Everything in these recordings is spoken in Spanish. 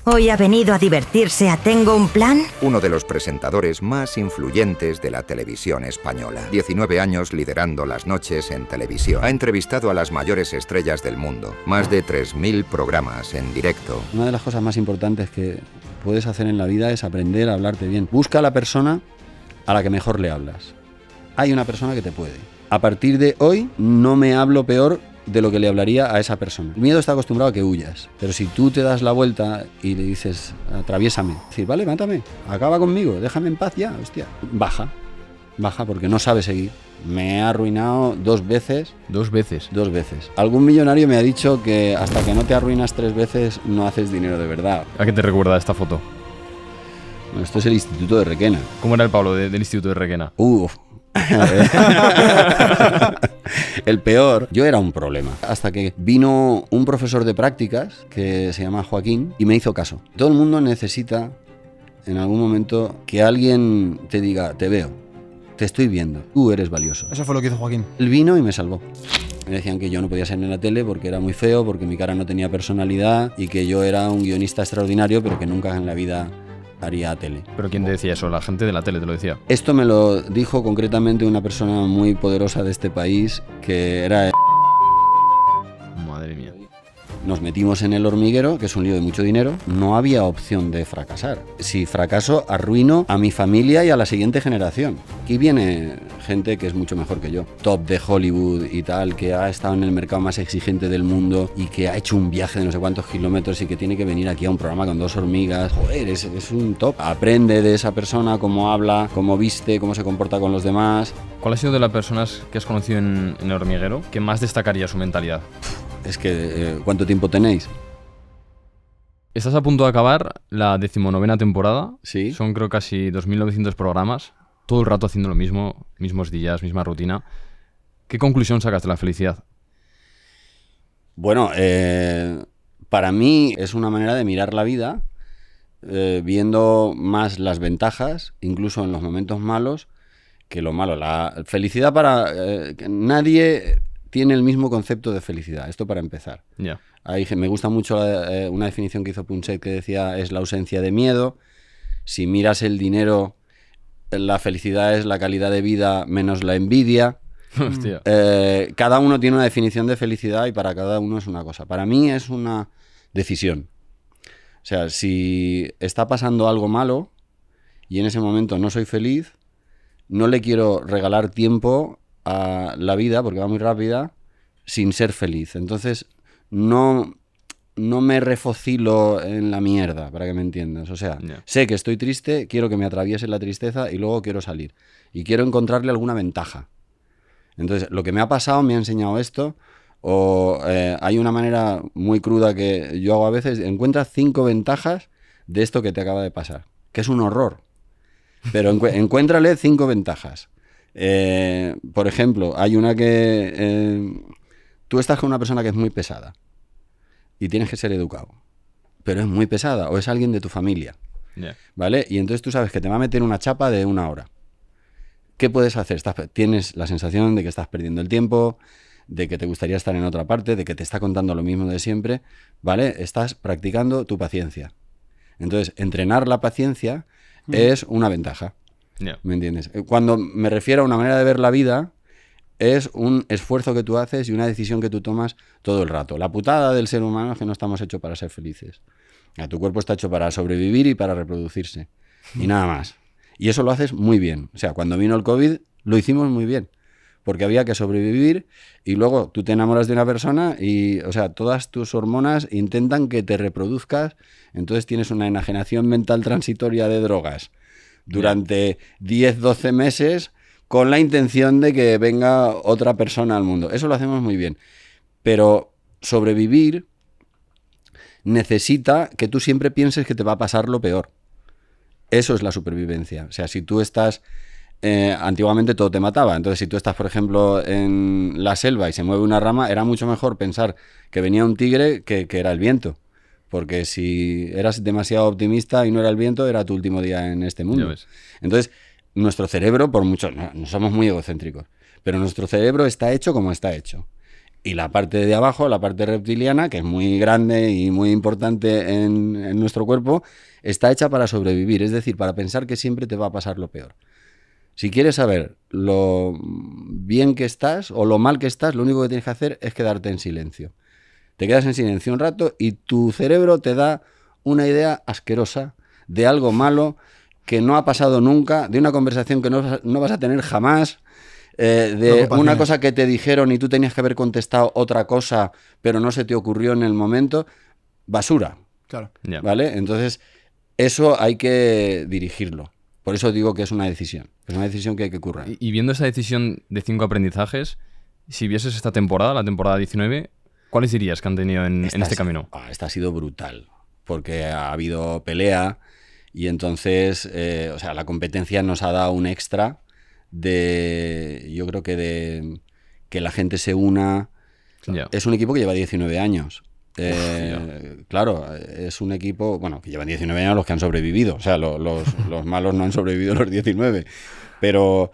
¿Hoy ha venido a divertirse a Tengo un Plan? Uno de los presentadores más influyentes de la televisión española. 19 años liderando las noches en televisión. Ha entrevistado a las mayores estrellas del mundo. Más de 3.000 programas en directo. Una de las cosas más importantes que puedes hacer en la vida es aprender a hablarte bien. Busca a la persona a la que mejor le hablas. Hay una persona que te puede. A partir de hoy no me hablo peor de lo que le hablaría a esa persona. El miedo está acostumbrado a que huyas, pero si tú te das la vuelta y le dices, atraviésame, decir, vale, mátame, acaba conmigo, déjame en paz ya, hostia, baja porque no sabe seguir. Me he arruinado 2 veces. ¿2 veces? 2 veces. Algún millonario me ha dicho que hasta que no te arruinas 3 veces no haces dinero de verdad. ¿A qué te recuerda esta foto? Bueno, esto es el Instituto de Requena. ¿Cómo era el Pablo del Instituto de Requena? El peor, yo era un problema. Hasta que vino un profesor de prácticas que se llama Joaquín y me hizo caso. Todo el mundo necesita en algún momento que alguien te diga, te veo, te estoy viendo, tú eres valioso. Eso fue lo que hizo Joaquín. Él vino y me salvó. Me decían que yo no podía ser en la tele porque era muy feo, porque mi cara no tenía personalidad y que yo era un guionista extraordinario, pero que nunca en la vida haría tele. ¿Pero quién te decía eso? ¿La gente de la tele te lo decía? Esto me lo dijo concretamente una persona muy poderosa de este país, que era... Madre mía. Nos metimos en El Hormiguero, que es un lío de mucho dinero. No había opción de fracasar. Si fracaso, arruino a mi familia y a la siguiente generación. Aquí viene gente que es mucho mejor que yo. Top de Hollywood y tal, que ha estado en el mercado más exigente del mundo y que ha hecho un viaje de no sé cuántos kilómetros y que tiene que venir aquí a un programa con 2 hormigas. Joder, es un top. Aprende de esa persona, cómo habla, cómo viste, cómo se comporta con los demás. ¿Cuál ha sido de las personas que has conocido en El Hormiguero que más destacaría su mentalidad? Es que, ¿cuánto tiempo tenéis? Estás a punto de acabar la 19ª temporada. Sí. Son creo casi 2.900 programas. Todo el rato haciendo lo mismo, mismos días, misma rutina. ¿Qué conclusión sacas de la felicidad? Bueno, para mí es una manera de mirar la vida, viendo más las ventajas, incluso en los momentos malos, que lo malo. La felicidad que nadie tiene el mismo concepto de felicidad. Esto para empezar. Ya. Me gusta mucho una definición que hizo Punset que decía es la ausencia de miedo. Si miras el dinero, la felicidad es la calidad de vida menos la envidia. Hostia. Cada uno tiene una definición de felicidad y para cada uno es una cosa. Para mí es una decisión. O sea, si está pasando algo malo y en ese momento no soy feliz, no le quiero regalar tiempo a la vida, porque va muy rápida, sin ser feliz. Entonces, no me refocilo en la mierda, para que me entiendas. O sea, sé que estoy triste, quiero que me atraviese la tristeza y luego quiero salir. Y quiero encontrarle alguna ventaja. Entonces, lo que me ha pasado me ha enseñado esto, o hay una manera muy cruda que yo hago a veces, encuentra 5 ventajas de esto que te acaba de pasar, que es un horror. Pero encuéntrale 5 ventajas. Por ejemplo, hay una que tú estás con una persona que es muy pesada y tienes que ser educado, pero es muy pesada o es alguien de tu familia, ¿vale? Y entonces tú sabes que te va a meter una chapa de 1 hora. ¿Qué puedes hacer? Tienes la sensación de que estás perdiendo el tiempo, de que te gustaría estar en otra parte, de que te está contando lo mismo de siempre, ¿vale? Estás practicando tu paciencia. Entonces, entrenar la paciencia es una ventaja. ¿Me entiendes? Cuando me refiero a una manera de ver la vida, es un esfuerzo que tú haces y una decisión que tú tomas todo el rato. La putada del ser humano es que no estamos hechos para ser felices. Tu cuerpo está hecho para sobrevivir y para reproducirse. Y nada más. Y eso lo haces muy bien. O sea, cuando vino el COVID, lo hicimos muy bien. Porque había que sobrevivir y luego tú te enamoras de una persona y, o sea, todas tus hormonas intentan que te reproduzcas. Entonces tienes una enajenación mental transitoria de drogas durante 10-12 meses con la intención de que venga otra persona al mundo. Eso lo hacemos muy bien. Pero sobrevivir necesita que tú siempre pienses que te va a pasar lo peor. Eso es la supervivencia. O sea, si tú estás... antiguamente todo te mataba. Entonces, si tú estás, por ejemplo, en la selva y se mueve una rama, era mucho mejor pensar que venía un tigre que era el viento. Porque si eras demasiado optimista y no era el viento, era tu último día en este mundo. Entonces, nuestro cerebro, por mucho, no somos muy egocéntricos, pero nuestro cerebro está hecho como está hecho. Y la parte de abajo, la parte reptiliana, que es muy grande y muy importante en nuestro cuerpo, está hecha para sobrevivir, es decir, para pensar que siempre te va a pasar lo peor. Si quieres saber lo bien que estás o lo mal que estás, lo único que tienes que hacer es quedarte en silencio. Te quedas en silencio un rato y tu cerebro te da una idea asquerosa de algo malo que no ha pasado nunca, de una conversación que no vas a tener jamás, de una cosa que te dijeron y tú tenías que haber contestado otra cosa, pero no se te ocurrió en el momento. Basura. Claro. Ya. ¿Vale? Entonces, eso hay que dirigirlo. Por eso digo que es una decisión. Es una decisión que hay que currar. Y viendo esa decisión de 5 aprendizajes, si vieses esta temporada, la temporada 19, ¿cuáles dirías que han tenido en este camino? Esta ha sido brutal, porque ha habido pelea y entonces, o sea, la competencia nos ha dado un extra yo creo que de que la gente se una. Ya. Es un equipo que lleva 19 años. Claro, es un equipo, bueno, que llevan 19 años los que han sobrevivido, o sea, los malos no han sobrevivido los 19, pero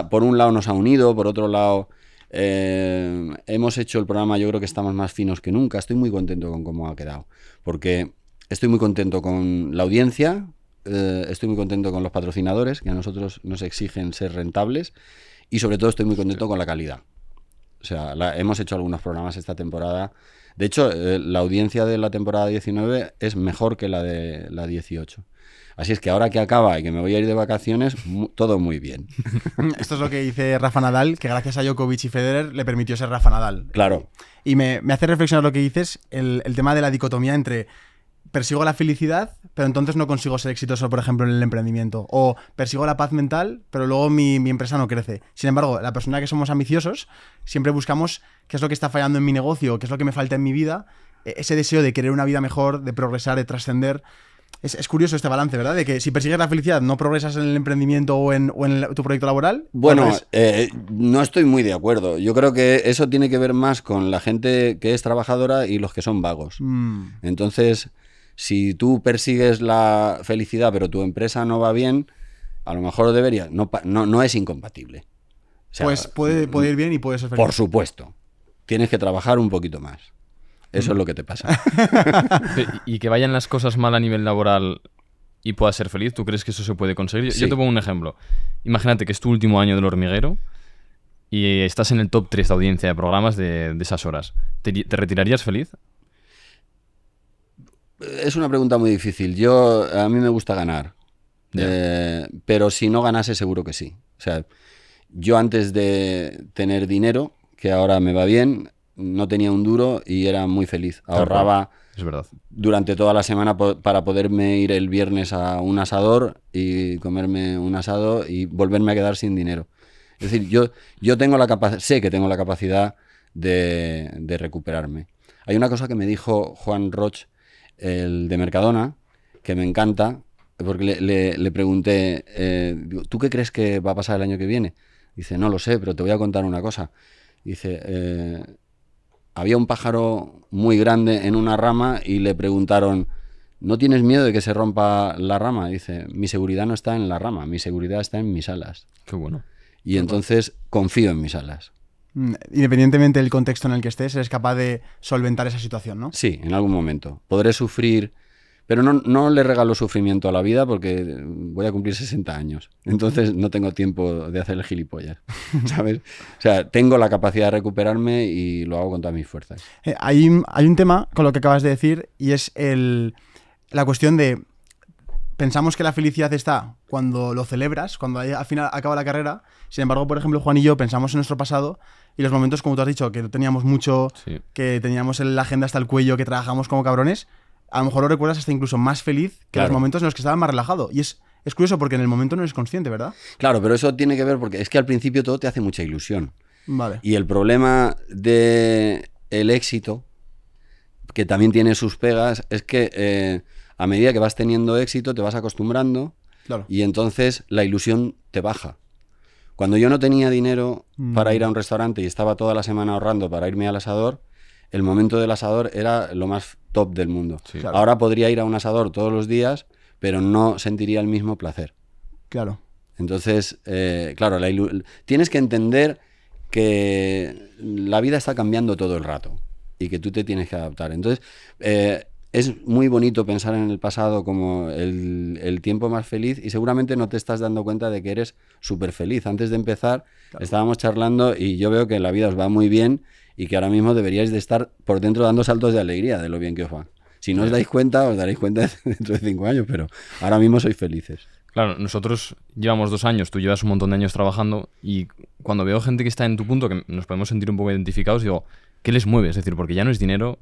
por un lado nos ha unido, por otro lado hemos hecho el programa, yo creo que estamos más finos que nunca. Estoy muy contento con cómo ha quedado, porque estoy muy contento con la audiencia, estoy muy contento con los patrocinadores, que a nosotros nos exigen ser rentables, y sobre todo estoy muy contento con la calidad. O sea, hemos hecho algunos programas esta temporada. De hecho, la audiencia de la temporada 19 es mejor que la de la 18. Así es que ahora que acaba y que me voy a ir de vacaciones, todo muy bien. Esto es lo que dice Rafa Nadal, que gracias a Djokovic y Federer le permitió ser Rafa Nadal. Claro. Y me hace reflexionar lo que dices, el tema de la dicotomía entre persigo la felicidad, pero entonces no consigo ser exitoso, por ejemplo, en el emprendimiento. O persigo la paz mental, pero luego mi empresa no crece. Sin embargo, la persona que somos ambiciosos, siempre buscamos qué es lo que está fallando en mi negocio, qué es lo que me falta en mi vida, ese deseo de querer una vida mejor, de progresar, de trascender. Es curioso este balance, ¿verdad? De que si persigues la felicidad, no progresas en el emprendimiento o en tu proyecto laboral. Bueno, no estoy muy de acuerdo. Yo creo que eso tiene que ver más con la gente que es trabajadora y los que son vagos. Entonces, si tú persigues la felicidad pero tu empresa no va bien, a lo mejor debería. No es incompatible. O sea, pues puede ir bien y puede ser feliz. Por supuesto. Tienes que trabajar un poquito más. Eso es lo que te pasa. Y que vayan las cosas mal a nivel laboral y puedas ser feliz, ¿tú crees que eso se puede conseguir? Sí. Yo te pongo un ejemplo. Imagínate que es tu último año del hormiguero y estás en el top 3 de audiencia de programas de esas horas. ¿Te retirarías feliz? Es una pregunta muy difícil. A mí me gusta ganar. Pero si no ganase, seguro que sí. O sea, yo antes de tener dinero, que ahora me va bien, no tenía un duro y era muy feliz. Ahorraba es verdad. durante toda la semana para poderme ir el viernes a un asador y comerme un asado y volverme a quedar sin dinero. Es decir, yo tengo sé que tengo la capacidad de recuperarme. Hay una cosa que me dijo Juan Roch, el de Mercadona, que me encanta, porque le pregunté, ¿tú qué crees que va a pasar el año que viene? Dice, no lo sé, pero te voy a contar una cosa. Dice, había un pájaro muy grande en una rama y le preguntaron, ¿no tienes miedo de que se rompa la rama? Dice, mi seguridad no está en la rama, mi seguridad está en mis alas. Qué bueno. Y entonces confío en mis alas. Independientemente del contexto en el que estés, eres capaz de solventar esa situación, ¿no? Sí, en algún momento. Podré sufrir, pero no le regalo sufrimiento a la vida porque voy a cumplir 60 años. Entonces no tengo tiempo de hacer el gilipollas, ¿sabes? O sea, tengo la capacidad de recuperarme y lo hago con todas mis fuerzas. Hay un tema con lo que acabas de decir y es la cuestión de... Pensamos que la felicidad está cuando lo celebras, cuando al final acaba la carrera. Sin embargo, por ejemplo, Juan y yo pensamos en nuestro pasado y los momentos, como tú has dicho, que teníamos mucho, sí, que teníamos la agenda hasta el cuello, que trabajamos como cabrones, a lo mejor lo recuerdas hasta incluso más feliz que Claro. los momentos en los que estabas más relajado. Y es curioso porque en el momento no eres consciente, ¿verdad? Claro, pero eso tiene que ver porque es que al principio todo te hace mucha ilusión. Vale. Y el problema del éxito, que también tiene sus pegas, es que a medida que vas teniendo éxito te vas acostumbrando Claro. y entonces la ilusión te baja. Cuando yo no tenía dinero para ir a un restaurante y estaba toda la semana ahorrando para irme al asador, el momento del asador era lo más top del mundo. Sí. Claro. Ahora podría ir a un asador todos los días, pero no sentiría el mismo placer. Claro. Entonces, claro, tienes que entender que la vida está cambiando todo el rato y que tú te tienes que adaptar. Entonces, es muy bonito pensar en el pasado como el tiempo más feliz y seguramente no te estás dando cuenta de que eres súper feliz. Antes de empezar, estábamos charlando y yo veo que la vida os va muy bien y que ahora mismo deberíais de estar por dentro dando saltos de alegría de lo bien que os va. Si no os dais cuenta, os daréis cuenta dentro de 5 años, pero ahora mismo sois felices. Claro, nosotros llevamos 2 años, tú llevas un montón de años trabajando y cuando veo gente que está en tu punto, que nos podemos sentir un poco identificados, digo, ¿qué les mueve? Es decir, porque ya no es dinero,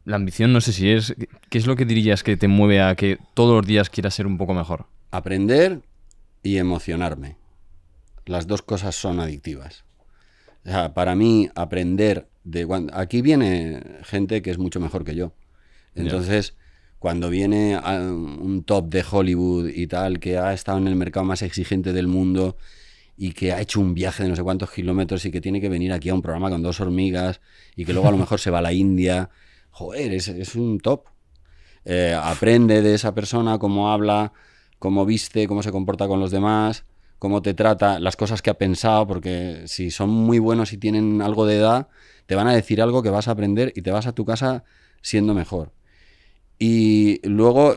la ambición no sé si es... ¿Qué es lo que dirías que te mueve a que todos los días quieras ser un poco mejor? Aprender y emocionarme. Las dos cosas son adictivas. O sea, para mí, aprender aquí viene gente que es mucho mejor que yo. Entonces, cuando viene un top de Hollywood y tal, que ha estado en el mercado más exigente del mundo y que ha hecho un viaje de no sé cuántos kilómetros y que tiene que venir aquí a un programa con 2 hormigas y que luego a lo mejor se va a la India, joder, es un top. Aprende de esa persona, cómo habla, cómo viste, cómo se comporta con los demás, cómo te trata, las cosas que ha pensado, porque si son muy buenos y tienen algo de edad, te van a decir algo que vas a aprender y te vas a tu casa siendo mejor. Y luego,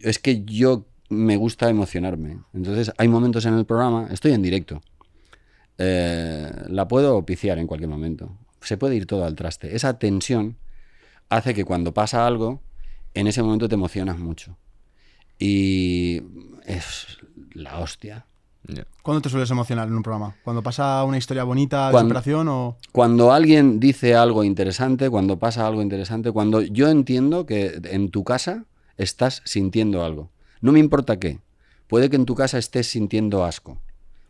es que yo me gusta emocionarme. Entonces, hay momentos en el programa, estoy en directo, la puedo piciar en cualquier momento. Se puede ir todo al traste. Esa tensión hace que cuando pasa algo, en ese momento te emocionas mucho. Y es la hostia. ¿Cuándo te sueles emocionar en un programa? ¿Cuando pasa una historia bonita de superación o...? Cuando alguien dice algo interesante, cuando pasa algo interesante, cuando yo entiendo que en tu casa estás sintiendo algo. No me importa qué. Puede que en tu casa estés sintiendo asco.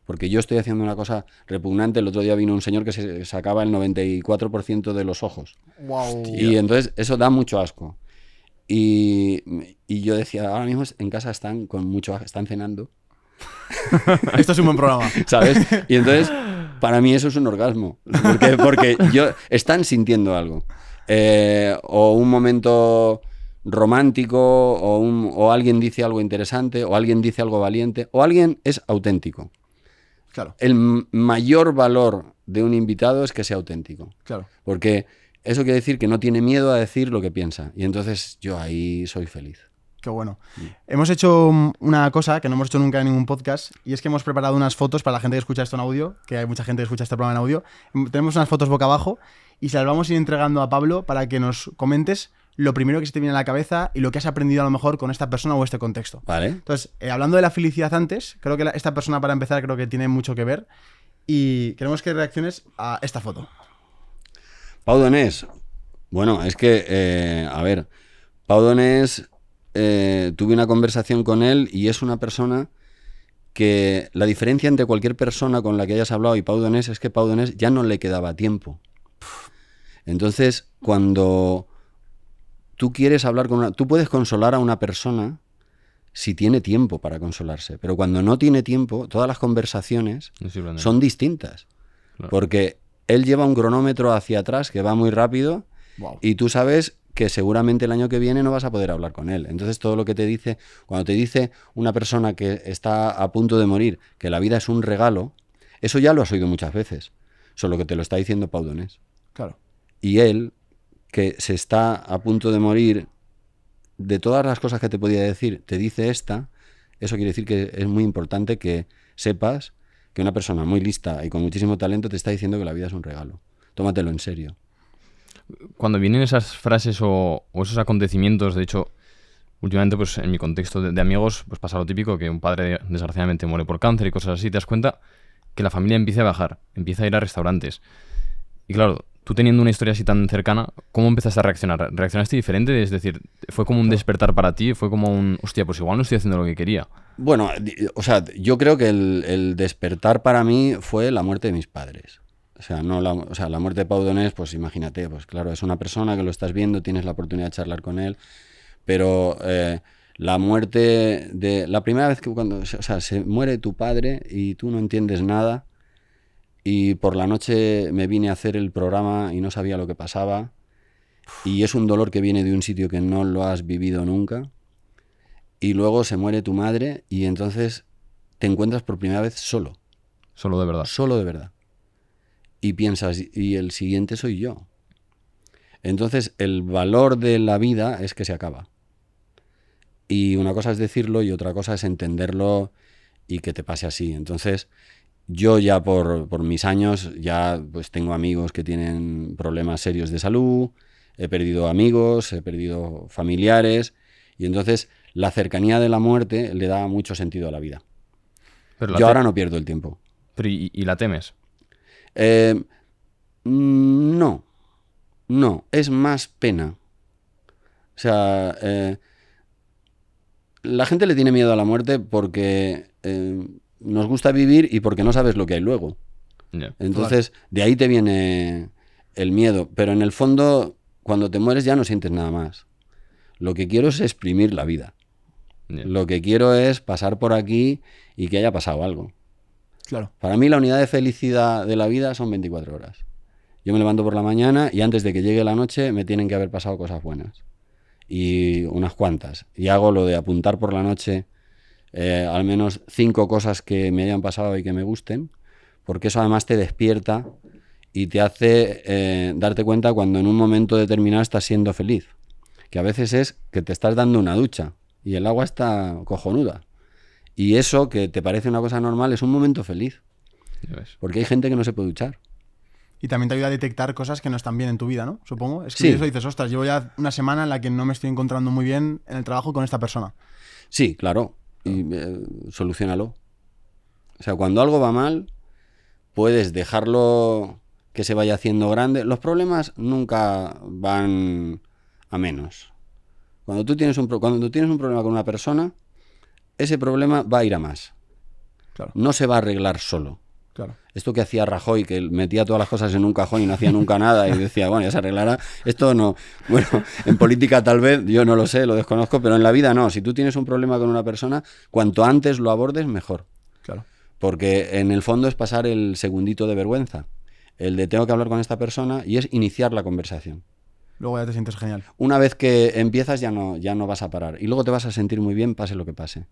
Porque yo estoy haciendo una cosa repugnante. El otro día vino un señor que se sacaba el 94% de los ojos. Wow. Y entonces eso da mucho asco. Y yo decía, ahora mismo en casa están con mucho asco, están cenando. Esto es un buen programa. ¿Sabes? Y entonces, para mí eso es un orgasmo. Porque están sintiendo algo. O un momento romántico, o alguien dice algo interesante, o alguien dice algo valiente, o alguien es auténtico. Claro. El mayor valor de un invitado es que sea auténtico. Claro. Porque eso quiere decir que no tiene miedo a decir lo que piensa. Y entonces yo ahí soy feliz. Qué bueno. Hemos hecho una cosa que no hemos hecho nunca en ningún podcast y es que hemos preparado unas fotos para la gente que escucha esto en audio, que hay mucha gente que escucha este programa en audio. Tenemos unas fotos boca abajo y se las vamos a ir entregando a Pablo para que nos comentes lo primero que se te viene a la cabeza y lo que has aprendido a lo mejor con esta persona o este contexto. Vale. Entonces, hablando de la felicidad antes, creo que esta persona para empezar creo que tiene mucho que ver y queremos que reacciones a esta foto. Pau Donés. Bueno, es que, a ver, Pau Donés... tuve una conversación con él y es una persona que la diferencia entre cualquier persona con la que hayas hablado y Pau Donés es que Pau Donés ya no le quedaba tiempo. Entonces, cuando tú quieres hablar con tú puedes consolar a una persona si tiene tiempo para consolarse, pero cuando no tiene tiempo, todas las conversaciones son distintas. Claro. Porque él lleva un cronómetro hacia atrás que va muy rápido. Wow. Y tú sabes que seguramente el año que viene no vas a poder hablar con él. Entonces todo lo que te dice, cuando te dice una persona que está a punto de morir, que la vida es un regalo, eso ya lo has oído muchas veces, solo que te lo está diciendo Pau Donés. Claro. Y él, que se está a punto de morir, de todas las cosas que te podía decir, te dice esta, eso quiere decir que es muy importante que sepas que una persona muy lista y con muchísimo talento te está diciendo que la vida es un regalo. Tómatelo en serio. Cuando vienen esas frases o esos acontecimientos, de hecho, últimamente, pues en mi contexto de amigos, pues pasa lo típico, que un padre desgraciadamente muere por cáncer y cosas así, te das cuenta que la familia empieza a bajar, empieza a ir a restaurantes. Y claro, tú teniendo una historia así tan cercana, ¿cómo empezaste a reaccionar? ¿Reaccionaste diferente? Es decir, ¿fue como un despertar para ti? ¿Fue como un, hostia, pues igual no estoy haciendo lo que quería? Bueno, o sea, yo creo que el despertar para mí fue la muerte de mis padres. O sea, la muerte de Pau Donés, pues imagínate, pues claro, es una persona que lo estás viendo, tienes la oportunidad de charlar con él, pero la muerte de... La primera vez que se muere tu padre y tú no entiendes nada, y por la noche me vine a hacer el programa y no sabía lo que pasaba, y es un dolor que viene de un sitio que no lo has vivido nunca, y luego se muere tu madre y entonces te encuentras por primera vez solo. Solo de verdad. Solo de verdad. y piensas, y el siguiente soy yo. Entonces, el valor de la vida es que se acaba. Y una cosa es decirlo y otra cosa es entenderlo y que te pase así. Entonces, yo ya por mis años, ya pues tengo amigos que tienen problemas serios de salud, he perdido amigos, he perdido familiares, y entonces la cercanía de la muerte le da mucho sentido a la vida. Pero Yo ahora no pierdo el tiempo. Pero ¿y la temes? No, es más pena. O sea, la gente le tiene miedo a la muerte porque nos gusta vivir y porque no sabes lo que hay luego. Ya. Entonces, de ahí te viene el miedo. Pero en el fondo, cuando te mueres ya no sientes nada más. Lo que quiero es exprimir la vida. Ya. Lo que quiero es pasar por aquí y que haya pasado algo. Claro. Para mí la unidad de felicidad de la vida son 24 horas. Yo me levanto por la mañana y antes de que llegue la noche me tienen que haber pasado cosas buenas. Y unas cuantas. Y hago lo de apuntar por la noche al menos 5 cosas que me hayan pasado y que me gusten, porque eso además te despierta y te hace darte cuenta cuando en un momento determinado estás siendo feliz. Que a veces es que te estás dando una ducha y el agua está cojonuda. Y eso, que te parece una cosa normal, es un momento feliz. Ya ves. Porque hay gente que no se puede duchar. Y también te ayuda a detectar cosas que no están bien en tu vida, ¿no? Supongo. Es que Sí. eso dices, ostras, llevo ya una semana en la que no me estoy encontrando muy bien en el trabajo con esta persona. Sí, claro. Y soluciónalo. O sea, cuando algo va mal, puedes dejarlo que se vaya haciendo grande. Los problemas nunca van a menos. Cuando tú tienes un problema con una persona, ese problema va a ir a más. Claro, No se va a arreglar solo. claro. Esto que hacía Rajoy, que metía todas las cosas en un cajón y no hacía nunca nada y decía, bueno, ya se arreglará. Esto no. Bueno, en política tal vez, yo no lo sé, lo desconozco, pero en la vida no. Si tú tienes un problema con una persona, cuanto antes lo abordes, mejor. Claro. Porque en el fondo es pasar el segundito de vergüenza. El de tengo que hablar con esta persona y es iniciar la conversación. Luego ya te sientes genial. Una vez que empiezas ya no vas a parar. Y luego te vas a sentir muy bien, pase lo que pase.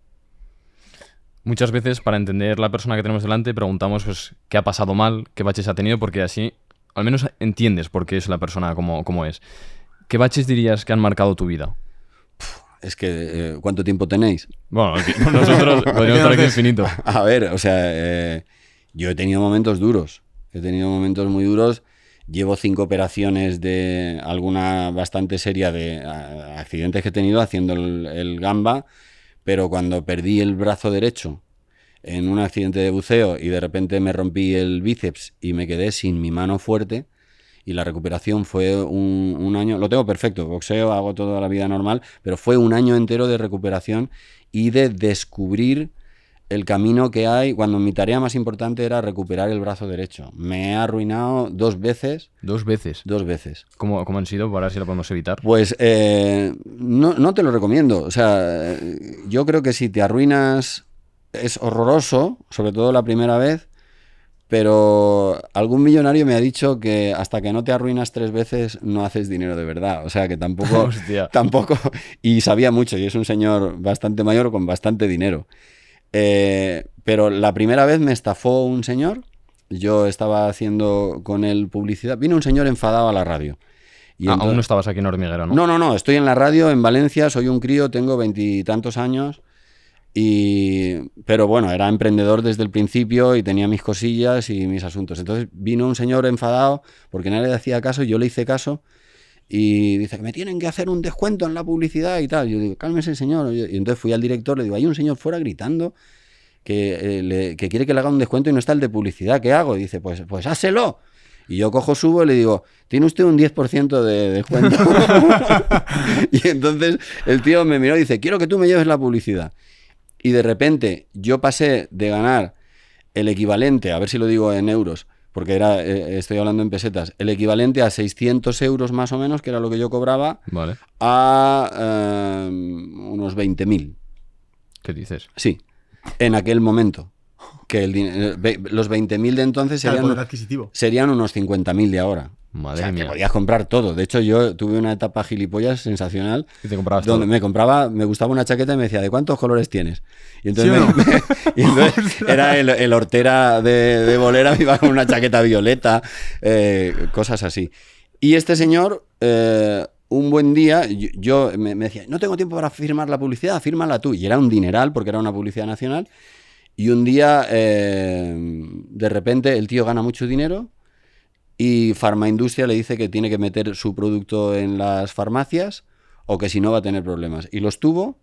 Muchas veces, para entender la persona que tenemos delante, preguntamos pues, qué ha pasado mal, qué baches ha tenido, porque así al menos entiendes por qué es la persona como es. ¿Qué baches dirías que han marcado tu vida? Es que, ¿cuánto tiempo tenéis? Bueno, nosotros podríamos estar aquí infinito. A ver, o sea, yo he tenido momentos duros. He tenido momentos muy duros. Llevo 5 operaciones de alguna bastante seria de accidentes que he tenido haciendo el gamba, pero cuando perdí el brazo derecho en un accidente de buceo y de repente me rompí el bíceps y me quedé sin mi mano fuerte, y la recuperación fue un año, lo tengo perfecto, boxeo, hago toda la vida normal, pero fue un año entero de recuperación y de descubrir el camino que hay cuando mi tarea más importante era recuperar el brazo derecho. Me he arruinado 2 veces. 2 veces. 2 veces. ¿Cómo han sido? Para ver si lo podemos evitar. Pues no te lo recomiendo. O sea, yo creo que si te arruinas es horroroso, sobre todo la primera vez, pero algún millonario me ha dicho que hasta que no te arruinas 3 veces no haces dinero de verdad. O sea, que tampoco... Hostia. tampoco. Y sabía mucho, y es un señor bastante mayor con bastante dinero. Pero la primera vez me estafó un señor. Yo estaba haciendo con él publicidad. Vino un señor enfadado a la radio. Y aún no estabas aquí en Hormiguero, ¿no? No, estoy en la radio en Valencia, soy un crío, tengo 20 y tantos años. Pero bueno, era emprendedor desde el principio y tenía mis cosillas y mis asuntos. Entonces vino un señor enfadado porque nadie le hacía caso, yo le hice caso. Y dice que me tienen que hacer un descuento en la publicidad y tal. Yo digo, cálmese, señor. Y entonces fui al director, le digo, hay un señor fuera gritando que quiere que le haga un descuento y no está el de publicidad. ¿Qué hago? Y dice, pues háselo. Y yo cojo, subo y le digo, tiene usted un 10% de descuento. Y entonces el tío me miró y dice, quiero que tú me lleves la publicidad. Y de repente yo pasé de ganar el equivalente, a ver si lo digo en euros, porque estoy hablando en pesetas, el equivalente a 600 euros más o menos, que era lo que yo cobraba, Vale. a unos 20.000. ¿Qué dices? Sí, en aquel momento. que los 20.000 de entonces Claro, el serían, poder adquisitivo. serían unos 50.000 de ahora. Madre O sea, mía. que podías comprar todo. De hecho, yo tuve una etapa gilipollas sensacional ¿Qué te comprabas donde todo? me gustaba una chaqueta y me decía, ¿de cuántos colores tienes? Y ¿Sí entonces, o no? y entonces era el hortera de bolera, me iba con una chaqueta violeta, cosas así. Y este señor, un buen día, yo me decía, no tengo tiempo para firmar la publicidad, fírmala tú. Y era un dineral porque era una publicidad nacional. Y un día, de repente, el tío gana mucho dinero y Farmaindustria le dice que tiene que meter su producto en las farmacias o que si no va a tener problemas. Y los tuvo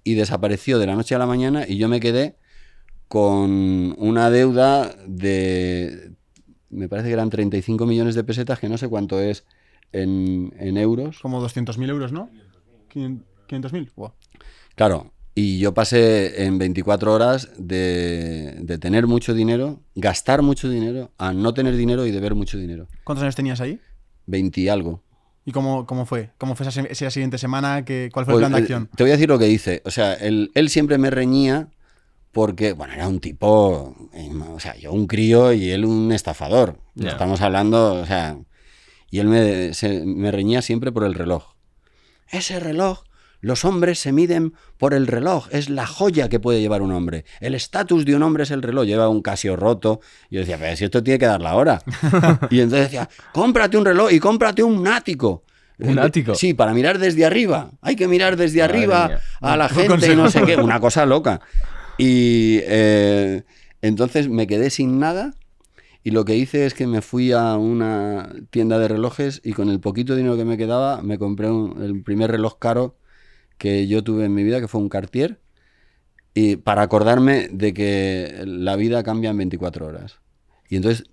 y desapareció de la noche a la mañana y yo me quedé con una deuda de, me parece que eran 35 millones de pesetas, que no sé cuánto es en euros. Como 200.000 euros, ¿no? 500.000. Wow. Claro, y yo pasé en 24 horas de tener mucho dinero, gastar mucho dinero, a no tener dinero y deber mucho dinero. ¿Cuántos años tenías ahí? 20 y algo. ¿Y cómo fue? ¿Cómo fue esa siguiente semana? ¿Cuál fue el Pues, plan de acción? te voy a decir lo que hice. O sea, él siempre me reñía porque, bueno, era un tipo, o sea, yo un crío y él un estafador. Ya. Estamos hablando, o sea, y él me reñía siempre por el reloj. Ese reloj, los hombres se miden por el reloj, es la joya que puede llevar un hombre. El estatus de un hombre es el reloj, lleva un Casio roto. Y yo decía, pero si esto tiene que dar la hora. Y entonces decía, cómprate un reloj y cómprate un ático. ¿Un ático? Sí, para mirar desde arriba. Hay que mirar desde Madre arriba mía. a la Buen gente y consejo. no sé qué. Una cosa loca. Y entonces me quedé sin nada y lo que hice es que me fui a una tienda de relojes y con el poquito dinero que me quedaba me compré el primer reloj caro que yo tuve en mi vida, que fue un Cartier, y para acordarme de que la vida cambia en 24 horas. Y entonces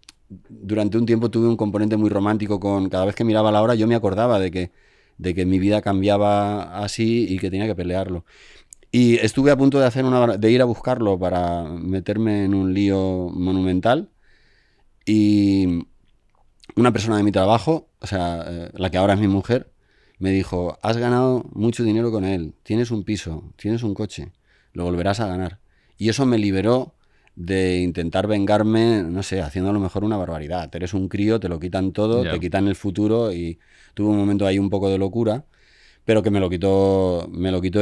durante un tiempo tuve un componente muy romántico con cada vez que miraba la hora yo me acordaba de que mi vida cambiaba así y que tenía que pelearlo. Y estuve a punto de ir a buscarlo para meterme en un lío monumental y una persona de mi trabajo, o sea, la que ahora es mi mujer, me dijo, has ganado mucho dinero con él, tienes un piso, tienes un coche, lo volverás a ganar. Y eso me liberó de intentar vengarme, no sé, haciendo a lo mejor una barbaridad. Eres un crío, te lo quitan todo, Ya. te quitan el futuro y tuve un momento ahí un poco de locura, pero que me lo quitó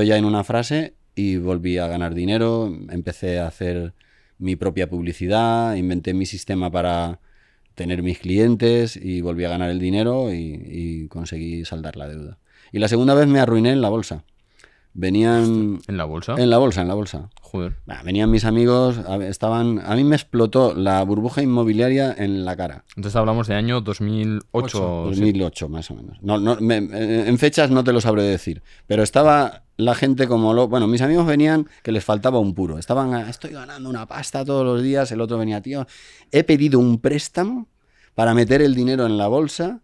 ella en una frase y volví a ganar dinero, empecé a hacer mi propia publicidad, inventé mi sistema para tener mis clientes y volví a ganar el dinero y conseguí saldar la deuda. Y la segunda vez me arruiné en la bolsa. Venían... ¿En la bolsa? En la bolsa. Joder. Venían mis amigos, a mí me explotó la burbuja inmobiliaria en la cara. Entonces hablamos de año 2008. 2008 más o menos. En fechas no te lo sabré decir, pero estaba la gente como bueno, mis amigos venían que les faltaba un puro. Estoy ganando una pasta todos los días, el otro venía, tío, he pedido un préstamo para meter el dinero en la bolsa,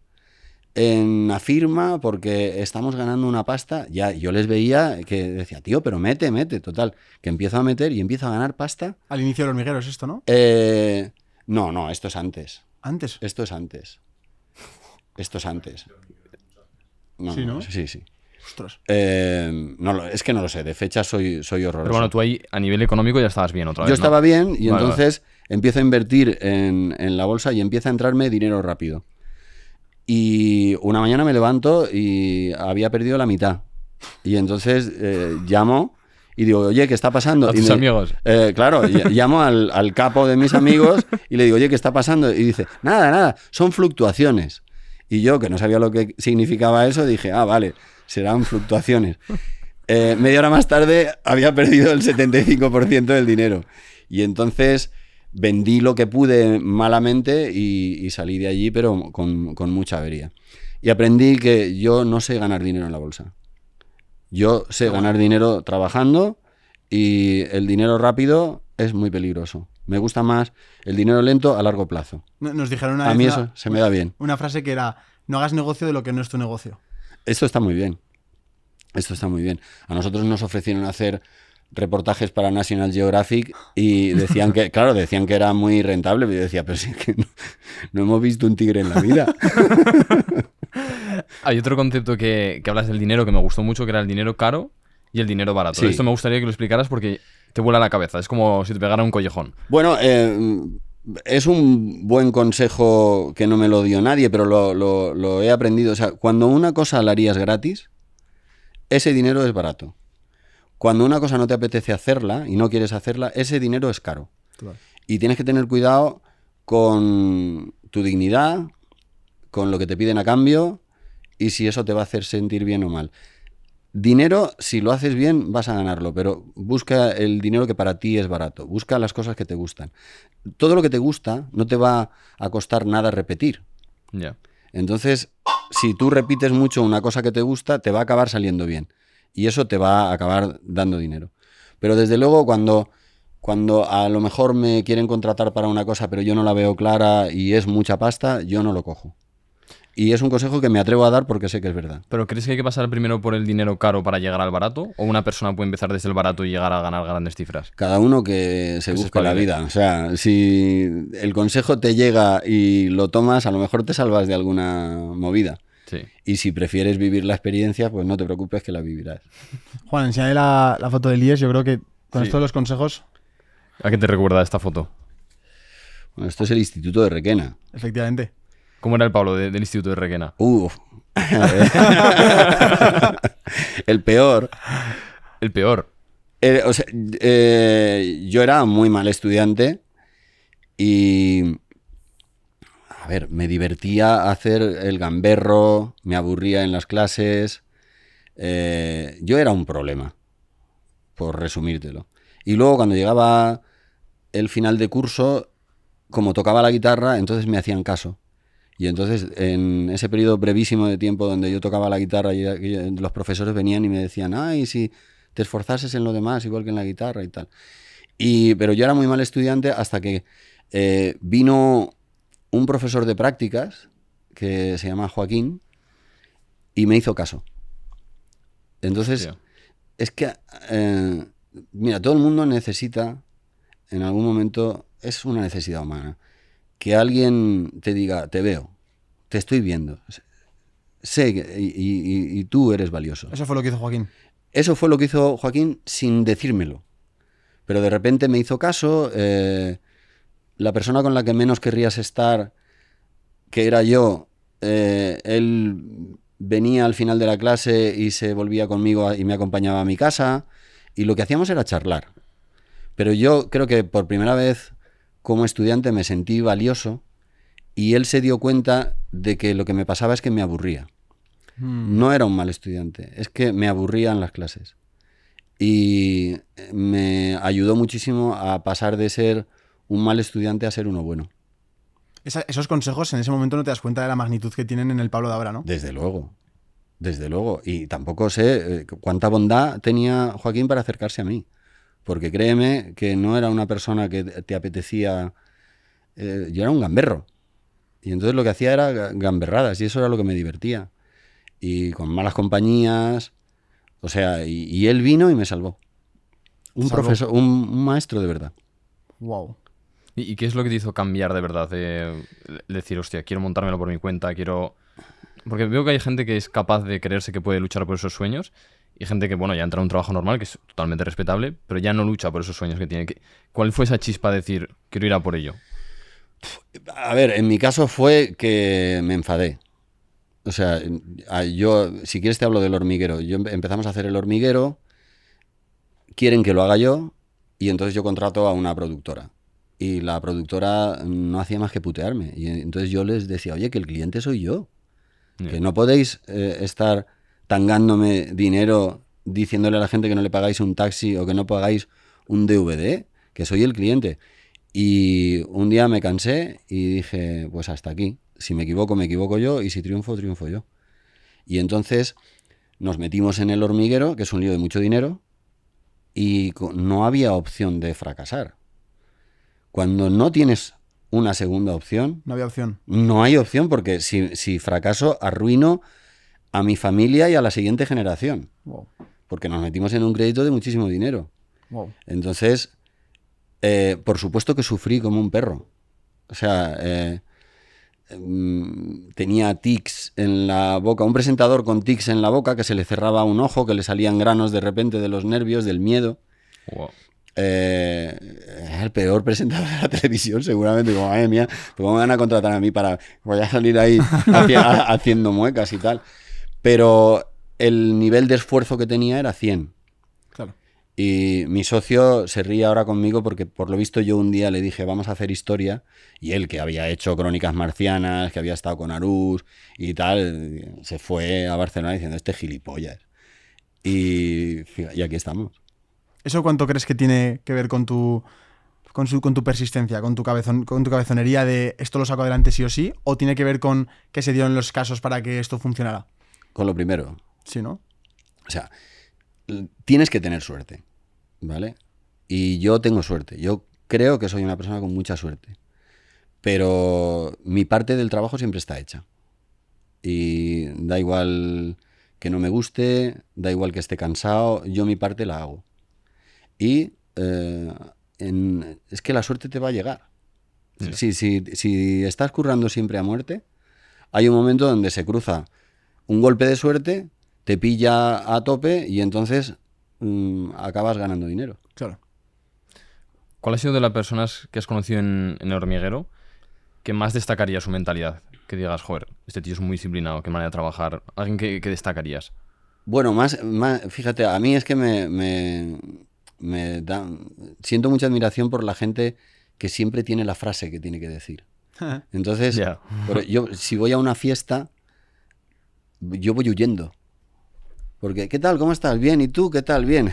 en la firma, porque estamos ganando una pasta. Ya yo les veía que decía, tío, pero mete, total, que empiezo a meter y empiezo a ganar pasta. Al inicio del hormiguero es esto, ¿no? No, esto es antes. Antes. Esto es antes. No, Sí, ¿no? Sí. Ostras. Es que no lo sé, de fecha soy horroroso. Pero bueno, tú ahí a nivel económico ya estabas bien otra vez. Yo ¿no? estaba bien y Vale, entonces empiezo a invertir en la bolsa y empieza a entrarme dinero rápido. Y una mañana me levanto y había perdido la mitad. Y entonces llamo y digo, oye, ¿qué está pasando? A tus amigos. Claro, llamo al capo de mis amigos y le digo, oye, ¿qué está pasando? Y dice, nada, son fluctuaciones. Y yo, que no sabía lo que significaba eso, dije, vale, serán fluctuaciones. Media hora más tarde había perdido el 75% del dinero. Y entonces vendí lo que pude malamente y salí de allí, pero con mucha avería. Y aprendí que yo no sé ganar dinero en la bolsa. Yo sé ganar dinero trabajando y el dinero rápido es muy peligroso. Me gusta más el dinero lento a largo plazo. Nos dijeron una A vez mí eso se me da bien. una frase que era, no hagas negocio de lo que no es tu negocio. Esto está muy bien. A nosotros nos ofrecieron hacer reportajes para National Geographic y decían que era muy rentable. Pero yo decía, pero si es que no hemos visto un tigre en la vida. Hay otro concepto que hablas del dinero que me gustó mucho, que era el dinero caro y el dinero barato. Sí. Esto me gustaría que lo explicaras porque te vuela la cabeza. Es como si te pegara un collejón. Bueno, es un buen consejo que no me lo dio nadie, pero lo he aprendido. O sea, cuando una cosa la harías gratis, ese dinero es barato. Cuando una cosa no te apetece hacerla y no quieres hacerla, ese dinero es caro. Claro. Y tienes que tener cuidado con tu dignidad, con lo que te piden a cambio y si eso te va a hacer sentir bien o mal. Dinero, si lo haces bien, vas a ganarlo, pero busca el dinero que para ti es barato. Busca las cosas que te gustan. Todo lo que te gusta no te va a costar nada repetir. Ya. Entonces, si tú repites mucho una cosa que te gusta, te va a acabar saliendo bien. Y eso te va a acabar dando dinero. Pero desde luego, cuando a lo mejor me quieren contratar para una cosa, pero yo no la veo clara y es mucha pasta, yo no lo cojo. Y es un consejo que me atrevo a dar porque sé que es verdad. ¿Pero crees que hay que pasar primero por el dinero caro para llegar al barato? ¿O una persona puede empezar desde el barato y llegar a ganar grandes cifras? Cada uno que se Que se busque la espabile. vida. O sea, si el consejo te llega y lo tomas, a lo mejor te salvas de alguna movida. Sí. Y si prefieres vivir la experiencia, pues no te preocupes que la vivirás. Juan, enséñale la foto de Elías. Yo creo que con Sí. esto de los consejos, ¿A qué te recuerda esta foto? Bueno, esto es el Instituto de Requena. efectivamente. ¿Cómo era el Pablo del Instituto de Requena? El peor. El peor. O sea, yo era muy mal estudiante y, a ver, me divertía hacer el gamberro, me aburría en las clases. Yo era un problema, por resumírtelo. Y luego cuando llegaba el final de curso, como tocaba la guitarra, entonces me hacían caso. Y entonces, en ese periodo brevísimo de tiempo donde yo tocaba la guitarra, los profesores venían y me decían, ay, si te esforzases en lo demás, igual que en la guitarra y tal. Pero yo era muy mal estudiante hasta que vino un profesor de prácticas, que se llama Joaquín, y me hizo caso. Entonces, Hostia. es que, mira, todo el mundo necesita, en algún momento, es una necesidad humana, que alguien te diga, te veo, te estoy viendo, sé que, y tú eres valioso. Eso fue lo que hizo Joaquín. Eso fue lo que hizo Joaquín sin decírmelo. Pero de repente me hizo caso, la persona con la que menos querrías estar, que era yo, él venía al final de la clase y se volvía conmigo y me acompañaba a mi casa, y lo que hacíamos era charlar. Pero yo creo que por primera vez como estudiante me sentí valioso y él se dio cuenta de que lo que me pasaba es que me aburría. No era un mal estudiante, es que me aburrían las clases. Y me ayudó muchísimo a pasar de ser un mal estudiante a ser uno bueno. Esos consejos en ese momento no te das cuenta de la magnitud que tienen en el Pablo de ahora, ¿no? Desde luego, desde luego. Y tampoco sé cuánta bondad tenía Joaquín para acercarse a mí. Porque créeme que no era una persona que te apetecía... yo era un gamberro. Y entonces lo que hacía era gamberradas y eso era lo que me divertía. Y con malas compañías... O sea, y él vino y me salvó. Un Salvó. profesor, un maestro de verdad. Wow. ¿Y qué es lo que te hizo cambiar de verdad? Decir, hostia, quiero montármelo por mi cuenta, quiero... Porque veo que hay gente que es capaz de creerse que puede luchar por esos sueños y gente que, bueno, ya entra a un trabajo normal, que es totalmente respetable, pero ya no lucha por esos sueños que tiene. ¿Cuál fue esa chispa de decir, quiero ir a por ello? A ver, en mi caso fue que me enfadé. O sea, yo, si quieres te hablo del hormiguero. Empezamos a hacer el hormiguero, quieren que lo haga yo, y entonces yo contrato a una productora. Y la productora no hacía más que putearme. Y entonces yo les decía, oye, que el cliente soy yo. Que no podéis estar tangándome dinero diciéndole a la gente que no le pagáis un taxi o que no pagáis un DVD, que soy el cliente. Y un día me cansé y dije, pues hasta aquí. Si me equivoco yo, y si triunfo yo. Y entonces nos metimos en el hormiguero, que es un lío de mucho dinero, y no había opción de fracasar. Cuando no tienes una segunda opción, No había opción. no hay opción, porque si fracaso, arruino a mi familia y a la siguiente generación. Wow. Porque nos metimos en un crédito de muchísimo dinero. Wow. Entonces, por supuesto que sufrí como un perro. O sea, tenía tics en la boca, un presentador con tics en la boca, que se le cerraba un ojo, que le salían granos de repente de los nervios, del miedo. Wow. es el peor presentador de la televisión, seguramente. Como, madre mía, pues ¿cómo me van a contratar a mí para... Voy a salir ahí haciendo muecas y tal. Pero el nivel de esfuerzo que tenía era 100. Claro. Y mi socio se ríe ahora conmigo porque por lo visto yo un día le dije vamos a hacer historia y él que había hecho Crónicas Marcianas, que había estado con Arús y tal, se fue a Barcelona diciendo este gilipollas. Y aquí estamos. ¿Eso cuánto crees que tiene que ver con tu persistencia, con tu cabezonería de esto lo saco adelante sí o sí? ¿O tiene que ver con qué se dieron los casos para que esto funcionara? Con lo primero. Sí, ¿no? O sea, tienes que tener suerte, ¿vale? Y yo tengo suerte. Yo creo que soy una persona con mucha suerte. Pero mi parte del trabajo siempre está hecha. Y da igual que no me guste, da igual que esté cansado, yo mi parte la hago. Y es que la suerte te va a llegar. Sí. Si estás currando siempre a muerte, hay un momento donde se cruza un golpe de suerte, te pilla a tope y entonces acabas ganando dinero. Claro. ¿Cuál ha sido de las personas que has conocido en El Hormiguero que más destacaría su mentalidad? Que digas, joder, este tío es muy disciplinado, qué manera de trabajar. ¿Alguien que destacarías? Bueno, más, fíjate, a mí es que siento mucha admiración por la gente que siempre tiene la frase que tiene que decir. Entonces, Yeah. yo si voy a una fiesta, yo voy huyendo. Porque, ¿qué tal? ¿Cómo estás? Bien, ¿y tú? ¿Qué tal? Bien.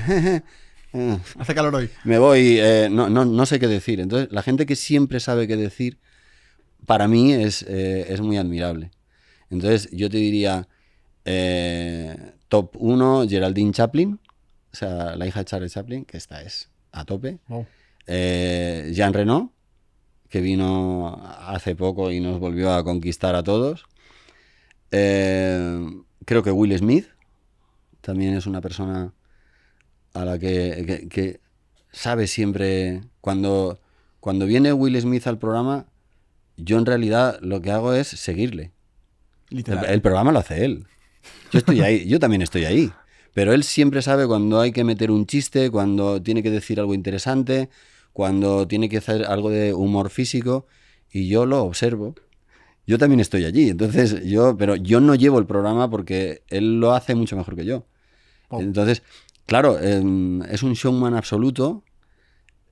Hace calor hoy. Me voy, no sé qué decir. Entonces, la gente que siempre sabe qué decir, para mí es muy admirable. Entonces, yo te diría, top 1, Geraldine Chaplin, o sea, la hija de Charles Chaplin, que esta es a tope. Wow. Jean Reno, que vino hace poco y nos volvió a conquistar a todos. Creo que Will Smith también es una persona a la que sabe siempre... Cuando viene Will Smith al programa, yo en realidad lo que hago es seguirle. Literal. El programa lo hace él. Yo estoy ahí, yo también estoy ahí. Pero él siempre sabe cuando hay que meter un chiste, cuando tiene que decir algo interesante, cuando tiene que hacer algo de humor físico, y yo lo observo. Yo también estoy allí, entonces pero yo no llevo el programa porque él lo hace mucho mejor que yo. Oh. Entonces, claro, es un showman absoluto,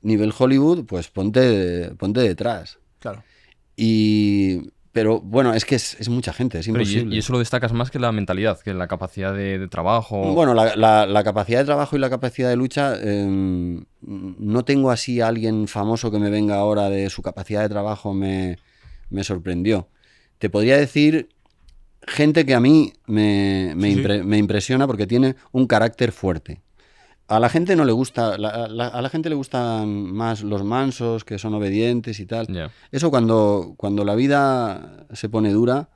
nivel Hollywood, pues ponte detrás. Claro. Pero bueno, es que es mucha gente, es Pero imposible. y eso lo destacas más que la mentalidad, que la capacidad de trabajo. Bueno, la capacidad de trabajo y la capacidad de lucha, no tengo así a alguien famoso que me venga ahora de su capacidad de trabajo, me sorprendió. Te podría decir gente que a mí me impresiona porque tiene un carácter fuerte. A la gente no le gusta, a la gente le gustan más los mansos, que son obedientes y tal. Yeah. Eso cuando la vida se pone dura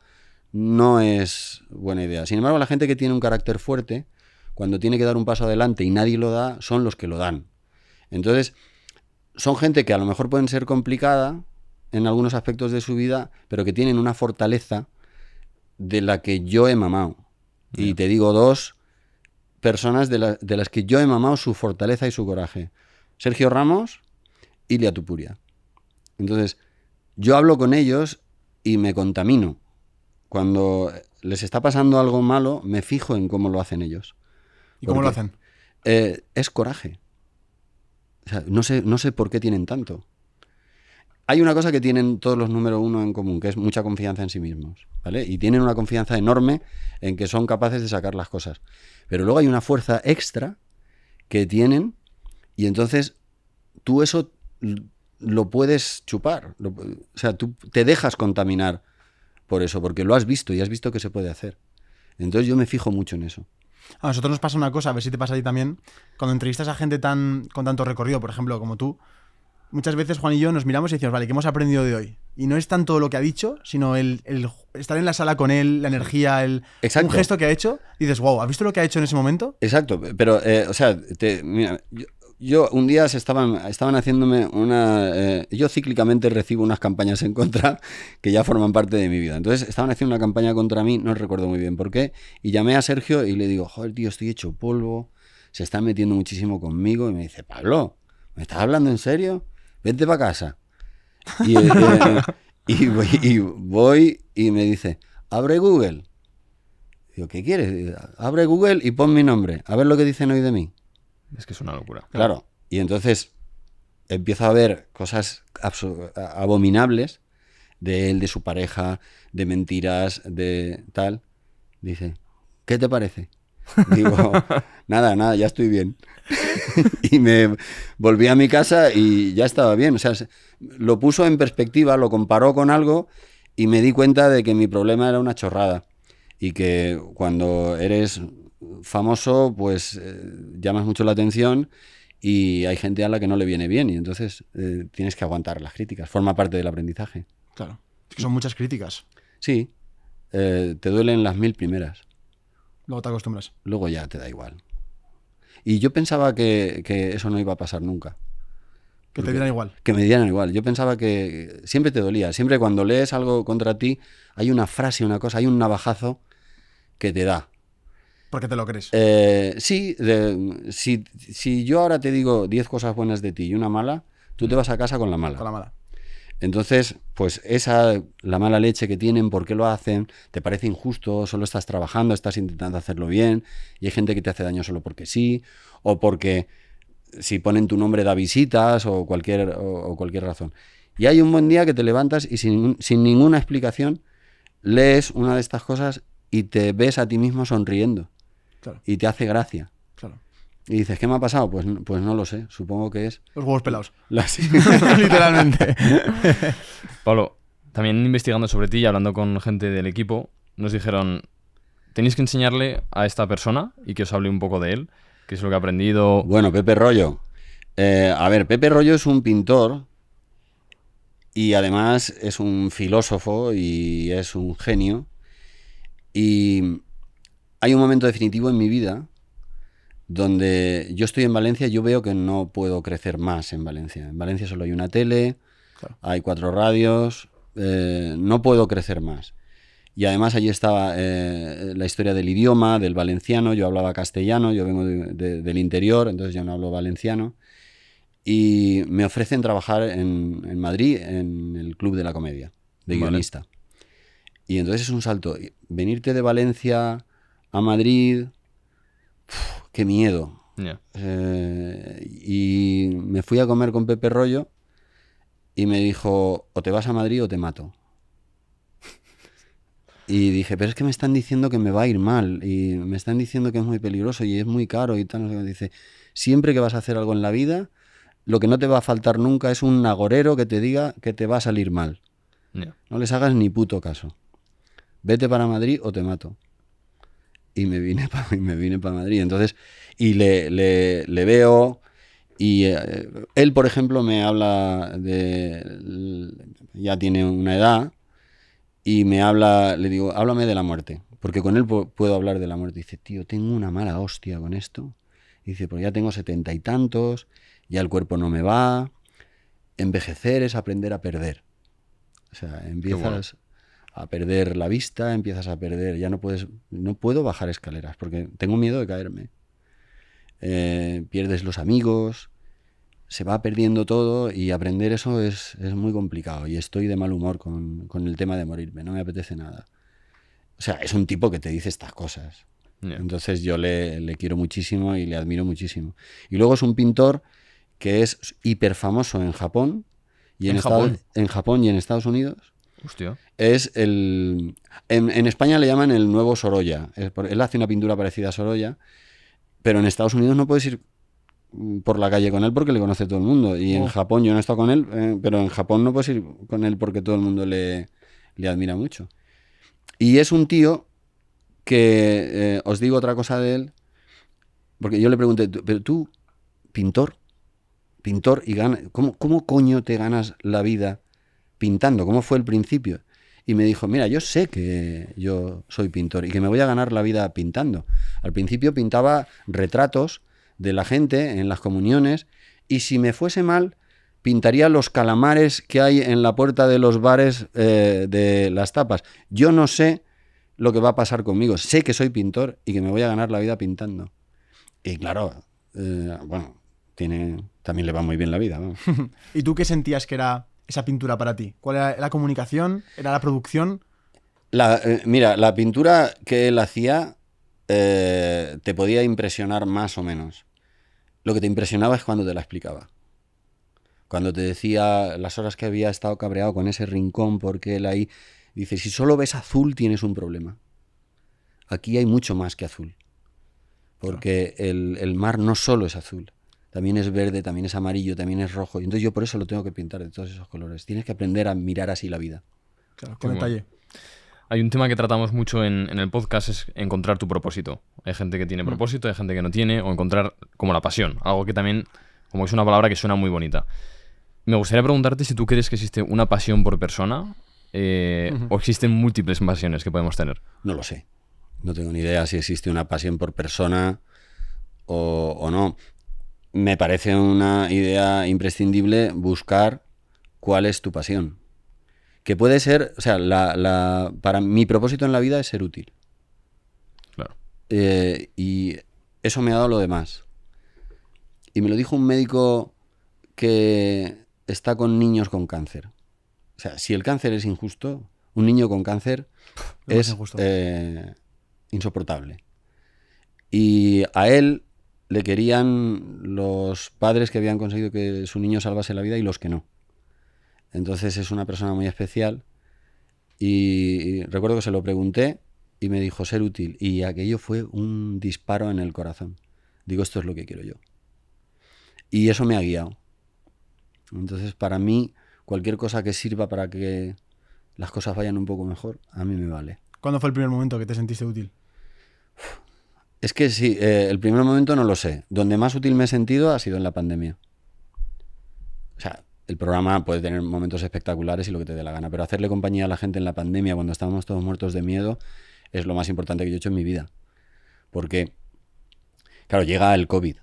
no es buena idea. Sin embargo, la gente que tiene un carácter fuerte, cuando tiene que dar un paso adelante y nadie lo da, son los que lo dan. Entonces, son gente que a lo mejor pueden ser complicada en algunos aspectos de su vida, pero que tienen una fortaleza de la que yo he mamado. Y te digo dos personas de las que yo he mamado su fortaleza y su coraje. Sergio Ramos y Ilia Tupuria. Entonces, yo hablo con ellos y me contamino. Cuando les está pasando algo malo, me fijo en cómo lo hacen ellos. ¿Y cómo lo hacen? Es coraje. O sea, no sé por qué tienen tanto. Hay una cosa que tienen todos los número uno en común, que es mucha confianza en sí mismos, ¿vale? Y tienen una confianza enorme en que son capaces de sacar las cosas. Pero luego hay una fuerza extra que tienen y entonces tú eso lo puedes chupar. O sea, tú te dejas contaminar por eso, porque lo has visto y has visto que se puede hacer. Entonces yo me fijo mucho en eso. A nosotros nos pasa una cosa, a ver si te pasa a ti también. Cuando entrevistas a gente con tanto recorrido, por ejemplo, como tú, muchas veces Juan y yo nos miramos y decimos, vale, ¿qué hemos aprendido de hoy? Y no es tanto lo que ha dicho, sino el estar en la sala con él, la energía, un gesto que ha hecho. Y dices, wow, ¿has visto lo que ha hecho en ese momento? Exacto, pero, o sea, mira, yo un día estaban haciéndome yo cíclicamente recibo unas campañas en contra que ya forman parte de mi vida. Entonces estaban haciendo una campaña contra mí, no recuerdo muy bien por qué, y llamé a Sergio y le digo, joder, tío, estoy hecho polvo, se están metiendo muchísimo conmigo, y me dice, Pablo, ¿me estás hablando en serio? Vente para casa. Y voy y me dice, abre Google. Digo, ¿qué quieres? Abre Google y pon mi nombre, a ver lo que dicen hoy de mí. Es que es una locura. Claro. Y entonces empiezo a ver cosas abominables de él, de su pareja, de mentiras, de tal. Dice, ¿qué te parece? Digo, nada, ya estoy bien. Y me volví a mi casa y ya estaba bien. O sea, lo puso en perspectiva, lo comparó con algo y me di cuenta de que mi problema era una chorrada. Y que cuando eres famoso, pues llamas mucho la atención y hay gente a la que no le viene bien. Y entonces tienes que aguantar las críticas. Forma parte del aprendizaje. Claro. Es que son muchas críticas. Sí, te duelen las 1000 primeras. Luego te acostumbras. Luego ya te da igual. Y yo pensaba que eso no iba a pasar nunca. Que te dieran igual. Que me dieran igual. Yo pensaba que siempre te dolía. Siempre cuando lees algo contra ti, hay una frase, una cosa, hay un navajazo que te da. Porque te lo crees. Sí, si yo ahora te digo 10 cosas buenas de ti y una mala, tú te vas a casa con la mala. Con la mala. Entonces, pues la mala leche que tienen, por qué lo hacen, te parece injusto, solo estás trabajando, estás intentando hacerlo bien, y hay gente que te hace daño solo porque sí, o porque si ponen tu nombre da visitas, o cualquier razón. Y hay un buen día que te levantas y sin ninguna explicación lees una de estas cosas y te ves a ti mismo sonriendo. Claro. Y te hace gracia. Claro. Y dices, ¿qué me ha pasado? Pues no lo sé, supongo que es... Los huevos pelados. Literalmente. Pablo, también investigando sobre ti y hablando con gente del equipo, nos dijeron, tenéis que enseñarle a esta persona y que os hable un poco de él, qué es lo que ha aprendido. Bueno, Pepe Rollo. A ver, Pepe Rollo es un pintor y además es un filósofo y es un genio. Y hay un momento definitivo en mi vida donde yo estoy en Valencia y yo veo que no puedo crecer más en Valencia. En Valencia solo hay una tele, claro. Hay 4 radios, no puedo crecer más. Y además allí estaba la historia del idioma, del valenciano. Yo hablaba castellano, yo vengo del interior, entonces yo no hablo valenciano. Y me ofrecen trabajar en Madrid, en el Club de la Comedia, de guionista. Y entonces es un salto. Venirte de Valencia a Madrid, qué miedo. Yeah. Y me fui a comer con Pepe Rollo y me dijo, o te vas a Madrid o te mato. Y dije, pero es que me están diciendo que me va a ir mal y me están diciendo que es muy peligroso y es muy caro y tal. Dice, siempre que vas a hacer algo en la vida, lo que no te va a faltar nunca es un agorero que te diga que te va a salir mal. Yeah. No les hagas ni puto caso. Vete para Madrid o te mato. Y me vine para Madrid. Entonces, y le veo y él, por ejemplo, me habla ya tiene una edad. Y me habla, le digo, háblame de la muerte, porque con él puedo hablar de la muerte. Dice, tío, tengo una mala hostia con esto. Y dice, pues ya tengo 70 y tantos, ya el cuerpo no me va. Envejecer es aprender a perder. O sea, empiezas a perder la vista, empiezas a perder, ya no puedo bajar escaleras, porque tengo miedo de caerme. Pierdes los amigos, se va perdiendo todo y aprender eso es muy complicado y estoy de mal humor con el tema de morirme, no me apetece nada. O sea, es un tipo que te dice estas cosas. Yeah. Entonces yo le quiero muchísimo y le admiro muchísimo. Y luego es un pintor que es hiper famoso en Japón y en Japón y en Estados Unidos. Hostia. Es en España le llaman el nuevo Sorolla. Él hace una pintura parecida a Sorolla, pero en Estados Unidos no puedes ir por la calle con él porque le conoce todo el mundo. Y en Japón, yo no he estado con él, pero en Japón no puedes ir con él porque todo el mundo le admira mucho. Y es un tío que, os digo otra cosa de él, porque yo le pregunté, pero tú, pintor y ganas, ¿cómo coño te ganas la vida pintando? ¿Cómo fue el principio? Y me dijo, mira, yo sé que yo soy pintor y que me voy a ganar la vida pintando. Al principio pintaba retratos de la gente en las comuniones y si me fuese mal pintaría los calamares que hay en la puerta de los bares de las tapas. Yo no sé lo que va a pasar conmigo, sé que soy pintor y que me voy a ganar la vida pintando. Y claro, bueno, tiene también le va muy bien la vida, vamos. ¿Y tú qué sentías que era esa pintura para ti? ¿Cuál era la comunicación? ¿Era la producción? Mira, la pintura que él hacía te podía impresionar más o menos. Lo que te impresionaba es cuando te la explicaba. Cuando te decía las horas que había estado cabreado con ese rincón porque él ahí dice, si solo ves azul tienes un problema. Aquí hay mucho más que azul. Porque el mar no solo es azul. También es verde, también es amarillo, también es rojo. Y entonces yo por eso lo tengo que pintar de todos esos colores. Tienes que aprender a mirar así la vida. Claro, con detalle. Hay un tema que tratamos mucho en el podcast, es encontrar tu propósito. Hay gente que tiene propósito, hay gente que no tiene, o encontrar como la pasión. Algo que también, como es una palabra que suena muy bonita. Me gustaría preguntarte si tú crees que existe una pasión por persona o existen múltiples pasiones que podemos tener. No lo sé. No tengo ni idea si existe una pasión por persona o no. Me parece una idea imprescindible buscar cuál es tu pasión. Que puede ser, o sea, para mi propósito en la vida es ser útil. Claro. Y eso me ha dado lo demás. Y me lo dijo un médico que está con niños con cáncer. O sea, si el cáncer es injusto, un niño con cáncer es insoportable. Y a él le querían los padres que habían conseguido que su niño salvase la vida y los que no. Entonces es una persona muy especial y recuerdo que se lo pregunté y me dijo ser útil y aquello fue un disparo en el corazón. Digo, esto es lo que quiero yo. Y eso me ha guiado. Entonces para mí cualquier cosa que sirva para que las cosas vayan un poco mejor, a mí me vale. ¿Cuándo fue el primer momento que te sentiste útil? Es que sí, el primer momento no lo sé. Donde más útil me he sentido ha sido en la pandemia. O sea, el programa puede tener momentos espectaculares y lo que te dé la gana, pero hacerle compañía a la gente en la pandemia cuando estábamos todos muertos de miedo es lo más importante que yo he hecho en mi vida. Porque, claro, llega el COVID.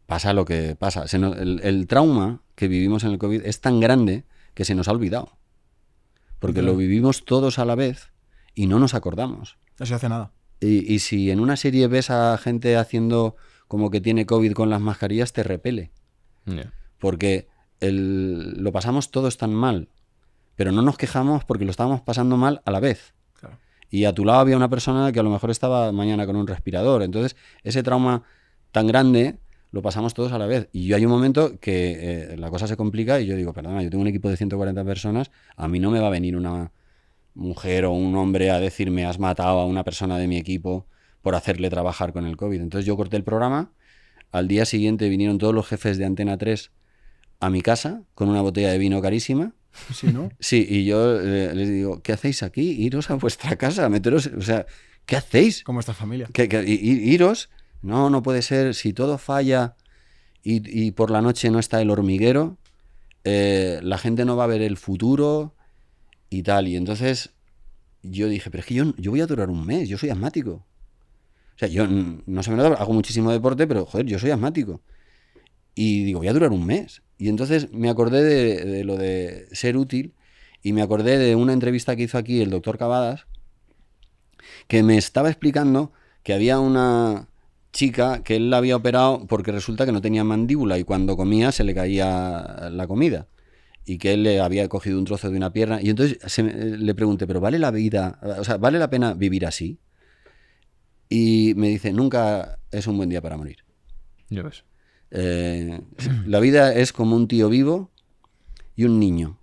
Pasa lo que pasa. El trauma que vivimos en el COVID es tan grande que se nos ha olvidado. Porque lo vivimos todos a la vez y no nos acordamos. No se hace nada. Y si en una serie ves a gente haciendo como que tiene COVID con las mascarillas, te repele. Yeah. Porque lo pasamos todos tan mal, pero no nos quejamos porque lo estábamos pasando mal a la vez. Claro. Y a tu lado había una persona que a lo mejor estaba mañana con un respirador. Entonces, ese trauma tan grande lo pasamos todos a la vez. Y yo hay un momento que la cosa se complica y yo digo, perdona, yo tengo un equipo de 140 personas, a mí no me va a venir una mujer o un hombre a decirme has matado a una persona de mi equipo por hacerle trabajar con el COVID. Entonces yo corté el programa. Al día siguiente vinieron todos los jefes de Antena 3 a mi casa con una botella de vino carísima. Sí, ¿no? Sí, y yo les digo, ¿qué hacéis aquí? Iros a vuestra casa, meteros, o sea, ¿qué hacéis? Como esta familia. Iros, no puede ser, si todo falla y por la noche no está el hormiguero, la gente no va a ver el futuro y tal. Y entonces yo dije, pero es que yo voy a durar un mes, yo soy asmático. O sea, yo no se me nota, hago muchísimo deporte, pero joder, yo soy asmático. Y digo, voy a durar un mes. Y entonces me acordé de lo de ser útil y me acordé de una entrevista que hizo aquí el doctor Cavadas, que me estaba explicando que había una chica que él la había operado porque resulta que no tenía mandíbula y cuando comía se le caía la comida y que él le había cogido un trozo de una pierna. Y entonces le pregunté, ¿pero vale la vida? O sea, ¿vale la pena vivir así? Y me dice, nunca es un buen día para morir. Ya ves. La vida es como un tío vivo y un niño.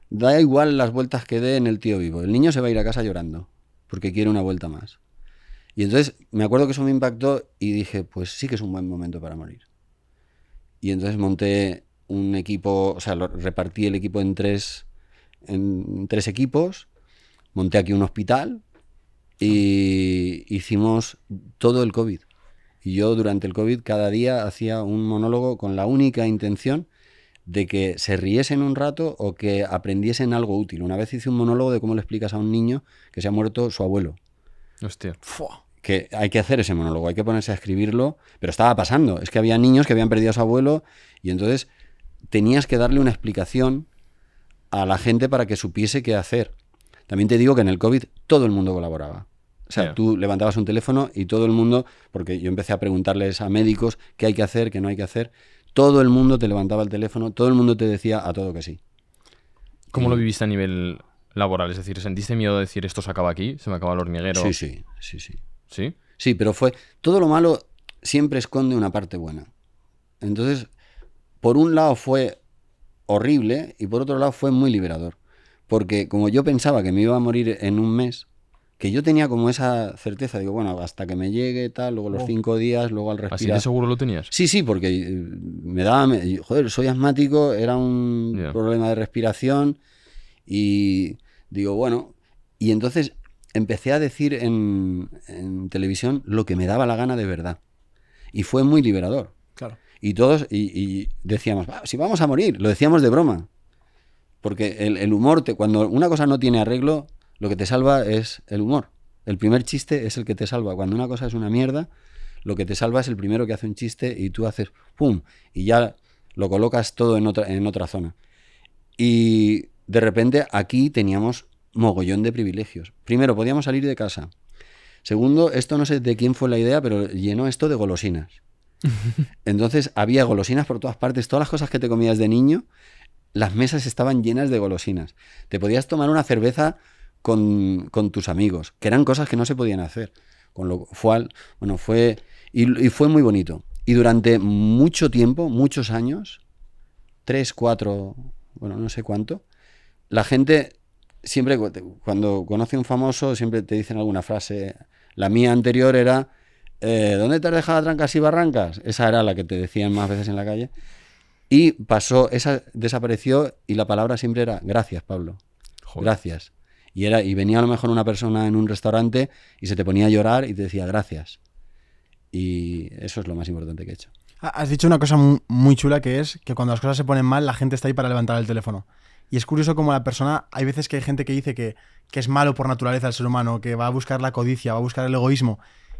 Da igual las vueltas que dé en el tío vivo. El niño se va a ir a casa llorando porque quiere una vuelta más. Y entonces me acuerdo que eso me impactó y dije, pues sí que es un buen momento para morir. Y entonces monté un equipo, o sea, repartí el equipo en tres equipos, monté aquí un hospital y hicimos todo el COVID. Y yo durante el COVID cada día hacía un monólogo con la única intención de que se riesen un rato o que aprendiesen algo útil. Una vez hice un monólogo de cómo le explicas a un niño que se ha muerto su abuelo. Hostia. Que hay que hacer ese monólogo, hay que ponerse a escribirlo, pero estaba pasando. Es que había niños que habían perdido a su abuelo y entonces tenías que darle una explicación a la gente para que supiese qué hacer. También te digo que en el COVID todo el mundo colaboraba. O sea, Ya. tú levantabas un teléfono y todo el mundo, porque yo empecé a preguntarles a médicos qué hay que hacer, qué no hay que hacer, todo el mundo te levantaba el teléfono, todo el mundo te decía a todo que sí. ¿Cómo lo viviste a nivel laboral? Es decir, ¿sentiste miedo de decir esto se acaba aquí? ¿Se me acaba el hormiguero? Sí. ¿Sí? Sí, pero todo lo malo siempre esconde una parte buena. Entonces, por un lado fue horrible y por otro lado fue muy liberador. Porque como yo pensaba que me iba a morir en un mes, que yo tenía como esa certeza, digo, bueno, hasta que me llegue, tal, luego los 5 días, luego al ¿Así de respirar. seguro lo tenías? Sí, porque me daba, joder, soy asmático, era un Ya. problema de respiración y digo, bueno, y entonces empecé a decir en televisión lo que me daba la gana de verdad. Y fue muy liberador. Claro. Y todos, y decíamos, si vamos a morir, lo decíamos de broma. Porque el humor, cuando una cosa no tiene arreglo, lo que te salva es el humor. El primer chiste es el que te salva. Cuando una cosa es una mierda, lo que te salva es el primero que hace un chiste y tú haces ¡pum! Y ya lo colocas todo en otra zona. Y de repente aquí teníamos mogollón de privilegios. Primero, podíamos salir de casa. Segundo, esto no sé de quién fue la idea, pero llenó esto de golosinas. Entonces había golosinas por todas partes. Todas las cosas que te comías de niño, las mesas estaban llenas de golosinas. Te podías tomar una cerveza con tus amigos, que eran cosas que no se podían hacer. Con lo cual, bueno, fue muy bonito. Y durante mucho tiempo, muchos años, 3, 4, bueno, no sé cuánto, la gente siempre, cuando conoce a un famoso, siempre te dicen alguna frase. La mía anterior era, ¿dónde te has dejado a trancas y barrancas? Esa era la que te decían más veces en la calle. Y esa desapareció y la palabra siempre era, gracias, Pablo. Joder. Gracias. Y venía a lo mejor una persona en un restaurante y se te ponía a llorar y te decía, gracias. Y eso es lo más importante que he hecho. Has dicho una cosa muy chula, que es que cuando las cosas se ponen mal, la gente está ahí para levantar el teléfono. Y es curioso como la persona, hay veces que hay gente que dice que es malo por naturaleza el ser humano, que va a buscar la codicia, va a buscar el egoísmo.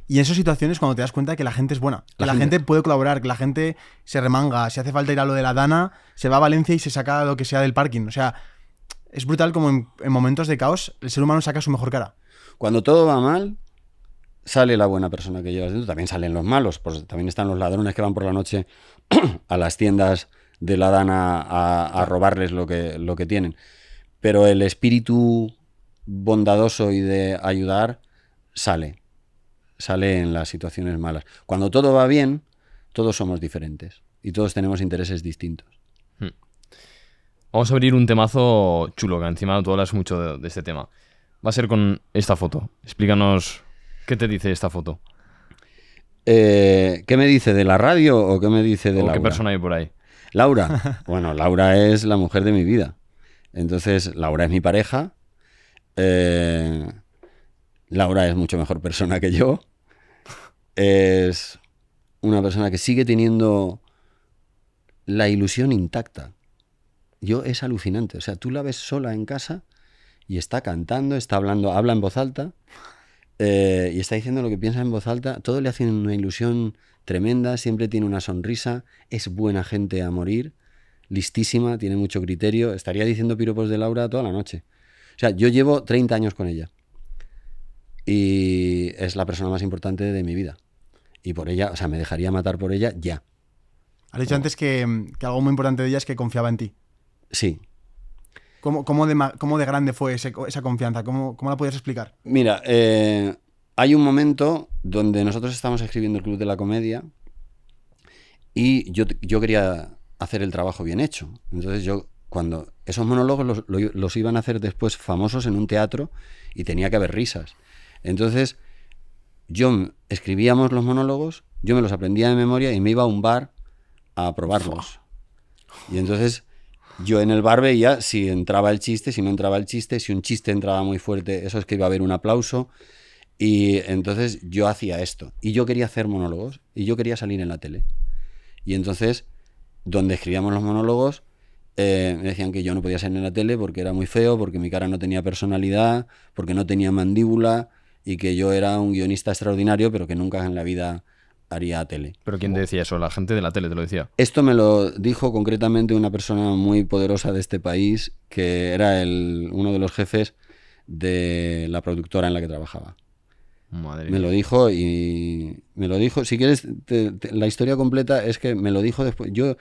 Y en esas situaciones cuando te das cuenta que la gente es buena, que la gente puede colaborar, que la gente se remanga, si hace falta ir a lo de la Dana, se va a Valencia y se saca lo que sea del parking. O sea, es brutal como en momentos de caos el ser humano saca su mejor cara. Cuando todo va mal, sale la buena persona que llevas dentro. También salen los malos, pues también están los ladrones que van por la noche a las tiendas de la Dana a robarles lo que tienen. Pero el espíritu bondadoso y de ayudar sale en las situaciones malas. Cuando todo va bien, todos somos diferentes y todos tenemos intereses distintos. Vamos a abrir un temazo chulo, que encima tú hablas mucho de este tema. Va a ser con esta foto. Explícanos qué te dice esta foto. ¿Qué me dice de la radio o qué me dice de ¿O Laura? qué persona hay por ahí? Laura. Bueno, Laura es la mujer de mi vida. Entonces, Laura es mi pareja. Laura es mucho mejor persona que yo. Es una persona que sigue teniendo la ilusión intacta. Es alucinante. O sea, tú la ves sola en casa y está cantando, está hablando, habla en voz alta y está diciendo lo que piensa en voz alta. Todo le hace una ilusión tremenda, siempre tiene una sonrisa, es buena gente a morir, listísima, tiene mucho criterio. Estaría diciendo piropos de Laura toda la noche. O sea, yo llevo 30 años con ella y es la persona más importante de mi vida. Y por ella, o sea, me dejaría matar por ella ya. Has dicho antes que algo muy importante de ella es que confiaba en ti. Sí. ¿Cómo de grande fue esa confianza? ¿Cómo la podías explicar? Mira, hay un momento donde nosotros estamos escribiendo el Club de la Comedia y yo quería hacer el trabajo bien hecho. Entonces cuando esos monólogos los iban a hacer después famosos en un teatro y tenía que haber risas. Entonces escribíamos los monólogos, yo me los aprendía de memoria y me iba a un bar a probarlos. Y entonces yo en el bar veía si entraba el chiste, si no entraba el chiste, si un chiste entraba muy fuerte, eso es que iba a haber un aplauso. Y entonces yo hacía esto. Y yo quería hacer monólogos y yo quería salir en la tele. Y entonces, donde escribíamos los monólogos, me decían que yo no podía salir en la tele porque era muy feo, porque mi cara no tenía personalidad, porque no tenía mandíbula y que yo era un guionista extraordinario, pero que nunca en la vida haría tele. ¿Pero quién te decía eso? La gente de la tele te lo decía. Esto me lo dijo concretamente una persona muy poderosa de este país, que era uno de los jefes de la productora en la que trabajaba. Madre Me mía. lo dijo, si quieres, la historia completa es que me lo dijo después. Yo,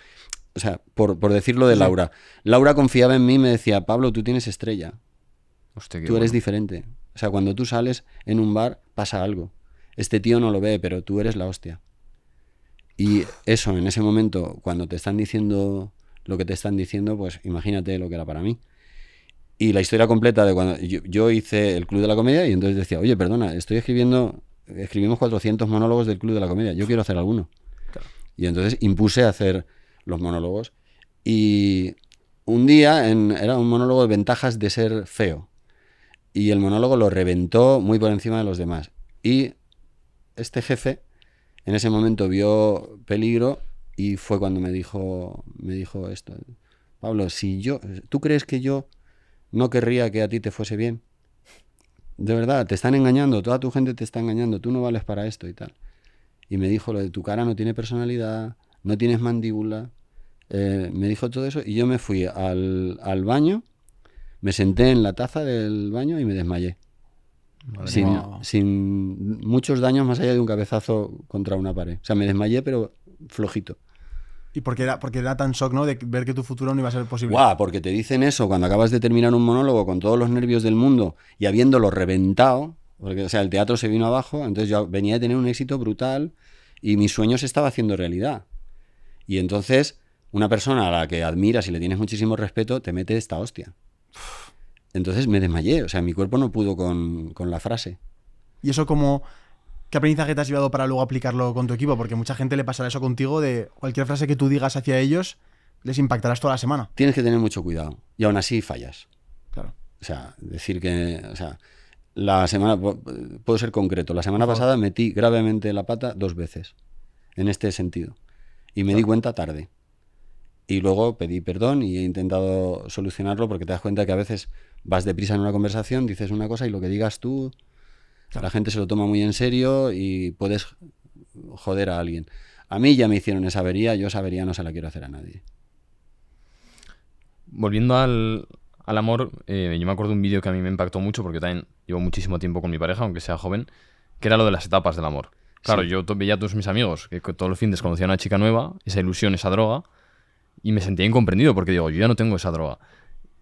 o sea, por decirlo de Sí. Laura. Laura confiaba en mí y me decía, Pablo, tú tienes estrella, Hostia, qué tú eres bueno. diferente. O sea, cuando tú sales en un bar pasa algo. Este tío no lo ve, pero tú eres la hostia. Y eso, en ese momento, cuando te están diciendo lo que te están diciendo, pues imagínate lo que era para mí. Y la historia completa de cuando yo hice el Club de la Comedia y entonces decía, oye, perdona, escribimos 400 monólogos del Club de la Comedia, yo quiero hacer alguno. Y entonces impuse a hacer los monólogos. Y un día era un monólogo de ventajas de ser feo. Y el monólogo lo reventó muy por encima de los demás. Y este jefe en ese momento vio peligro y fue cuando me dijo esto. Pablo, ¿tú crees que yo no querría que a ti te fuese bien? De verdad, te están engañando, toda tu gente te está engañando, tú no vales para esto y tal. Y me dijo lo de tu cara no tiene personalidad, no tienes mandíbula. Me dijo todo eso y yo me fui al baño, me senté en la taza del baño y me desmayé. Madre mía. Sin muchos daños más allá de un cabezazo contra una pared. O sea, me desmayé, pero flojito. Y porque era tan shock, ¿no? De ver que tu futuro no iba a ser posible. ¡Guau! Porque te dicen eso cuando acabas de terminar un monólogo con todos los nervios del mundo y habiéndolo reventado, porque o sea, el teatro se vino abajo, entonces yo venía de tener un éxito brutal y mi sueño se estaba haciendo realidad. Y entonces una persona a la que admiras y le tienes muchísimo respeto te mete esta hostia. Entonces me desmayé, o sea, mi cuerpo no pudo con la frase. Y eso como... ¿Qué aprendizaje te has llevado para luego aplicarlo con tu equipo? Porque mucha gente le pasará eso contigo de cualquier frase que tú digas hacia ellos, les impactarás toda la semana. Tienes que tener mucho cuidado y aún así fallas. Claro. O sea, decir que... O sea, la semana... Puedo ser concreto. La semana Por favor. pasada metí gravemente la pata 2 veces en este sentido. Y me di cuenta tarde. Y luego pedí perdón y he intentado solucionarlo porque te das cuenta que a veces vas deprisa en una conversación, dices una cosa y lo que digas tú, Claro. la gente se lo toma muy en serio y puedes joder a alguien. A mí ya me hicieron esa avería, yo esa avería no se la quiero hacer a nadie. Volviendo al amor, yo me acuerdo de un vídeo que a mí me impactó mucho porque yo también llevo muchísimo tiempo con mi pareja, aunque sea joven, que era lo de las etapas del amor. Claro, Sí. yo veía a todos mis amigos que todos los fines conocían a una chica nueva, esa ilusión, esa droga, y me sentía incomprendido porque digo, yo ya no tengo esa droga.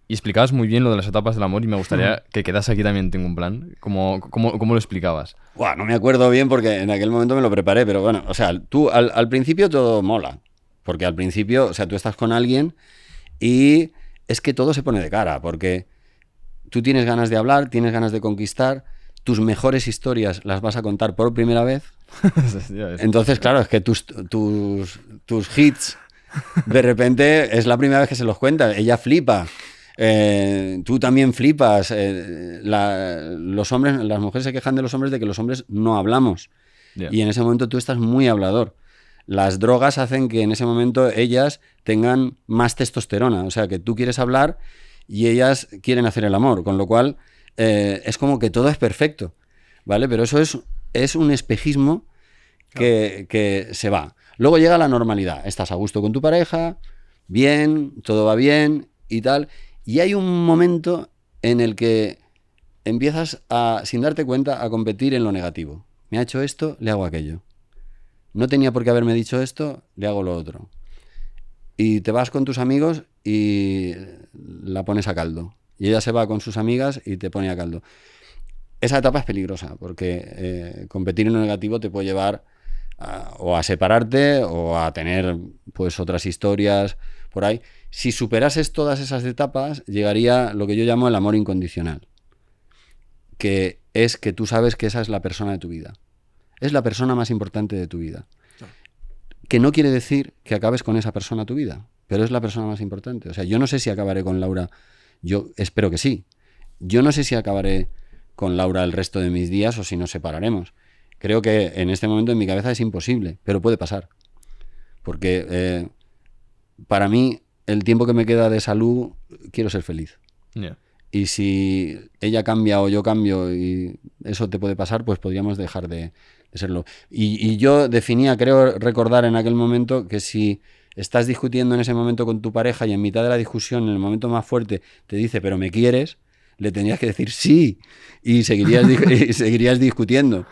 Y explicabas muy bien lo de las etapas del amor y me gustaría que quedase aquí también tengo un plan. ¿Cómo lo explicabas? Buah, no me acuerdo bien porque en aquel momento me lo preparé, pero bueno, o sea, tú al principio todo mola, porque al principio, o sea, tú estás con alguien y es que todo se pone de cara, porque tú tienes ganas de hablar, tienes ganas de conquistar, tus mejores historias las vas a contar por primera vez, entonces claro, es que tus hits de repente es la primera vez que se los cuenta, ella flipa. Tú también flipas. Los hombres, las mujeres se quejan de los hombres de que los hombres no hablamos. Yeah. Y en ese momento tú estás muy hablador. Las drogas hacen que en ese momento ellas tengan más testosterona. O sea, que tú quieres hablar y ellas quieren hacer el amor. Con lo cual, es como que todo es perfecto. ¿Vale? Pero eso es un espejismo que se va. Luego llega la normalidad. Estás a gusto con tu pareja, bien, todo va bien y tal. Y hay un momento en el que empiezas sin darte cuenta, a competir en lo negativo. Me ha hecho esto, le hago aquello. No tenía por qué haberme dicho esto, le hago lo otro. Y te vas con tus amigos y la pones a caldo. Y ella se va con sus amigas y te pone a caldo. Esa etapa es peligrosa porque competir en lo negativo te puede llevar o a separarte o a tener pues otras historias por ahí. Si superases todas esas etapas, llegaría lo que yo llamo el amor incondicional, que es que tú sabes que esa es la persona de tu vida. Es la persona más importante de tu vida. Que no quiere decir que acabes con esa persona tu vida, pero es la persona más importante. O sea, yo no sé si acabaré con Laura, yo espero que sí. Yo no sé si acabaré con Laura el resto de mis días o si nos separaremos. Creo que en este momento en mi cabeza es imposible, pero puede pasar. Porque para mí, el tiempo que me queda de salud, quiero ser feliz. Yeah. Y si ella cambia o yo cambio y eso te puede pasar, pues podríamos dejar de serlo. Y yo definía, creo recordar en aquel momento, que si estás discutiendo en ese momento con tu pareja y en mitad de la discusión, en el momento más fuerte, te dice, pero me quieres, le tendrías que decir sí y seguirías discutiendo.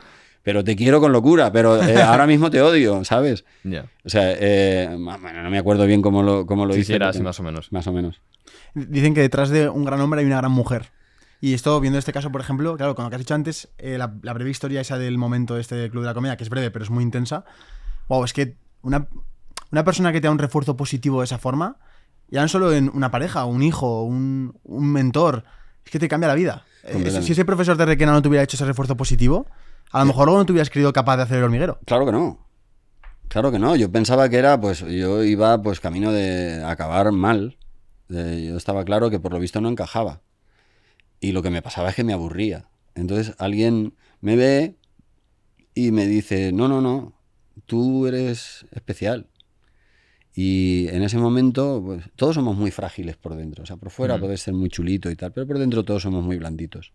Pero te quiero con locura, pero ahora mismo te odio, ¿sabes? Ya. O sea, bueno, no me acuerdo bien cómo lo Sí, hice. sí, era así más o menos. Más o menos. Dicen que detrás de un gran hombre hay una gran mujer. Y esto, viendo este caso, por ejemplo, claro, con lo que has dicho antes, la breve historia esa del momento este del Club de la Comedia, que es breve, pero es muy intensa. Wow, es que una persona que te da un refuerzo positivo de esa forma, ya no solo en una pareja, un hijo, un mentor, es que te cambia la vida. Si ese profesor de Requena no te hubiera hecho ese refuerzo positivo, a lo mejor luego no te hubieras creído capaz de hacer el hormiguero. Claro que no. Claro que no. Yo pensaba que era, pues, yo iba pues camino de acabar mal. Yo estaba claro que por lo visto no encajaba. Y lo que me pasaba es que me aburría. Entonces alguien me ve y me dice, no, tú eres especial. Y en ese momento, pues, todos somos muy frágiles por dentro. O sea, por fuera puedes ser muy chulito y tal, pero por dentro todos somos muy blanditos.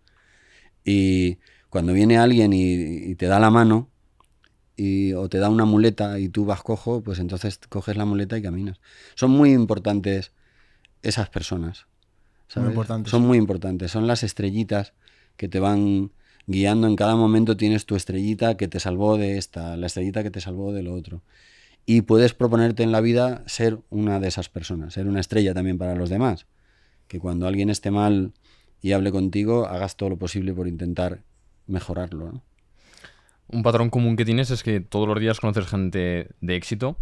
Y cuando viene alguien y te da la mano o te da una muleta y tú vas cojo, pues entonces coges la muleta y caminas. Son muy importantes esas personas, ¿sabes? Muy importantes. Son muy importantes. Son las estrellitas que te van guiando. En cada momento tienes tu estrellita que te salvó de esta, la estrellita que te salvó de lo otro. Y puedes proponerte en la vida ser una de esas personas, ser una estrella también para los demás. Que cuando alguien esté mal y hable contigo, hagas todo lo posible por intentar mejorarlo, ¿no? Un patrón común que tienes es que todos los días conoces gente de éxito.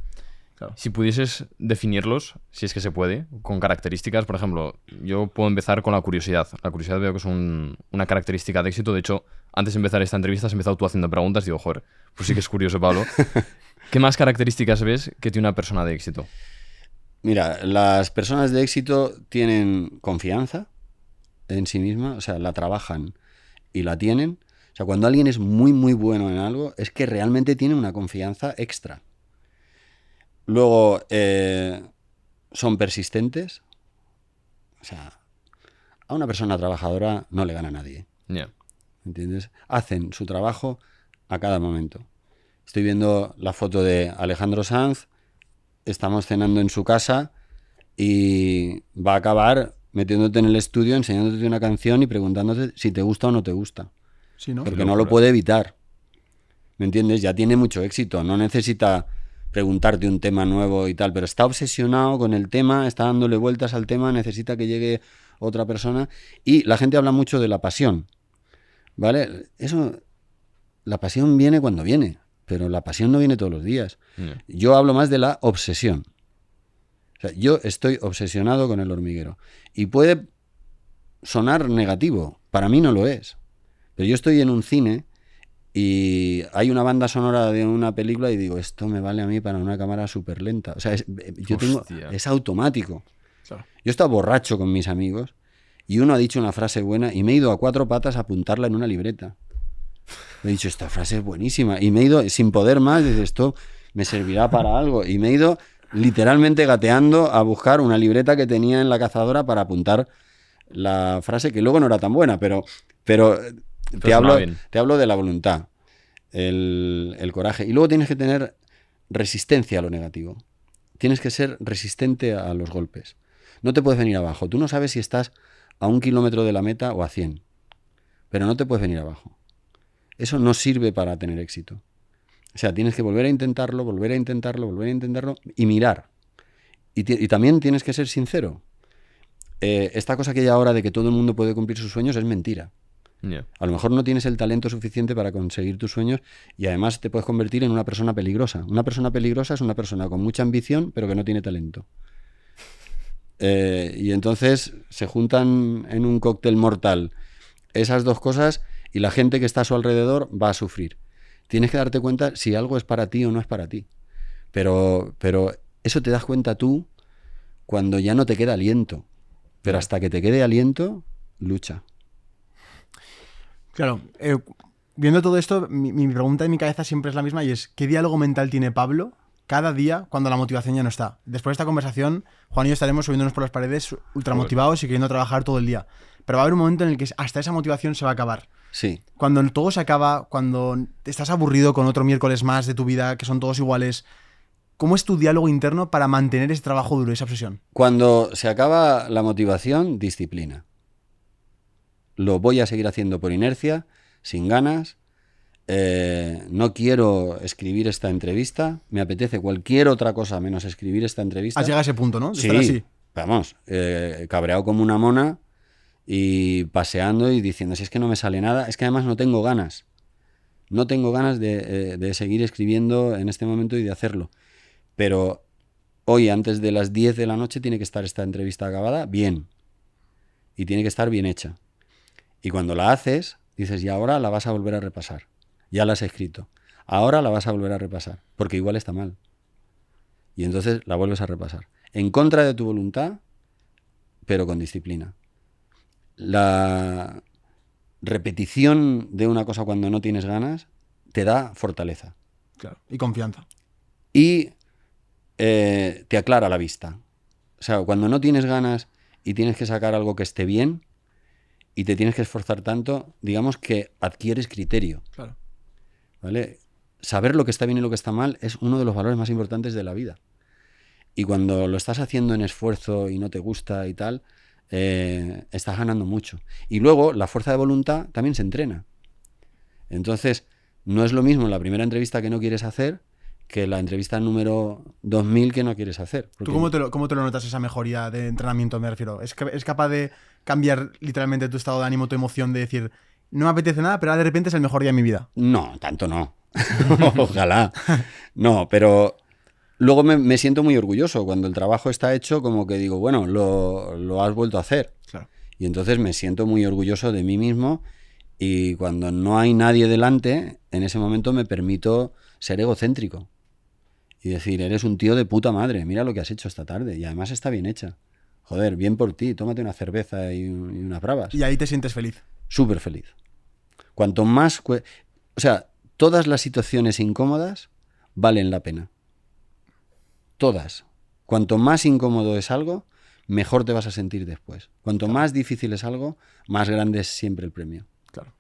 Claro. Si pudieses definirlos, si es que se puede, con características, por ejemplo, yo puedo empezar con la curiosidad. La curiosidad veo que es una característica de éxito. De hecho, antes de empezar esta entrevista has empezado tú haciendo preguntas y digo, joder, pues sí que es curioso, Pablo. ¿Qué más características ves que tiene una persona de éxito? Mira, las personas de éxito tienen confianza en sí misma, o sea, la trabajan y la tienen. O sea, cuando alguien es muy, muy bueno en algo, es que realmente tiene una confianza extra. Luego, son persistentes. O sea, a una persona trabajadora no le gana a nadie. Yeah. ¿Entiendes? Hacen su trabajo a cada momento. Estoy viendo la foto de Alejandro Sanz, estamos cenando en su casa y va a acabar metiéndote en el estudio, enseñándote una canción y preguntándote si te gusta o no te gusta. Sí, ¿no? Porque no lo puede evitar. ¿Me entiendes? Ya tiene mucho éxito, no necesita preguntarte un tema nuevo y tal, pero está obsesionado con el tema, está dándole vueltas al tema, necesita que llegue otra persona. Y la gente habla mucho de la pasión, ¿vale? Eso, la pasión viene cuando viene, pero la pasión no viene todos los días. Yeah. Yo hablo más de la obsesión. O sea, yo estoy obsesionado con el hormiguero. Y puede sonar negativo, para mí no lo es. Pero yo estoy en un cine y hay una banda sonora de una película y digo, esto me vale a mí para una cámara súper lenta. O sea, es automático. Claro. Yo he estado borracho con mis amigos y uno ha dicho una frase buena y me he ido a 4 patas a apuntarla en una libreta. He dicho, esta frase es buenísima. Y me he ido sin poder más, desde esto me servirá para algo. Y me he ido literalmente gateando a buscar una libreta que tenía en la cazadora para apuntar la frase, que luego no era tan buena, pero te hablo de la voluntad, el coraje. Y luego tienes que tener resistencia a lo negativo. Tienes que ser resistente a los golpes. No te puedes venir abajo. Tú no sabes si estás a 1 kilómetro de la meta o a 100. Pero no te puedes venir abajo. Eso no sirve para tener éxito. O sea, tienes que volver a intentarlo, volver a intentarlo, volver a intentarlo y mirar. Y también tienes que ser sincero. Esta cosa que hay ahora de que todo el mundo puede cumplir sus sueños es mentira. Yeah. A lo mejor no tienes el talento suficiente para conseguir tus sueños y además te puedes convertir en una persona peligrosa. Una persona peligrosa es una persona con mucha ambición pero que no tiene talento. Y entonces se juntan en un cóctel mortal esas dos cosas y la gente que está a su alrededor va a sufrir. Tienes que darte cuenta si algo es para ti o no es para ti. Pero eso te das cuenta tú cuando ya no te queda aliento. Pero hasta que te quede aliento, lucha. Claro, viendo todo esto, mi pregunta en mi cabeza siempre es la misma y es, ¿qué diálogo mental tiene Pablo cada día cuando la motivación ya no está? Después de esta conversación, Juan y yo estaremos subiéndonos por las paredes ultramotivados y queriendo trabajar todo el día. Pero va a haber un momento en el que hasta esa motivación se va a acabar. Sí. Cuando todo se acaba, cuando estás aburrido con otro miércoles más de tu vida, que son todos iguales, ¿cómo es tu diálogo interno para mantener ese trabajo duro, esa obsesión? Cuando se acaba la motivación, disciplina. lo voy a seguir haciendo por inercia, sin ganas. No quiero escribir esta entrevista, me apetece cualquier otra cosa menos escribir esta entrevista. Has llegado a ese punto, ¿no? De Sí, estar así. vamos, cabreado como una mona y paseando y diciendo, si es que no me sale nada, es que además no tengo ganas. No tengo ganas de seguir escribiendo en este momento y de hacerlo. Pero hoy, antes de las 10 de la noche, tiene que estar esta entrevista acabada bien. Y tiene que estar bien hecha. Y cuando la haces, dices, y ahora la vas a volver a repasar. Ya la has escrito. Ahora la vas a volver a repasar, porque igual está mal. Y entonces la vuelves a repasar. En contra de tu voluntad, pero con disciplina. La repetición de una cosa cuando no tienes ganas te da fortaleza. Claro. Y confianza. Y te aclara la vista. O sea, cuando no tienes ganas y tienes que sacar algo que esté bien y te tienes que esforzar tanto, digamos que adquieres criterio. Claro. ¿Vale? Saber lo que está bien y lo que está mal es uno de los valores más importantes de la vida. Y cuando lo estás haciendo en esfuerzo y no te gusta y tal, estás ganando mucho. Y luego la fuerza de voluntad también se entrena. Entonces, no es lo mismo la primera entrevista que no quieres hacer que la entrevista número 2000 que no quieres hacer. ¿Tú cómo te lo notas esa mejoría de entrenamiento, me refiero? ¿Es capaz de cambiar literalmente tu estado de ánimo, tu emoción, de decir, no me apetece nada, pero ahora de repente es el mejor día de mi vida? No, tanto no. Ojalá. No, pero luego me siento muy orgulloso. Cuando el trabajo está hecho, como que digo, bueno, lo has vuelto a hacer. Claro. Y entonces me siento muy orgulloso de mí mismo. Y cuando no hay nadie delante, en ese momento me permito ser egocéntrico. Y decir, eres un tío de puta madre, mira lo que has hecho esta tarde. Y además está bien hecha. Joder, bien por ti, tómate una cerveza y unas bravas. Y ahí te sientes feliz. Súper feliz. Cuanto más... O sea, todas las situaciones incómodas valen la pena. Todas. Cuanto más incómodo es algo, mejor te vas a sentir después. Cuanto más difícil es algo, más grande es siempre el premio. Claro.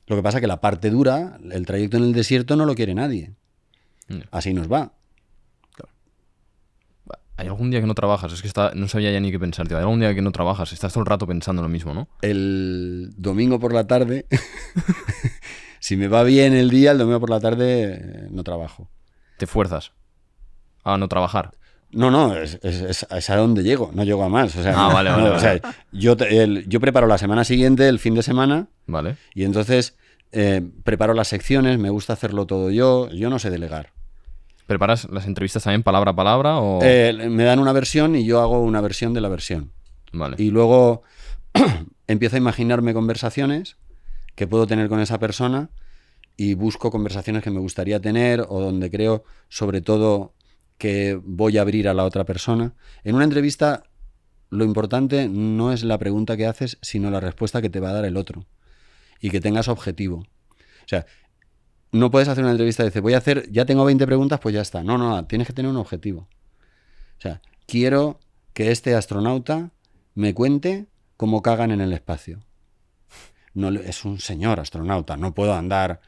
Lo que pasa es que la parte dura, el trayecto en el desierto, no lo quiere nadie. Así nos va. ¿Hay algún día que no trabajas? Es que no sabía ya ni qué pensar, tío. ¿Hay algún día que no trabajas? Estás todo el rato pensando lo mismo, ¿no? El domingo por la tarde, si me va bien el día, el domingo por la tarde no trabajo. ¿Te fuerzas a no trabajar? No, es a donde llego, no llego a más. O sea, vale. O sea, yo preparo la semana siguiente, el fin de semana, Vale. y entonces preparo las secciones, me gusta hacerlo todo yo no sé delegar. ¿Preparas las entrevistas también palabra a palabra o...? Me dan una versión y yo hago una versión de la versión. Vale. Y luego empiezo a imaginarme conversaciones que puedo tener con esa persona y busco conversaciones que me gustaría tener o donde creo, sobre todo, que voy a abrir a la otra persona. En una entrevista, lo importante no es la pregunta que haces, sino la respuesta que te va a dar el otro. Y que tengas objetivo. O sea, no puedes hacer una entrevista y decir, ya tengo 20 preguntas, pues ya está. No, tienes que tener un objetivo. O sea, quiero que este astronauta me cuente cómo cagan en el espacio. No, es un señor astronauta, no puedo andar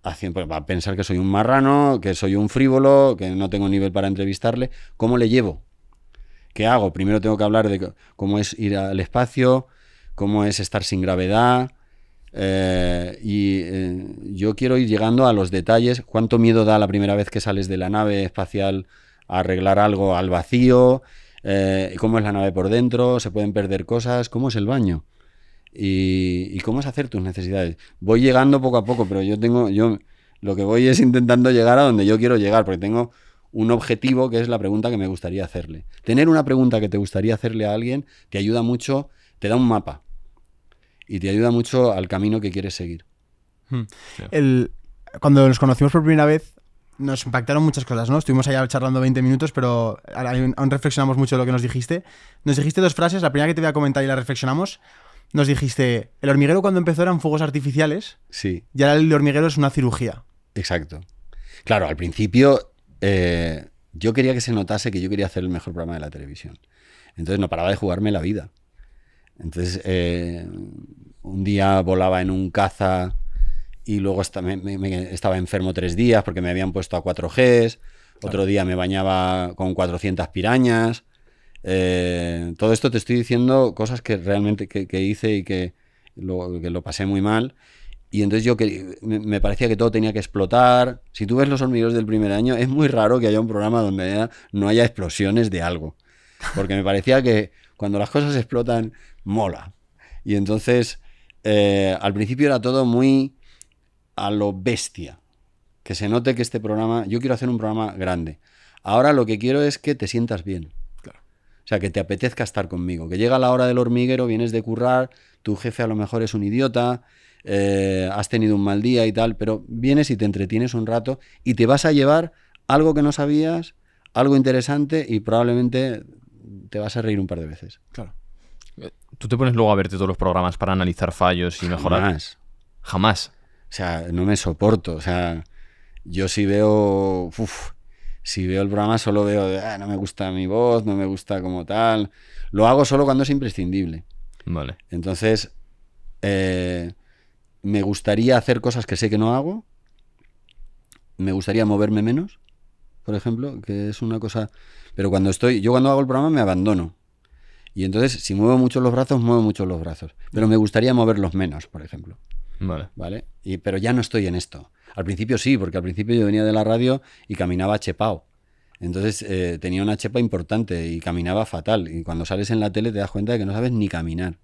haciendo, va a pensar que soy un marrano, que soy un frívolo, que no tengo nivel para entrevistarle. ¿Cómo le llevo? ¿Qué hago? Primero tengo que hablar de cómo es ir al espacio, cómo es estar sin gravedad. Yo quiero ir llegando a los detalles. ¿Cuánto miedo da la primera vez que sales de la nave espacial a arreglar algo al vacío? ¿Cómo es la nave por dentro? ¿Se pueden perder cosas? ¿Cómo es el baño? ¿Y cómo es hacer tus necesidades? Voy llegando poco a poco, pero yo lo que voy es intentando llegar a donde yo quiero llegar, porque tengo un objetivo que es la pregunta que me gustaría hacerle. Tener una pregunta que te gustaría hacerle a alguien te ayuda mucho, te da un mapa. Y te ayuda mucho al camino que quieres seguir. Cuando nos conocimos por primera vez, nos impactaron muchas cosas, ¿no? Estuvimos allá charlando 20 minutos, pero aún reflexionamos mucho de lo que nos dijiste. Nos dijiste dos frases, la primera que te voy a comentar y la reflexionamos. Nos dijiste, el hormiguero cuando empezó eran fuegos artificiales. Sí. Y ahora el hormiguero es una cirugía. Exacto. Claro, al principio yo quería que se notase que yo quería hacer el mejor programa de la televisión. Entonces no paraba de jugarme la vida. Entonces, un día volaba en un caza y luego estaba enfermo 3 días porque me habían puesto a 4Gs. Otro día me bañaba con 400 pirañas. Todo esto te estoy diciendo cosas que realmente que hice que lo pasé muy mal. Y entonces me parecía que todo tenía que explotar. Si tú ves Los Hormigueros del primer año, es muy raro que haya un programa donde no haya explosiones de algo. Porque me parecía que cuando las cosas explotan, mola. Y entonces, al principio era todo muy a lo bestia. Que se note que este programa... Yo quiero hacer un programa grande. Ahora lo que quiero es que te sientas bien. Claro. O sea, que te apetezca estar conmigo. Que llega la hora del hormiguero, vienes de currar, tu jefe a lo mejor es un idiota... has tenido un mal día y tal, pero vienes y te entretienes un rato y te vas a llevar algo que no sabías, algo interesante y probablemente te vas a reír un par de veces. Claro. ¿Tú te pones luego a verte todos los programas para analizar fallos y mejorar? Jamás. Jamás. O sea, no me soporto. O sea, yo si veo el programa solo veo, no me gusta mi voz, no me gusta como tal. Lo hago solo cuando es imprescindible. Vale. Entonces, me gustaría hacer cosas que sé que no hago. Me gustaría moverme menos, por ejemplo, que es una cosa... Pero cuando hago el programa me abandono. Y entonces, si muevo mucho los brazos, muevo mucho los brazos. Pero me gustaría moverlos menos, por ejemplo. ¿Vale? Pero ya no estoy en esto. Al principio sí, porque al principio yo venía de la radio y caminaba chepao. Entonces tenía una chepa importante y caminaba fatal. Y cuando sales en la tele te das cuenta de que no sabes ni caminar.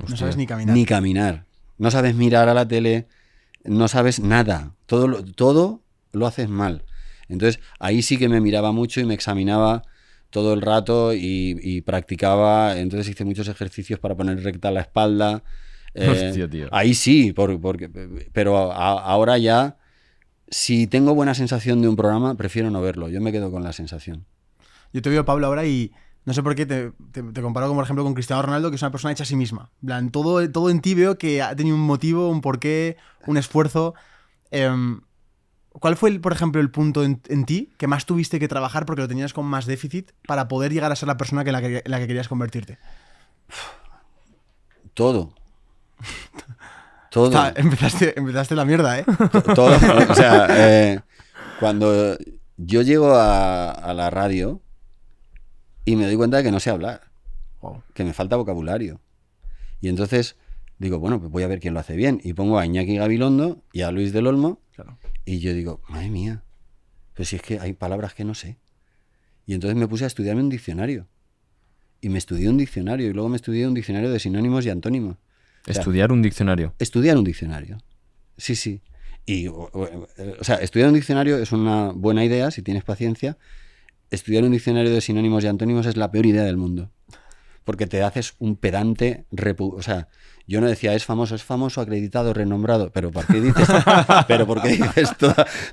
No sabes ni caminar. Ni caminar. No sabes mirar a la tele, no sabes nada. Todo lo haces mal. Entonces ahí sí que me miraba mucho y me examinaba todo el rato y practicaba. Entonces hice muchos ejercicios para poner recta la espalda. Hostia, tío. Ahí sí, pero ahora ya, si tengo buena sensación de un programa, prefiero no verlo. Yo me quedo con la sensación. Yo te veo, Pablo, ahora y no sé por qué te comparo, como por ejemplo, con Cristiano Ronaldo, que es una persona hecha a sí misma. En plan, todo en ti veo que ha tenido un motivo, un porqué, un esfuerzo. ¿Cuál fue, por ejemplo, el punto en ti que más tuviste que trabajar porque lo tenías con más déficit para poder llegar a ser la persona en la que querías convertirte? Todo. Empezaste la mierda, ¿eh? Todo. O sea, cuando yo llego a la radio y me doy cuenta de que no sé hablar, que me falta vocabulario. Y entonces digo, bueno, pues voy a ver quién lo hace bien. Y pongo a Iñaki Gabilondo y a Luis del Olmo. Claro. Y yo digo, madre mía, pues si es que hay palabras que no sé. Y entonces me puse a estudiarme un diccionario. Y me estudié un diccionario. Y luego me estudié un diccionario de sinónimos y antónimos. ¿Estudiar un diccionario? Estudiar un diccionario. Sí. Y, o sea, estudiar un diccionario es una buena idea si tienes paciencia. Estudiar un diccionario de sinónimos y antónimos es la peor idea del mundo. Porque te haces un pedante... O sea, yo no decía, es famoso, acreditado, renombrado. ¿Pero por qué dices,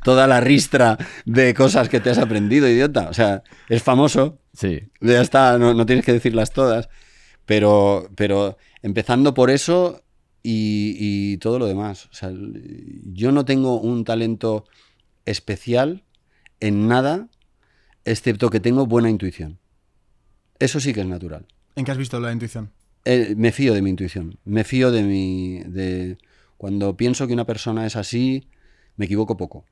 toda la ristra de cosas que te has aprendido, idiota? O sea, es famoso. Sí. Ya está, no tienes que decirlas todas. Pero empezando por eso y todo lo demás. O sea, yo no tengo un talento especial en nada, excepto que tengo buena intuición. Eso sí que es natural. ¿En qué has visto la intuición? Me fío de mi intuición. Me fío cuando pienso que una persona es así, me equivoco poco.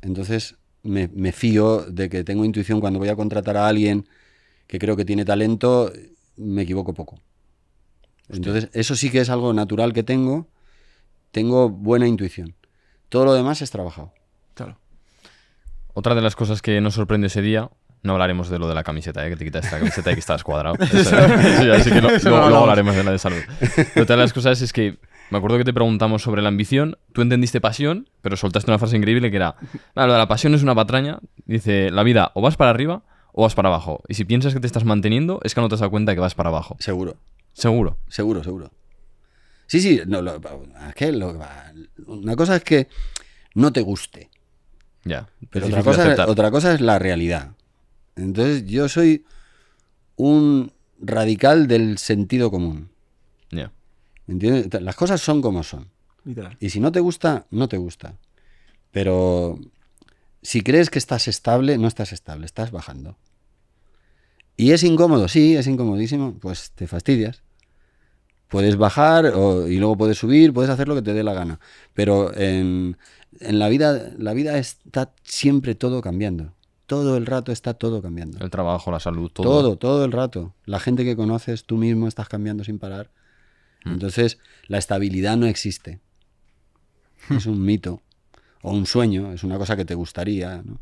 Entonces me fío de que tengo intuición cuando voy a contratar a alguien que creo que tiene talento, me equivoco poco. Entonces, eso sí que es algo natural que tengo. Tengo buena intuición. Todo lo demás es trabajado. Claro. Otra de las cosas que nos sorprende ese día, no hablaremos de lo de la camiseta, que te quitaste la camiseta y que estabas cuadrado. Así que luego hablaremos de la de salud. Pero otra de las cosas es que me acuerdo que te preguntamos sobre la ambición, tú entendiste pasión, pero soltaste una frase increíble que era, lo de la pasión es una patraña, dice, la vida o vas para arriba o vas para abajo. Y si piensas que te estás manteniendo, es que no te has dado cuenta que vas para abajo. Seguro. Seguro. Sí. Una cosa es que no te guste. Ya. Pero otra cosa es la realidad. Entonces yo soy un radical del sentido común. Ya. ¿Entiendes? Las cosas son como son. Literal. Y si no te gusta, no te gusta. Pero si crees que estás estable, no estás estable, estás bajando. ¿Y es incómodo? Sí, es incomodísimo. Pues te fastidias. Puedes bajar y luego puedes subir, puedes hacer lo que te dé la gana. Pero en la vida está siempre todo cambiando. Todo el rato está todo cambiando. El trabajo, la salud, todo. Todo el rato. La gente que conoces, tú mismo estás cambiando sin parar. Entonces, la estabilidad no existe. Es un mito. O un sueño, es una cosa que te gustaría, ¿no?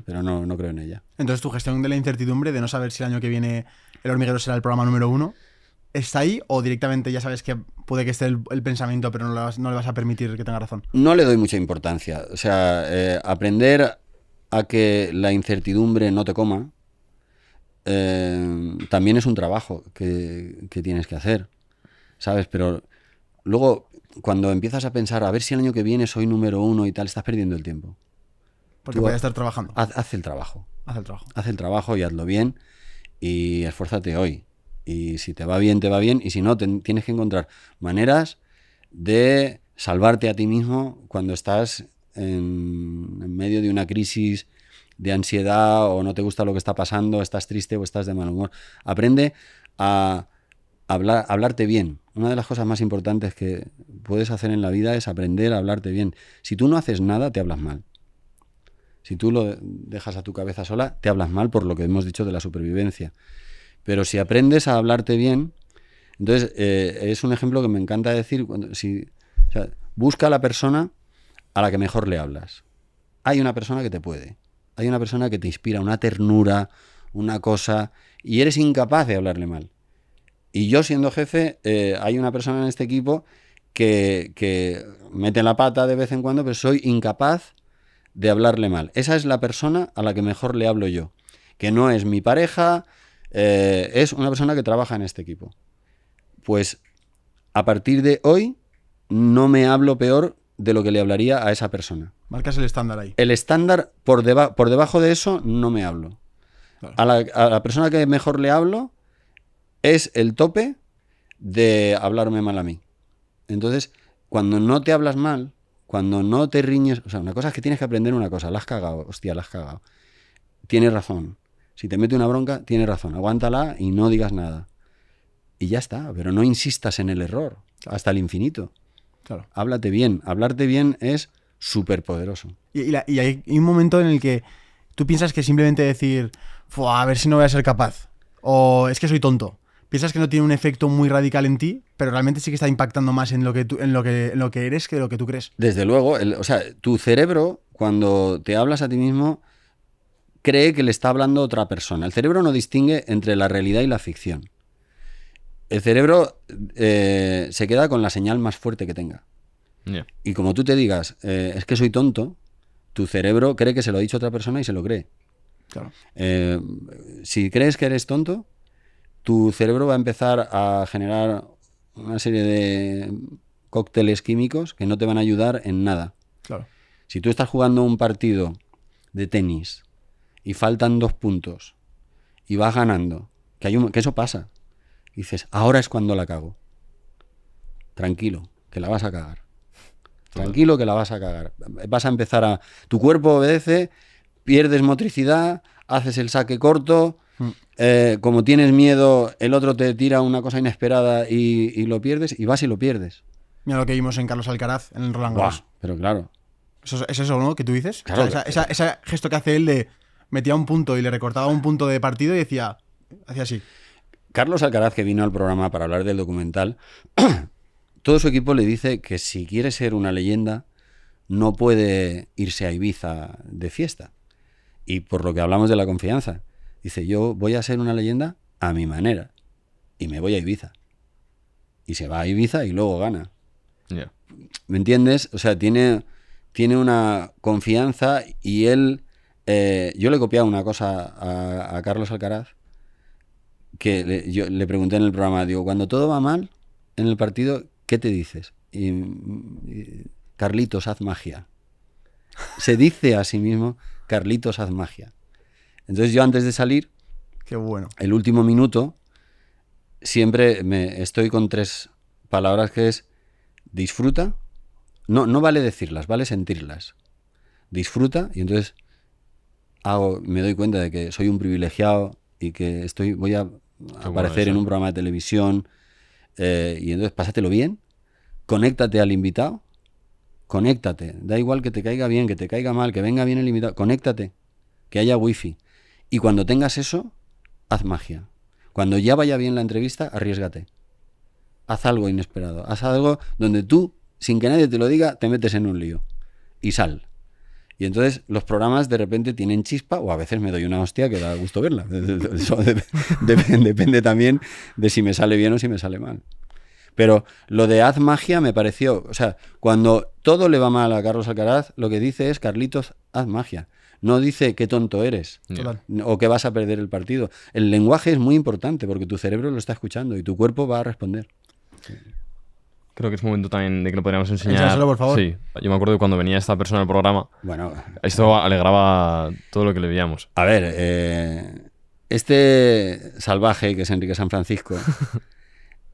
Pero no creo en ella. Entonces, tu gestión de la incertidumbre, de no saber si el año que viene El Hormiguero será el programa número 1, ¿está ahí o directamente ya sabes que puede que esté el pensamiento, pero no le vas a permitir que tenga razón? No le doy mucha importancia. O sea, aprender a que la incertidumbre no te coma también es un trabajo que tienes que hacer, ¿sabes? Pero luego, cuando empiezas a pensar, a ver si el año que viene soy número 1 y tal, estás perdiendo el tiempo. Porque voy a estar trabajando. Haz el trabajo. Haz el trabajo. Haz el trabajo y hazlo bien y esfuérzate hoy. Y si te va bien, te va bien. Y si no, tienes que encontrar maneras de salvarte a ti mismo cuando estás en medio de una crisis de ansiedad o no te gusta lo que está pasando, estás triste o estás de mal humor. Aprende a hablarte bien. Una de las cosas más importantes que puedes hacer en la vida es aprender a hablarte bien. Si tú no haces nada, te hablas mal. Si tú lo dejas a tu cabeza sola, te hablas mal por lo que hemos dicho de la supervivencia. Pero si aprendes a hablarte bien, entonces es un ejemplo que me encanta decir, busca a la persona a la que mejor le hablas. Hay una persona que te puede, hay una persona que te inspira una ternura, una cosa, y eres incapaz de hablarle mal. Y yo, siendo jefe, hay una persona en este equipo que mete la pata de vez en cuando, pero soy incapaz de hablarle mal. Esa es la persona a la que mejor le hablo yo, que no es mi pareja, es una persona que trabaja en este equipo. Pues a partir de hoy no me hablo peor de lo que le hablaría a esa persona. Marcas el estándar ahí. El estándar, por debajo de eso, no me hablo. Claro. A la persona que mejor le hablo es el tope de hablarme mal a mí. Entonces, cuando no te hablas mal, cuando no te riñes... O sea, una cosa es que tienes que aprender una cosa. La has cagado, hostia, la has cagado. Tienes razón. Si te mete una bronca, tienes razón. Aguántala y no digas nada. Y ya está, pero no insistas en el error hasta el infinito. Claro. Háblate bien. Hablarte bien es súper poderoso. Y hay un momento en el que tú piensas que simplemente decir, a ver si no voy a ser capaz, o es que soy tonto. Piensas que no tiene un efecto muy radical en ti, pero realmente sí que está impactando más en lo que eres que lo que tú crees. Desde luego, tu cerebro, cuando te hablas a ti mismo, cree que le está hablando a otra persona. El cerebro no distingue entre la realidad y la ficción. El cerebro se queda con la señal más fuerte que tenga. Yeah. Y como tú te digas, es que soy tonto, tu cerebro cree que se lo ha dicho otra persona y se lo cree. Claro. Si crees que eres tonto, tu cerebro va a empezar a generar una serie de cócteles químicos que no te van a ayudar en nada. Claro. Si tú estás jugando un partido de tenis y faltan 2 puntos y vas ganando, que eso pasa, y dices, ahora es cuando la cago. Tranquilo, que la vas a cagar. Tranquilo, que la vas a cagar. Vas a empezar tu cuerpo obedece, pierdes motricidad, haces el saque corto... como tienes miedo, el otro te tira una cosa inesperada y lo pierdes, y vas y lo pierdes. Mira lo que vimos en Carlos Alcaraz en el Roland Garros. Pero claro. Es eso, ¿no? Que tú dices. Claro, o sea, ese gesto que hace él de metía un punto y le recortaba un punto de partido y hacía así. Carlos Alcaraz, que vino al programa para hablar del documental, todo su equipo le dice que si quiere ser una leyenda, no puede irse a Ibiza de fiesta. Y por lo que hablamos de la confianza. Dice, yo voy a ser una leyenda a mi manera. Y me voy a Ibiza. Y se va a Ibiza y luego gana. Yeah. ¿Me entiendes? O sea, tiene una confianza y él... yo le he copiado una cosa a Carlos Alcaraz que yo le pregunté en el programa, digo, cuando todo va mal en el partido, ¿qué te dices? Y Carlitos, haz magia. Se dice a sí mismo, Carlitos, haz magia. Entonces yo antes de salir, qué bueno, el último minuto, siempre estoy con 3 palabras que es disfruta. No vale decirlas, vale sentirlas. Disfruta, y entonces me doy cuenta de que soy un privilegiado y que voy a aparecer en un programa de televisión, y entonces pásatelo bien, conéctate al invitado, conéctate, da igual que te caiga bien, que te caiga mal, que venga bien el invitado, conéctate, que haya wifi. Y cuando tengas eso, haz magia. Cuando ya vaya bien la entrevista, arriésgate. haz algo inesperado, haz algo donde tú, sin que nadie te lo diga, te metes en un lío y sal. Y entonces los programas de repente tienen chispa, o a veces me doy una hostia que da gusto verla. Eso depende también de si me sale bien o si me sale mal. Pero lo de haz magia me pareció, o sea, cuando todo le va mal a Carlos Alcaraz, lo que dice es: Carlitos, haz magia. No dice qué tonto eres Total. o que vas a perder el partido. El lenguaje es muy importante porque tu cerebro lo está escuchando y tu cuerpo va a responder. Creo que es momento también de que lo podríamos enseñar. Échaselo, por favor. Sí, yo me acuerdo de cuando venía esta persona al programa, Bueno, esto alegraba todo lo que le veíamos. a ver, este salvaje que es Enrique San Francisco,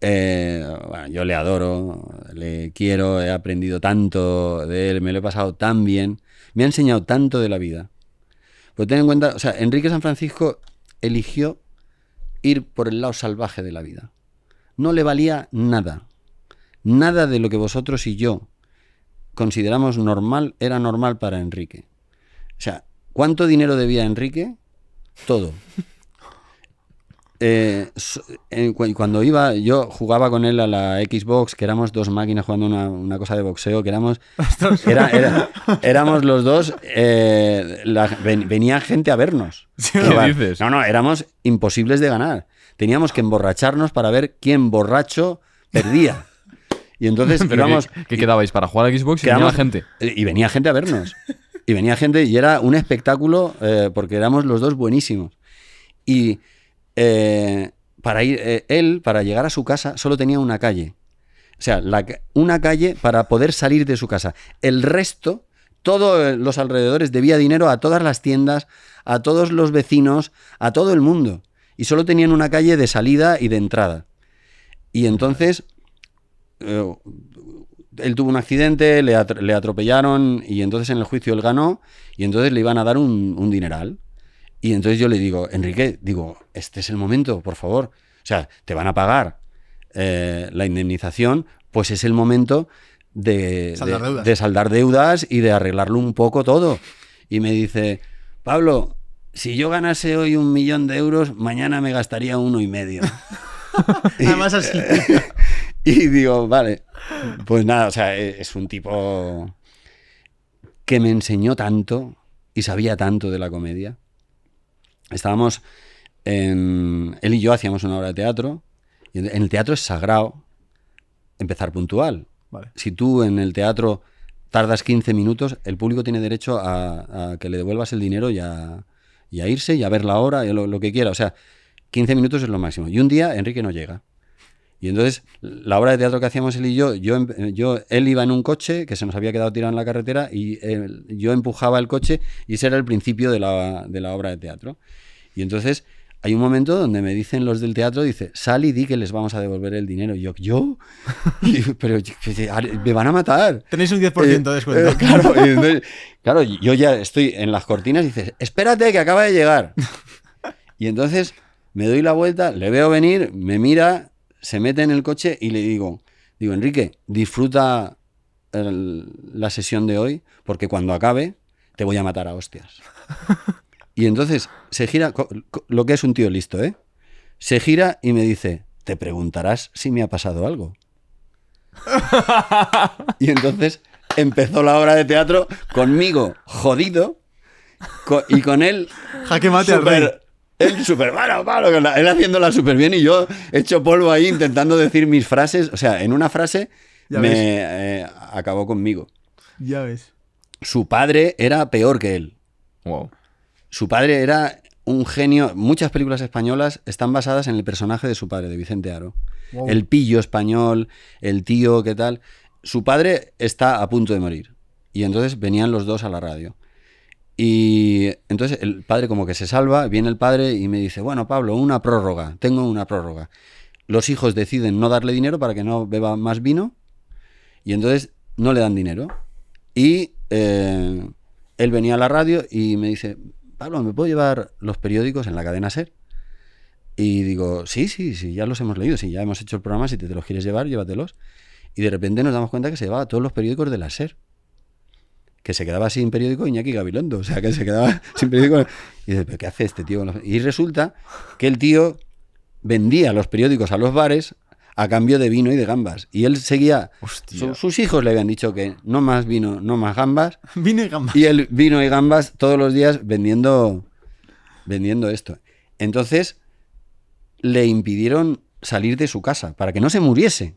bueno, yo le adoro, le quiero, he aprendido tanto de él, me lo he pasado tan bien, me ha enseñado tanto de la vida. Pues ten en cuenta, o sea, Enrique San Francisco eligió ir por el lado salvaje de la vida. No le valía nada. Nada de lo que vosotros y yo consideramos normal era normal para Enrique. O sea, ¿cuánto dinero debía Enrique? Todo. Cuando iba, yo jugaba con él a la Xbox, que éramos dos máquinas jugando una cosa de boxeo, que éramos los dos, venía gente a vernos. ¿Qué dices? No, éramos imposibles de ganar. Teníamos que emborracharnos para ver quién borracho perdía. Y entonces Pero íbamos... ¿qué quedabais para jugar a Xbox y venía la gente? Y venía gente a vernos. Y venía gente y era un espectáculo porque éramos los dos buenísimos. Y para llegar a su casa solo tenía una calle. O sea, una calle para poder salir de su casa. El resto, todos los alrededores, debía dinero a todas las tiendas, a todos los vecinos, a todo el mundo. Y solo tenían una calle de salida y de entrada. Y entonces... él tuvo un accidente, le atropellaron y entonces en el juicio él ganó y entonces le iban a dar un dineral. Y entonces yo le digo: Enrique, este es el momento, por favor. O sea, te van a pagar la indemnización, pues es el momento de saldar deudas y de arreglarlo un poco todo. Y me dice: Pablo, si yo ganase hoy 1 millón de euros, mañana me gastaría 1,5. Además así. Y digo, vale, pues nada, o sea, es un tipo que me enseñó tanto y sabía tanto de la comedia. Estábamos, él y yo hacíamos una obra de teatro, y en el teatro es sagrado empezar puntual. Vale. Si tú en el teatro tardas 15 minutos, el público tiene derecho a que le devuelvas el dinero y a irse y a ver la hora, y lo que quiera. O sea, 15 minutos es lo máximo. Y un día Enrique no llega. Y entonces, la obra de teatro que hacíamos él y él iba en un coche que se nos había quedado tirado en la carretera y yo empujaba el coche y ese era el principio de la obra de teatro. Y entonces, hay un momento donde me dicen los del teatro, dice: sal y di que les vamos a devolver el dinero. Y ¿yo? Pero me van a matar. Tenéis un 10% de descuento. Claro, yo ya estoy en las cortinas y dices: espérate que acaba de llegar. Y entonces me doy la vuelta, le veo venir, me mira... se mete en el coche y le digo, Enrique, disfruta la sesión de hoy porque cuando acabe te voy a matar a hostias. Y entonces se gira, lo que es un tío listo, se gira y me dice: te preguntarás si me ha pasado algo. Y entonces empezó la obra de teatro conmigo jodido y con él jaque mate al rey. Él súper malo, él haciéndola súper bien y yo hecho polvo ahí intentando decir mis frases. O sea, en una frase acabó conmigo. Ya ves. Su padre era peor que él. Wow. Su padre era un genio. Muchas películas españolas están basadas en el personaje de su padre, de Vicente Aro. Wow. El pillo español, el tío, ¿qué tal? Su padre está a punto de morir. Y entonces venían los dos a la radio. Y entonces el padre como que se salva, viene el padre y me dice: bueno, Pablo, tengo una prórroga. Los hijos deciden no darle dinero para que no beba más vino y entonces no le dan dinero. Y él venía a la radio y me dice: Pablo, ¿me puedo llevar los periódicos en la cadena SER? Y digo: sí, ya los hemos leído, sí, ya hemos hecho el programa, si te los quieres llevar, llévatelos. Y de repente nos damos cuenta que se llevaba todos los periódicos de la SER. Que se quedaba sin periódico Iñaki Gabilondo, o sea, que se quedaba sin periódico. Y dice: ¿pero qué hace este tío? Y resulta que el tío vendía los periódicos a los bares a cambio de vino y de gambas. Y él seguía... Hostia. Sus hijos le habían dicho que no más vino, no más gambas. Vino y gambas. Y él vino y gambas todos los días vendiendo esto. Entonces le impidieron salir de su casa para que no se muriese.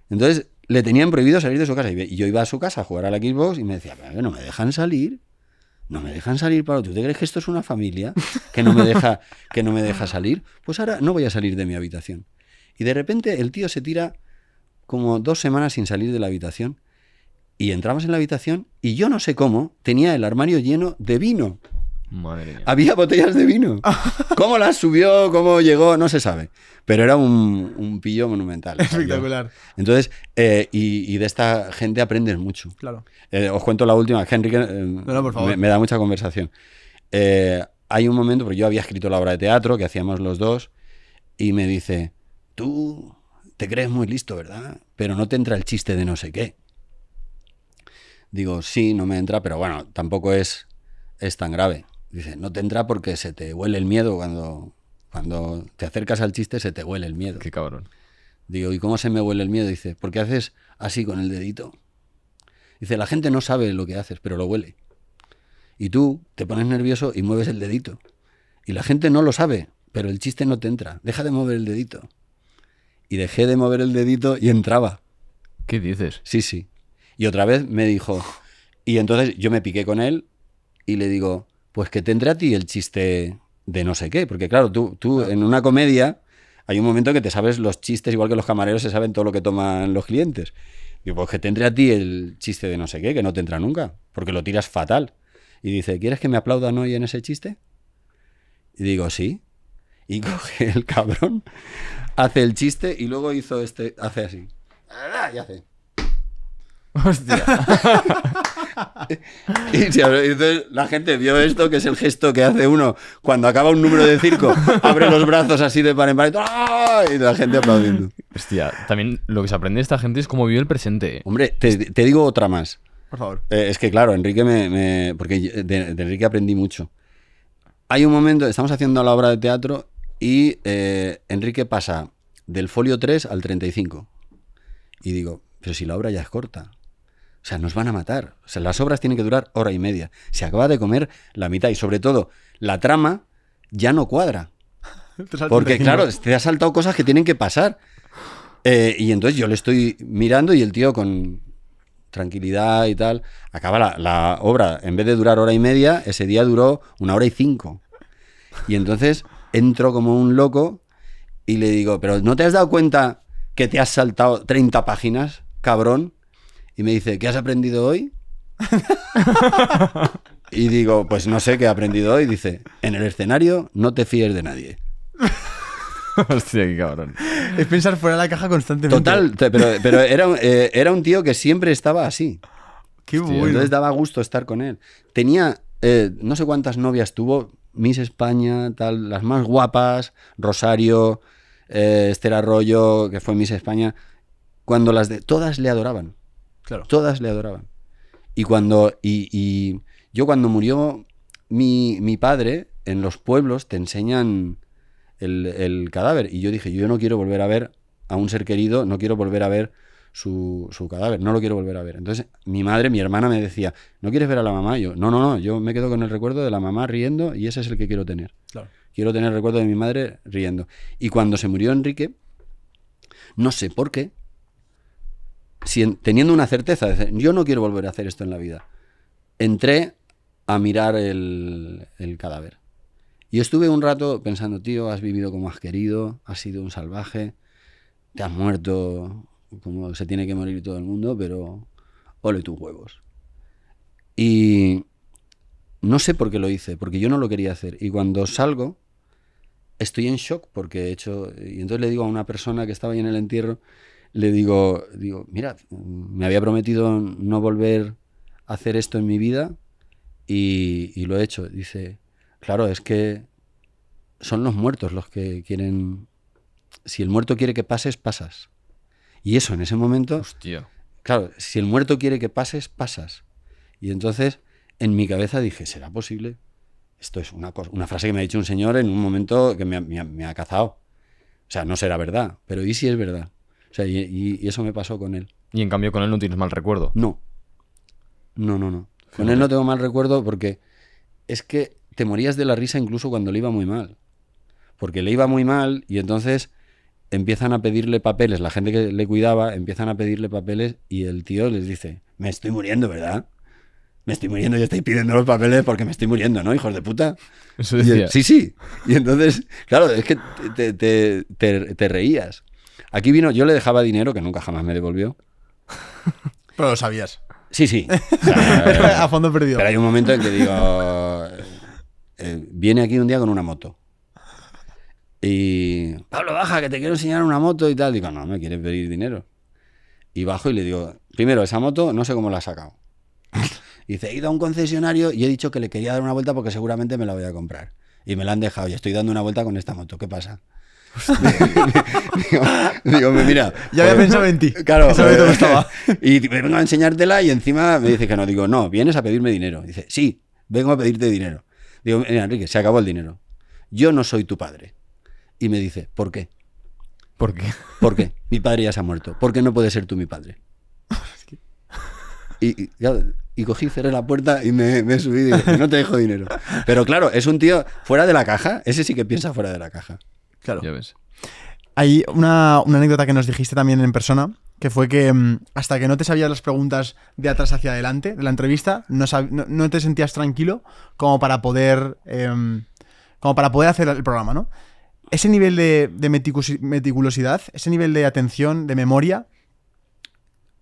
Entonces le tenían prohibido salir de su casa. Y yo iba a su casa a jugar a la Xbox y me decía, pero no me dejan salir. No me dejan salir, Pablo. ¿Tú te crees que esto es una familia que no me deja salir? Pues ahora no voy a salir de mi habitación. Y de repente el tío se tira como 2 semanas sin salir de la habitación. Y entramos en la habitación y yo no sé cómo tenía el armario lleno de vino. Madre mía. Había botellas de vino. ¿Cómo las subió? ¿Cómo llegó? No se sabe. Pero era un pillo monumental. Espectacular. Entonces, y de esta gente aprendes mucho. Claro. Os cuento la última, que Enrique No, por favor. me da mucha conversación. Hay un momento, porque yo había escrito la obra de teatro que hacíamos los dos, y me dice, tú te crees muy listo, ¿verdad? Pero no te entra el chiste de no sé qué. Digo, sí, no me entra, pero bueno, tampoco es tan grave. Dice, no te entra porque se te huele el miedo cuando te acercas al chiste, se te huele el miedo. Qué cabrón. Digo, ¿y cómo se me huele el miedo? Dice, porque haces así con el dedito. Dice, la gente no sabe lo que haces, pero lo huele. Y tú te pones nervioso y mueves el dedito. Y la gente no lo sabe, pero el chiste no te entra. Deja de mover el dedito. Y dejé de mover el dedito y entraba. ¿Qué dices? Sí, sí. Y otra vez me dijo, y entonces yo me piqué con él y le digo, pues que te entre a ti el chiste de no sé qué. Porque claro, tú en una comedia hay un momento que te sabes los chistes, igual que los camareros se saben todo lo que toman los clientes. Digo, pues que te entre a ti el chiste de no sé qué, que no te entra nunca, porque lo tiras fatal. Y dice, ¿quieres que me aplaudan hoy en ese chiste? Y digo, sí. Y coge el cabrón, hace el chiste y luego hace así. Y hace. Hostia. Y entonces la gente vio esto, que es el gesto que hace uno cuando acaba un número de circo, abre los brazos así de par en par y la gente aplaudiendo. Hostia, también lo que se aprende de esta gente es cómo vive el presente. Hombre, te digo otra más. Por favor. Es que claro, Enrique porque de Enrique aprendí mucho. Hay un momento, estamos haciendo la obra de teatro y Enrique pasa del folio 3 al 35. Y digo, pero si la obra ya es corta. O sea, nos van a matar. O sea, las obras tienen que durar 1h30. Se acaba de comer la mitad y sobre todo la trama ya no cuadra. Porque claro, te ha saltado cosas que tienen que pasar. Y entonces yo le estoy mirando y el tío con tranquilidad y tal, acaba la obra, en vez de durar 1h30, ese día duró 1h05. Y entonces entro como un loco y le digo, pero ¿no te has dado cuenta que te has saltado 30 páginas, cabrón? Y me dice, ¿qué has aprendido hoy? Y digo, pues no sé qué he aprendido hoy. Dice, en el escenario no te fíes de nadie. Hostia, qué cabrón. Es pensar fuera de la caja constantemente. Total, pero era un tío que siempre estaba así. Qué Hostia, bueno. entonces daba gusto estar con él. Tenía no sé cuántas novias tuvo, Miss España, tal, las más guapas, Rosario, Esther Arroyo, que fue Miss España. Todas le adoraban. Claro. Todas le adoraban. Y yo cuando murió mi padre, en los pueblos te enseñan el cadáver. Y yo dije, yo no quiero volver a ver a un ser querido, no quiero volver a ver su cadáver, no lo quiero volver a ver. Entonces mi hermana me decía, ¿no quieres ver a la mamá? Y yo, no, yo me quedo con el recuerdo de la mamá riendo y ese es el que quiero tener. Claro. Quiero tener el recuerdo de mi madre riendo. Y cuando se murió Enrique, no sé por qué, teniendo una certeza, de decir, yo no quiero volver a hacer esto en la vida, entré a mirar el cadáver. Y estuve un rato pensando, tío, has vivido como has querido, has sido un salvaje, te has muerto como se tiene que morir todo el mundo, pero ole tus huevos. Y no sé por qué lo hice, porque yo no lo quería hacer. Y cuando salgo, estoy en shock porque he hecho... Y entonces le digo a una persona que estaba ahí en el entierro, le digo, mira, me había prometido no volver a hacer esto en mi vida y lo he hecho. Dice, claro, es que son los muertos los que quieren... Si el muerto quiere que pases, pasas. Y eso, en ese momento... Hostia. Claro, si el muerto quiere que pases, pasas. Y entonces, en mi cabeza dije, ¿será posible? Esto es una frase que me ha dicho un señor en un momento que me ha cazado. O sea, no será verdad, pero ¿y si es verdad? O sea, y eso me pasó con él. Y en cambio con él no tienes mal recuerdo. No. Con él no tengo mal recuerdo porque es que te morías de la risa incluso cuando le iba muy mal. Porque le iba muy mal y entonces empiezan a pedirle papeles, la gente que le cuidaba empiezan a pedirle papeles y el tío les dice, me estoy muriendo, ¿verdad? Me estoy muriendo y estáis pidiendo los papeles porque me estoy muriendo, ¿no, hijos de puta? Eso decía. Sí. Y entonces, claro, es que te reías. Aquí vino, yo le dejaba dinero, que nunca jamás me devolvió. Pero lo sabías. Sí. O sea, A fondo perdido. pero hay un momento en que digo, viene aquí un día con una moto. Y, Pablo, baja, que te quiero enseñar una moto y tal. Digo, no, me quieres pedir dinero. Y bajo y le digo, primero, esa moto no sé cómo la ha sacado. Dice, he ido a un concesionario y he dicho que le quería dar una vuelta porque seguramente me la voy a comprar. Y me la han dejado y estoy dando una vuelta con esta moto. ¿Qué pasa? digo, mira. Ya había pensado en ti. Claro. Eso me gustaba. Y vengo a enseñártela y encima me dice que no. Digo, no, vienes a pedirme dinero. Dice, sí, vengo a pedirte dinero. Digo, mira, Enrique, se acabó el dinero. Yo no soy tu padre. Y me dice, ¿por qué? ¿Por qué? ¿Por qué? Mi padre ya se ha muerto. ¿Por qué no puedes ser tú mi padre? Y cogí, cerré la puerta y me subí y digo, no te dejo dinero. Pero claro, es un tío fuera de la caja. Ese sí que piensa fuera de la caja. Claro. Ya ves. Hay una anécdota que nos dijiste también en persona, que fue que hasta que no te sabías las preguntas de atrás hacia adelante de la entrevista, no te sentías tranquilo como para poder hacer el programa, ¿no? Ese nivel de meticulosidad, ese nivel de atención, de memoria,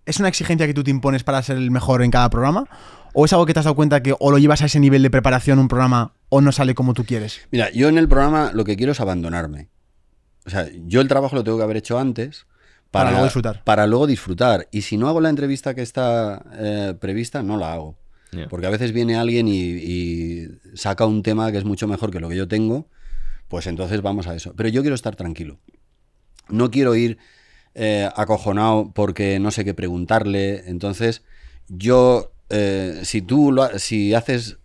¿es una exigencia que tú te impones para ser el mejor en cada programa? ¿O es algo que te has dado cuenta que o lo llevas a ese nivel de preparación un programa o no sale como tú quieres? Mira, yo en el programa lo que quiero es abandonarme. O sea, yo el trabajo lo tengo que haber hecho antes Para luego disfrutar. Para luego disfrutar. Y si no hago la entrevista que está prevista, no la hago. Yeah. Porque a veces viene alguien y saca un tema que es mucho mejor que lo que yo tengo, pues entonces vamos a eso. Pero yo quiero estar tranquilo. No quiero ir acojonado porque no sé qué preguntarle. Entonces, yo, si haces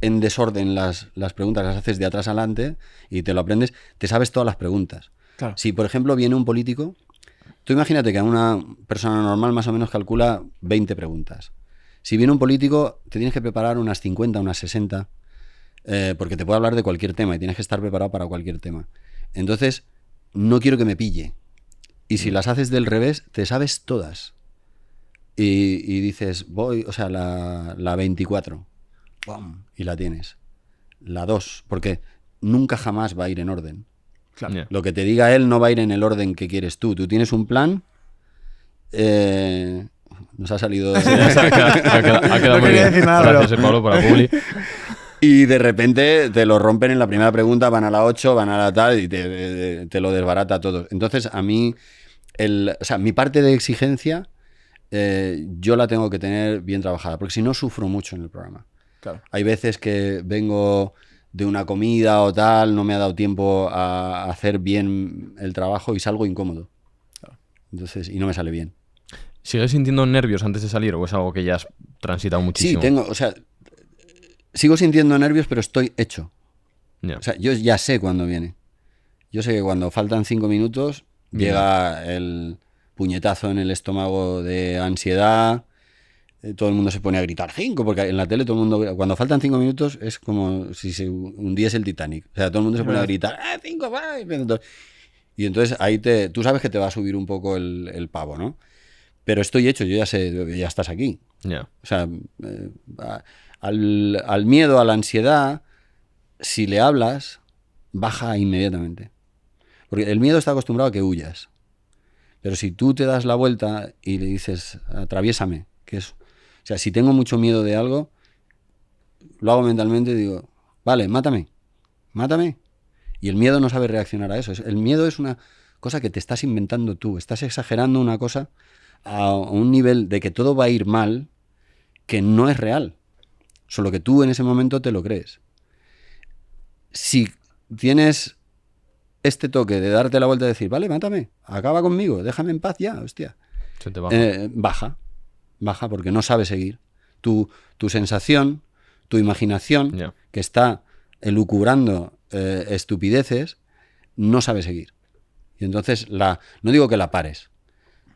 en desorden las preguntas, las haces de atrás adelante y te lo aprendes, te sabes todas las preguntas. Claro. Si, por ejemplo, viene un político, tú imagínate que a una persona normal más o menos calcula 20 preguntas. Si viene un político, te tienes que preparar unas 50, unas 60, porque te puede hablar de cualquier tema y tienes que estar preparado para cualquier tema. Entonces, no quiero que me pille. Y si las haces del revés, te sabes todas. Y dices, la 24. ¡Pum! Y la tienes. La 2, porque nunca jamás va a ir en orden. Claro. Yeah. Lo que te diga él no va a ir en el orden que quieres tú. Tú tienes un plan. Nos ha salido. Ha quedado No muy quería bien. decir nada, Gracias, Pablo, por la publi. Y de repente te lo rompen en la primera pregunta, van a la 8, van a la tal y te lo desbarata todo. Entonces, a mí, mi parte de exigencia, yo la tengo que tener bien trabajada, porque si no sufro mucho en el programa. Claro. Hay veces que vengo de una comida o tal, no me ha dado tiempo a hacer bien el trabajo y salgo incómodo. Entonces, y no me sale bien. ¿Sigues sintiendo nervios antes de salir o es algo que ya has transitado muchísimo? Sí, sigo sintiendo nervios, pero estoy hecho. Yeah. O sea, yo ya sé cuándo viene. Yo sé que cuando faltan 5 minutos llega el puñetazo en el estómago de ansiedad. Todo el mundo se pone a gritar 5, porque en la tele todo el mundo, cuando faltan 5 minutos es como si se hundiese el Titanic. O sea, todo el mundo se pone a gritar 5, 5. Y entonces ahí tú sabes que te va a subir un poco el pavo, ¿no? Pero estoy hecho, yo ya sé, ya estás aquí. Yeah. O sea, al miedo, a la ansiedad, si le hablas, baja inmediatamente. Porque el miedo está acostumbrado a que huyas. Pero si tú te das la vuelta y le dices, atraviésame, que es... O sea, si tengo mucho miedo de algo, lo hago mentalmente y digo, vale, mátame. Y el miedo no sabe reaccionar a eso. El miedo es una cosa que te estás inventando tú. Estás exagerando una cosa a un nivel de que todo va a ir mal que no es real. Solo que tú en ese momento te lo crees. Si tienes este toque de darte la vuelta y decir, vale, mátame, acaba conmigo, déjame en paz ya, hostia. Se te baja. Baja porque no sabe seguir. Tu sensación, tu imaginación, Yeah. que está elucubrando estupideces, no sabe seguir. Y entonces no digo que la pares,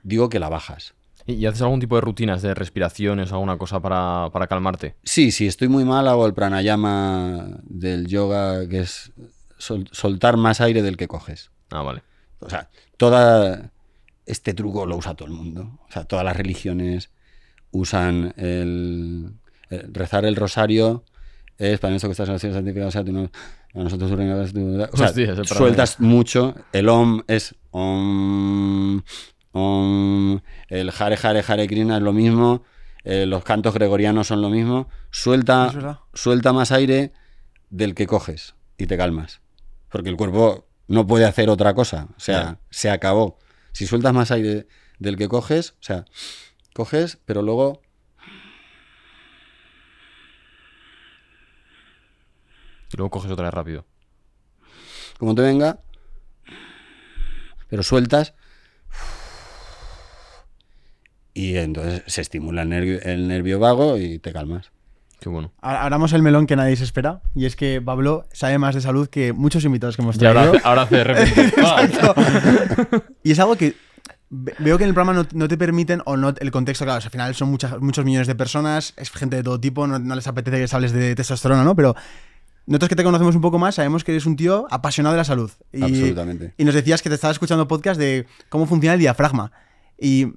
digo que la bajas. ¿Y haces algún tipo de rutinas de respiraciones, alguna cosa para calmarte? Sí, si estoy muy mal hago el pranayama del yoga, que es soltar más aire del que coges. Ah, vale. O sea, este truco lo usa todo el mundo. O sea, todas las religiones usan el rezar el rosario. Es para eso que estás en la acción santificada, o sea, a nosotros o sea, Hostia, ese sueltas mucho. El om es om, om. El Hare Hare Hare Krishna es lo mismo. Los cantos gregorianos son lo mismo. Es verdad. Suelta más aire del que coges y te calmas. Porque el cuerpo no puede hacer otra cosa. O sea, se acabó. Si sueltas más aire del que coges, o sea, coges, pero luego... Y luego coges otra vez rápido. Como te venga, pero sueltas y entonces se estimula el nervio vago y te calmas. Qué bueno. Ahora abramos el melón que nadie se espera, y es que Pablo sabe más de salud que muchos invitados que hemos Y traído. ahora hace de repente. Exacto. Y es algo que veo que en el programa no te permiten, o no el contexto, claro, al final son muchos millones de personas, es gente de todo tipo, no les apetece que les hables de testosterona, ¿no? Pero nosotros que te conocemos un poco más sabemos que eres un tío apasionado de la salud. Absolutamente. Y nos decías que te estabas escuchando podcast de cómo funciona el diafragma. Y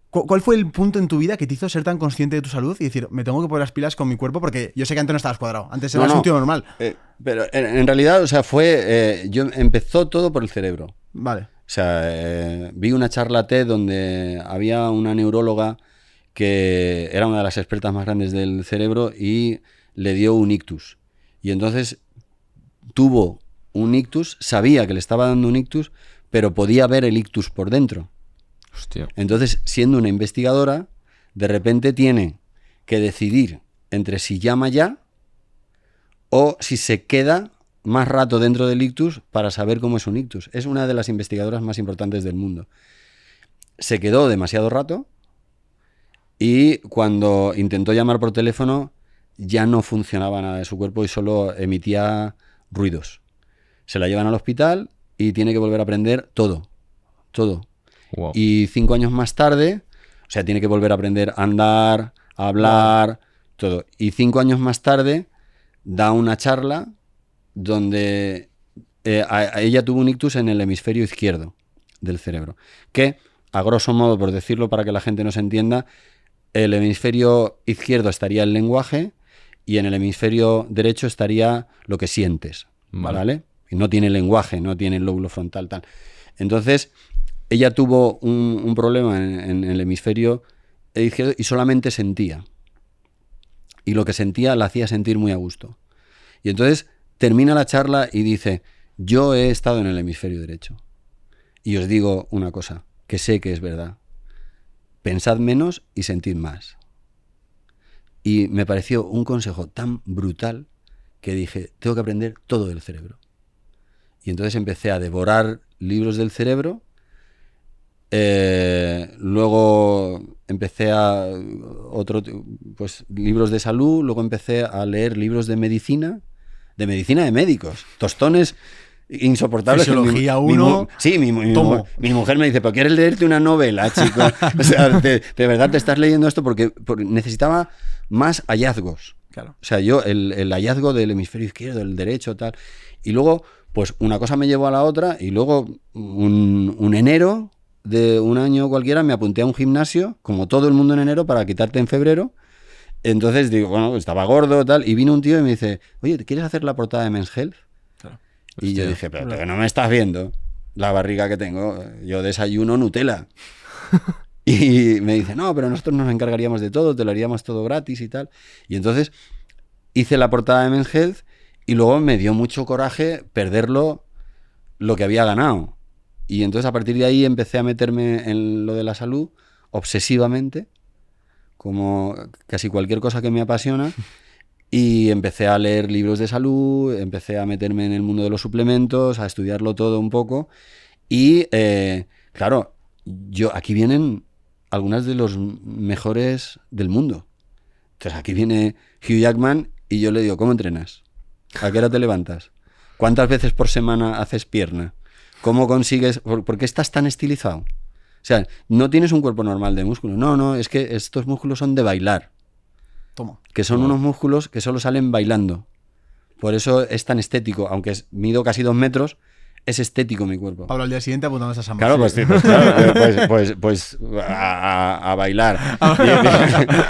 ¿cuál fue el punto en tu vida que te hizo ser tan consciente de tu salud y decir, me tengo que poner las pilas con mi cuerpo? Porque yo sé que antes no estabas cuadrado, antes eras un tío normal. Pero en realidad, o sea, empezó todo por el cerebro. Vale. O sea, vi una charla TED donde había una neuróloga que era una de las expertas más grandes del cerebro y le dio un ictus. Y entonces tuvo un ictus, sabía que le estaba dando un ictus, pero podía ver el ictus por dentro. Hostia. Entonces, siendo una investigadora, de repente tiene que decidir entre si llama ya o si se queda más rato dentro del ictus para saber cómo es un ictus. Es una de las investigadoras más importantes del mundo. Se quedó demasiado rato y cuando intentó llamar por teléfono ya no funcionaba nada de su cuerpo y solo emitía ruidos. Se la llevan al hospital y tiene que volver a aprender todo. Wow. Y 5 años más tarde, o sea, tiene que volver a aprender a andar, a hablar, todo. Y 5 años más tarde da una charla donde ella tuvo un ictus en el hemisferio izquierdo del cerebro, que, a grosso modo, por decirlo para que la gente nos entienda, el hemisferio izquierdo estaría el lenguaje y en el hemisferio derecho estaría lo que sientes, ¿vale? Y no tiene lenguaje, no tiene el lóbulo frontal, tal. Entonces, ella tuvo un problema en el hemisferio izquierdo y solamente sentía. Y lo que sentía la hacía sentir muy a gusto. Y entonces termina la charla y dice, yo he estado en el hemisferio derecho. Y os digo una cosa, que sé que es verdad. Pensad menos y sentid más. Y me pareció un consejo tan brutal que dije, tengo que aprender todo del cerebro. Y entonces empecé a devorar libros del cerebro. Luego empecé libros de salud. Luego empecé a leer libros de medicina de médicos. Tostones insoportables. Fisiología 1. Sí, mi mujer me dice, ¿pero quieres leerte una novela, chico? O sea, de verdad te estás leyendo esto porque necesitaba más hallazgos. Claro. O sea, yo el hallazgo del hemisferio izquierdo, del derecho, tal. Y luego, pues una cosa me llevó a la otra y luego un enero de un año cualquiera me apunté a un gimnasio, como todo el mundo en enero, para quitarte en febrero. Entonces digo, bueno, estaba gordo, tal. Y vino un tío y me dice, oye, ¿quieres hacer la portada de Men's Health? Claro. Y yo dije, pero no me estás viendo la barriga que tengo. Yo desayuno Nutella. Y me dice, no, pero nosotros nos encargaríamos de todo, te lo haríamos todo gratis y tal. Y entonces hice la portada de Men's Health y luego me dio mucho coraje perderlo lo que había ganado. Y entonces a partir de ahí empecé a meterme en lo de la salud obsesivamente, como casi cualquier cosa que me apasiona. Y empecé a leer libros de salud, empecé a meterme en el mundo de los suplementos, a estudiarlo todo un poco. Y claro, aquí vienen algunas de los mejores del mundo. Entonces aquí viene Hugh Jackman y yo le digo, ¿cómo entrenas? ¿A qué hora te levantas? ¿Cuántas veces por semana haces pierna? ¿Cómo consigues? ¿Por qué estás tan estilizado? O sea, no tienes un cuerpo normal de músculo. No, es que estos músculos son de bailar. Toma. Que son unos músculos que solo salen bailando. Por eso es tan estético. Aunque mido casi 2 metros, es estético mi cuerpo. Pablo al día siguiente apuntando a Samba. Claro, pues a bailar.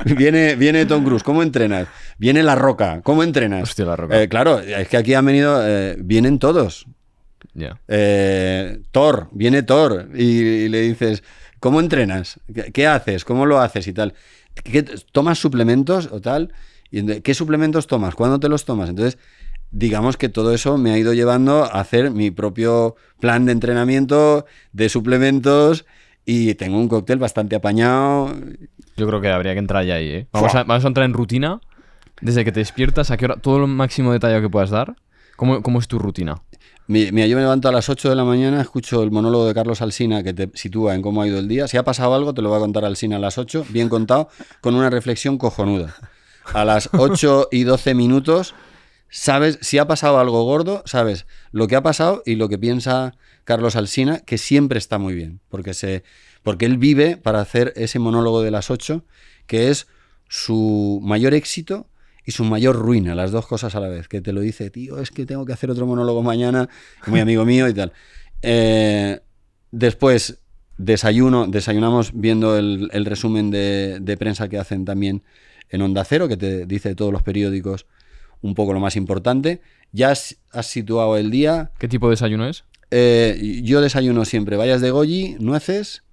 Viene Tom Cruise, ¿cómo entrenas? Viene La Roca, ¿cómo entrenas? Hostia, La Roca. Claro, es que aquí han venido, vienen todos. Ya. Thor, viene Thor y le dices, ¿cómo entrenas? ¿Qué haces? ¿Cómo lo haces? Y tal. ¿Tomas suplementos o tal? ¿Qué suplementos tomas? ¿Cuándo te los tomas? Entonces, digamos que todo eso me ha ido llevando a hacer mi propio plan de entrenamiento, de suplementos, y tengo un cóctel bastante apañado. Yo creo que habría que entrar ya ahí, ¿eh? Vamos a entrar en rutina. Desde que te despiertas, ¿a qué hora? Todo el máximo detalle que puedas dar. ¿Cómo es tu rutina? Mira, yo me levanto a las 8 de la mañana, escucho el monólogo de Carlos Alsina que te sitúa en cómo ha ido el día. Si ha pasado algo, te lo va a contar Alsina a las 8, bien contado, con una reflexión cojonuda. A las 8 y 12 minutos, sabes, si ha pasado algo gordo, sabes lo que ha pasado y lo que piensa Carlos Alsina, que siempre está muy bien, porque él vive para hacer ese monólogo de las 8, que es su mayor éxito y su mayor ruina, las dos cosas a la vez, que te lo dice, tío, es que tengo que hacer otro monólogo mañana, muy amigo mío y tal. Después desayunamos viendo el resumen de prensa que hacen también en Onda Cero, que te dice de todos los periódicos un poco lo más importante. Ya has situado el día. ¿Qué tipo de desayuno es? Yo desayuno siempre bayas de goji, nueces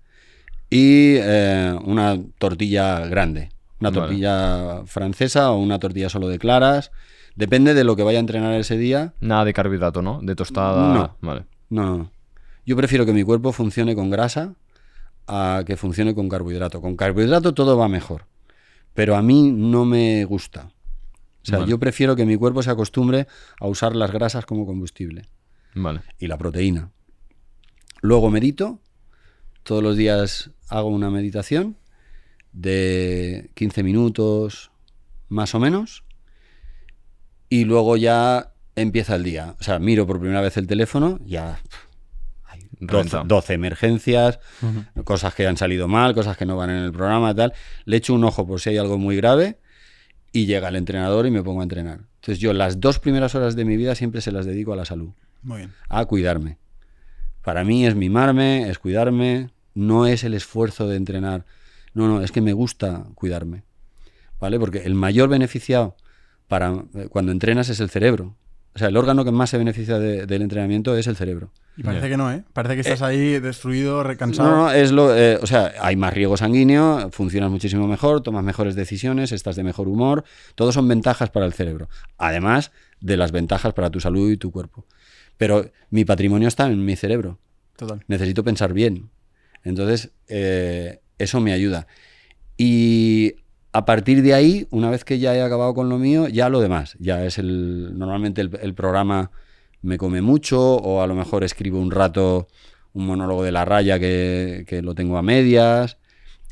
y una tortilla grande. Una tortilla francesa o una tortilla solo de claras. Depende de lo que vaya a entrenar ese día. Nada de carbohidrato, ¿no? De tostada. No. Vale. No. Yo prefiero que mi cuerpo funcione con grasa a que funcione con carbohidrato. Con carbohidrato todo va mejor, pero a mí no me gusta. O sea, yo prefiero que mi cuerpo se acostumbre a usar las grasas como combustible. Vale. Y la proteína. Luego medito. Todos los días hago una meditación de 15 minutos más o menos. Y luego ya empieza el día. O sea, miro por primera vez el teléfono, ya hay 12 emergencias, cosas que han salido mal, cosas que no van en el programa, tal. Le echo un ojo por si hay algo muy grave y llega el entrenador y me pongo a entrenar. Entonces yo las 2 primeras horas de mi vida siempre se las dedico a la salud. Muy bien. A cuidarme. Para mí es mimarme, es cuidarme, no es el esfuerzo de entrenar. No, es que me gusta cuidarme. ¿Vale? Porque el mayor beneficiado cuando entrenas es el cerebro. O sea, el órgano que más se beneficia del entrenamiento es el cerebro. Y parece que no, ¿eh? Parece que estás ahí destruido, recansado. No, o sea, hay más riego sanguíneo, funcionas muchísimo mejor, tomas mejores decisiones, estás de mejor humor. Todo son ventajas para el cerebro. Además de las ventajas para tu salud y tu cuerpo. Pero mi patrimonio está en mi cerebro. Total. Necesito pensar bien. Entonces, eso me ayuda. Y a partir de ahí, una vez que ya he acabado con lo mío, ya lo demás. Ya es normalmente el programa me come mucho, o a lo mejor escribo un rato un monólogo de La Raya que lo tengo a medias,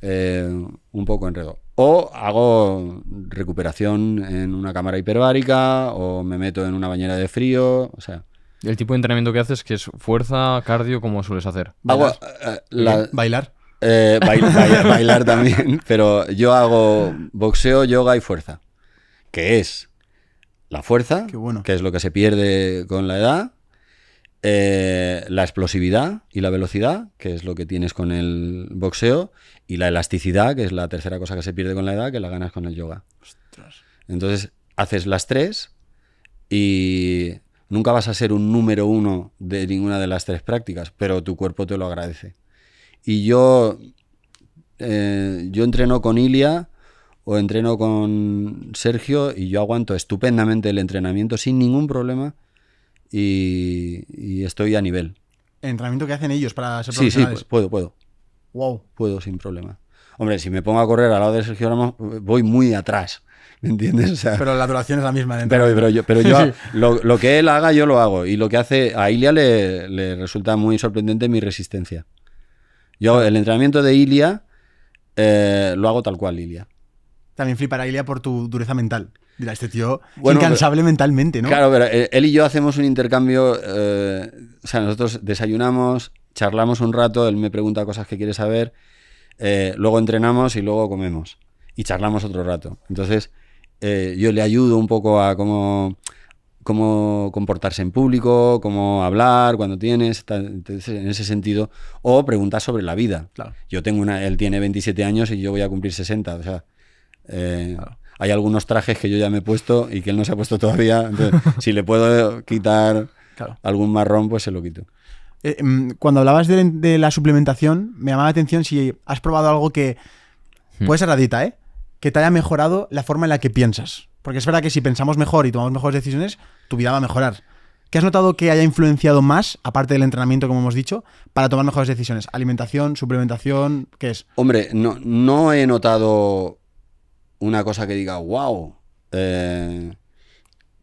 un poco enredo. O hago recuperación en una cámara hiperbárica, o me meto en una bañera de frío, o sea... ¿El tipo de entrenamiento que haces, que es fuerza, cardio, cómo sueles hacer? Bailar. Bailar también, pero yo hago boxeo, yoga y fuerza, que es la fuerza, que es lo que se pierde con la edad, la explosividad y la velocidad, que es lo que tienes con el boxeo, y la elasticidad, que es la tercera cosa que se pierde con la edad, que la ganas con el yoga. Ostras. Entonces haces las 3 y nunca vas a ser un número 1 de ninguna de las 3 prácticas, pero tu cuerpo te lo agradece. Y yo entreno con Ilia o entreno con Sergio y yo aguanto estupendamente el entrenamiento sin ningún problema y estoy a nivel. ¿El entrenamiento que hacen ellos para ser profesionales? Sí, puedo. Wow. Puedo sin problema. Hombre, si me pongo a correr al lado de Sergio Ramos, voy muy atrás, ¿me entiendes? O sea, pero la duración es la misma. Pero yo lo que él haga, yo lo hago. Y lo que hace a Ilia le resulta muy sorprendente mi resistencia. Yo el entrenamiento de Ilia lo hago tal cual, Ilia. También flipará Ilia por tu dureza mental. Mira, este tío Bueno, incansable mentalmente, ¿no? Claro, pero él y yo hacemos un intercambio, o sea, nosotros desayunamos, charlamos un rato, él me pregunta cosas que quiere saber, luego entrenamos y luego comemos y charlamos otro rato. Entonces, yo le ayudo un poco a cómo comportarse en público, cómo hablar cuando tienes, entonces, en ese sentido, o preguntas sobre la vida. Claro. Él tiene 27 años y yo voy a cumplir 60, o sea, Claro. hay algunos trajes que yo ya me he puesto y que él no se ha puesto todavía, entonces, si le puedo quitar Claro. algún marrón, pues se lo quito. Cuando hablabas de la suplementación, me llamaba la atención si has probado algo que puede ser radita, ¿eh? Que te haya mejorado la forma en la que piensas. Porque es verdad que si pensamos mejor y tomamos mejores decisiones, tu vida va a mejorar. ¿Qué has notado que haya influenciado más, aparte del entrenamiento, como hemos dicho, para tomar mejores decisiones? ¿Alimentación, suplementación? ¿Qué es? Hombre, no he notado una cosa que diga, wow,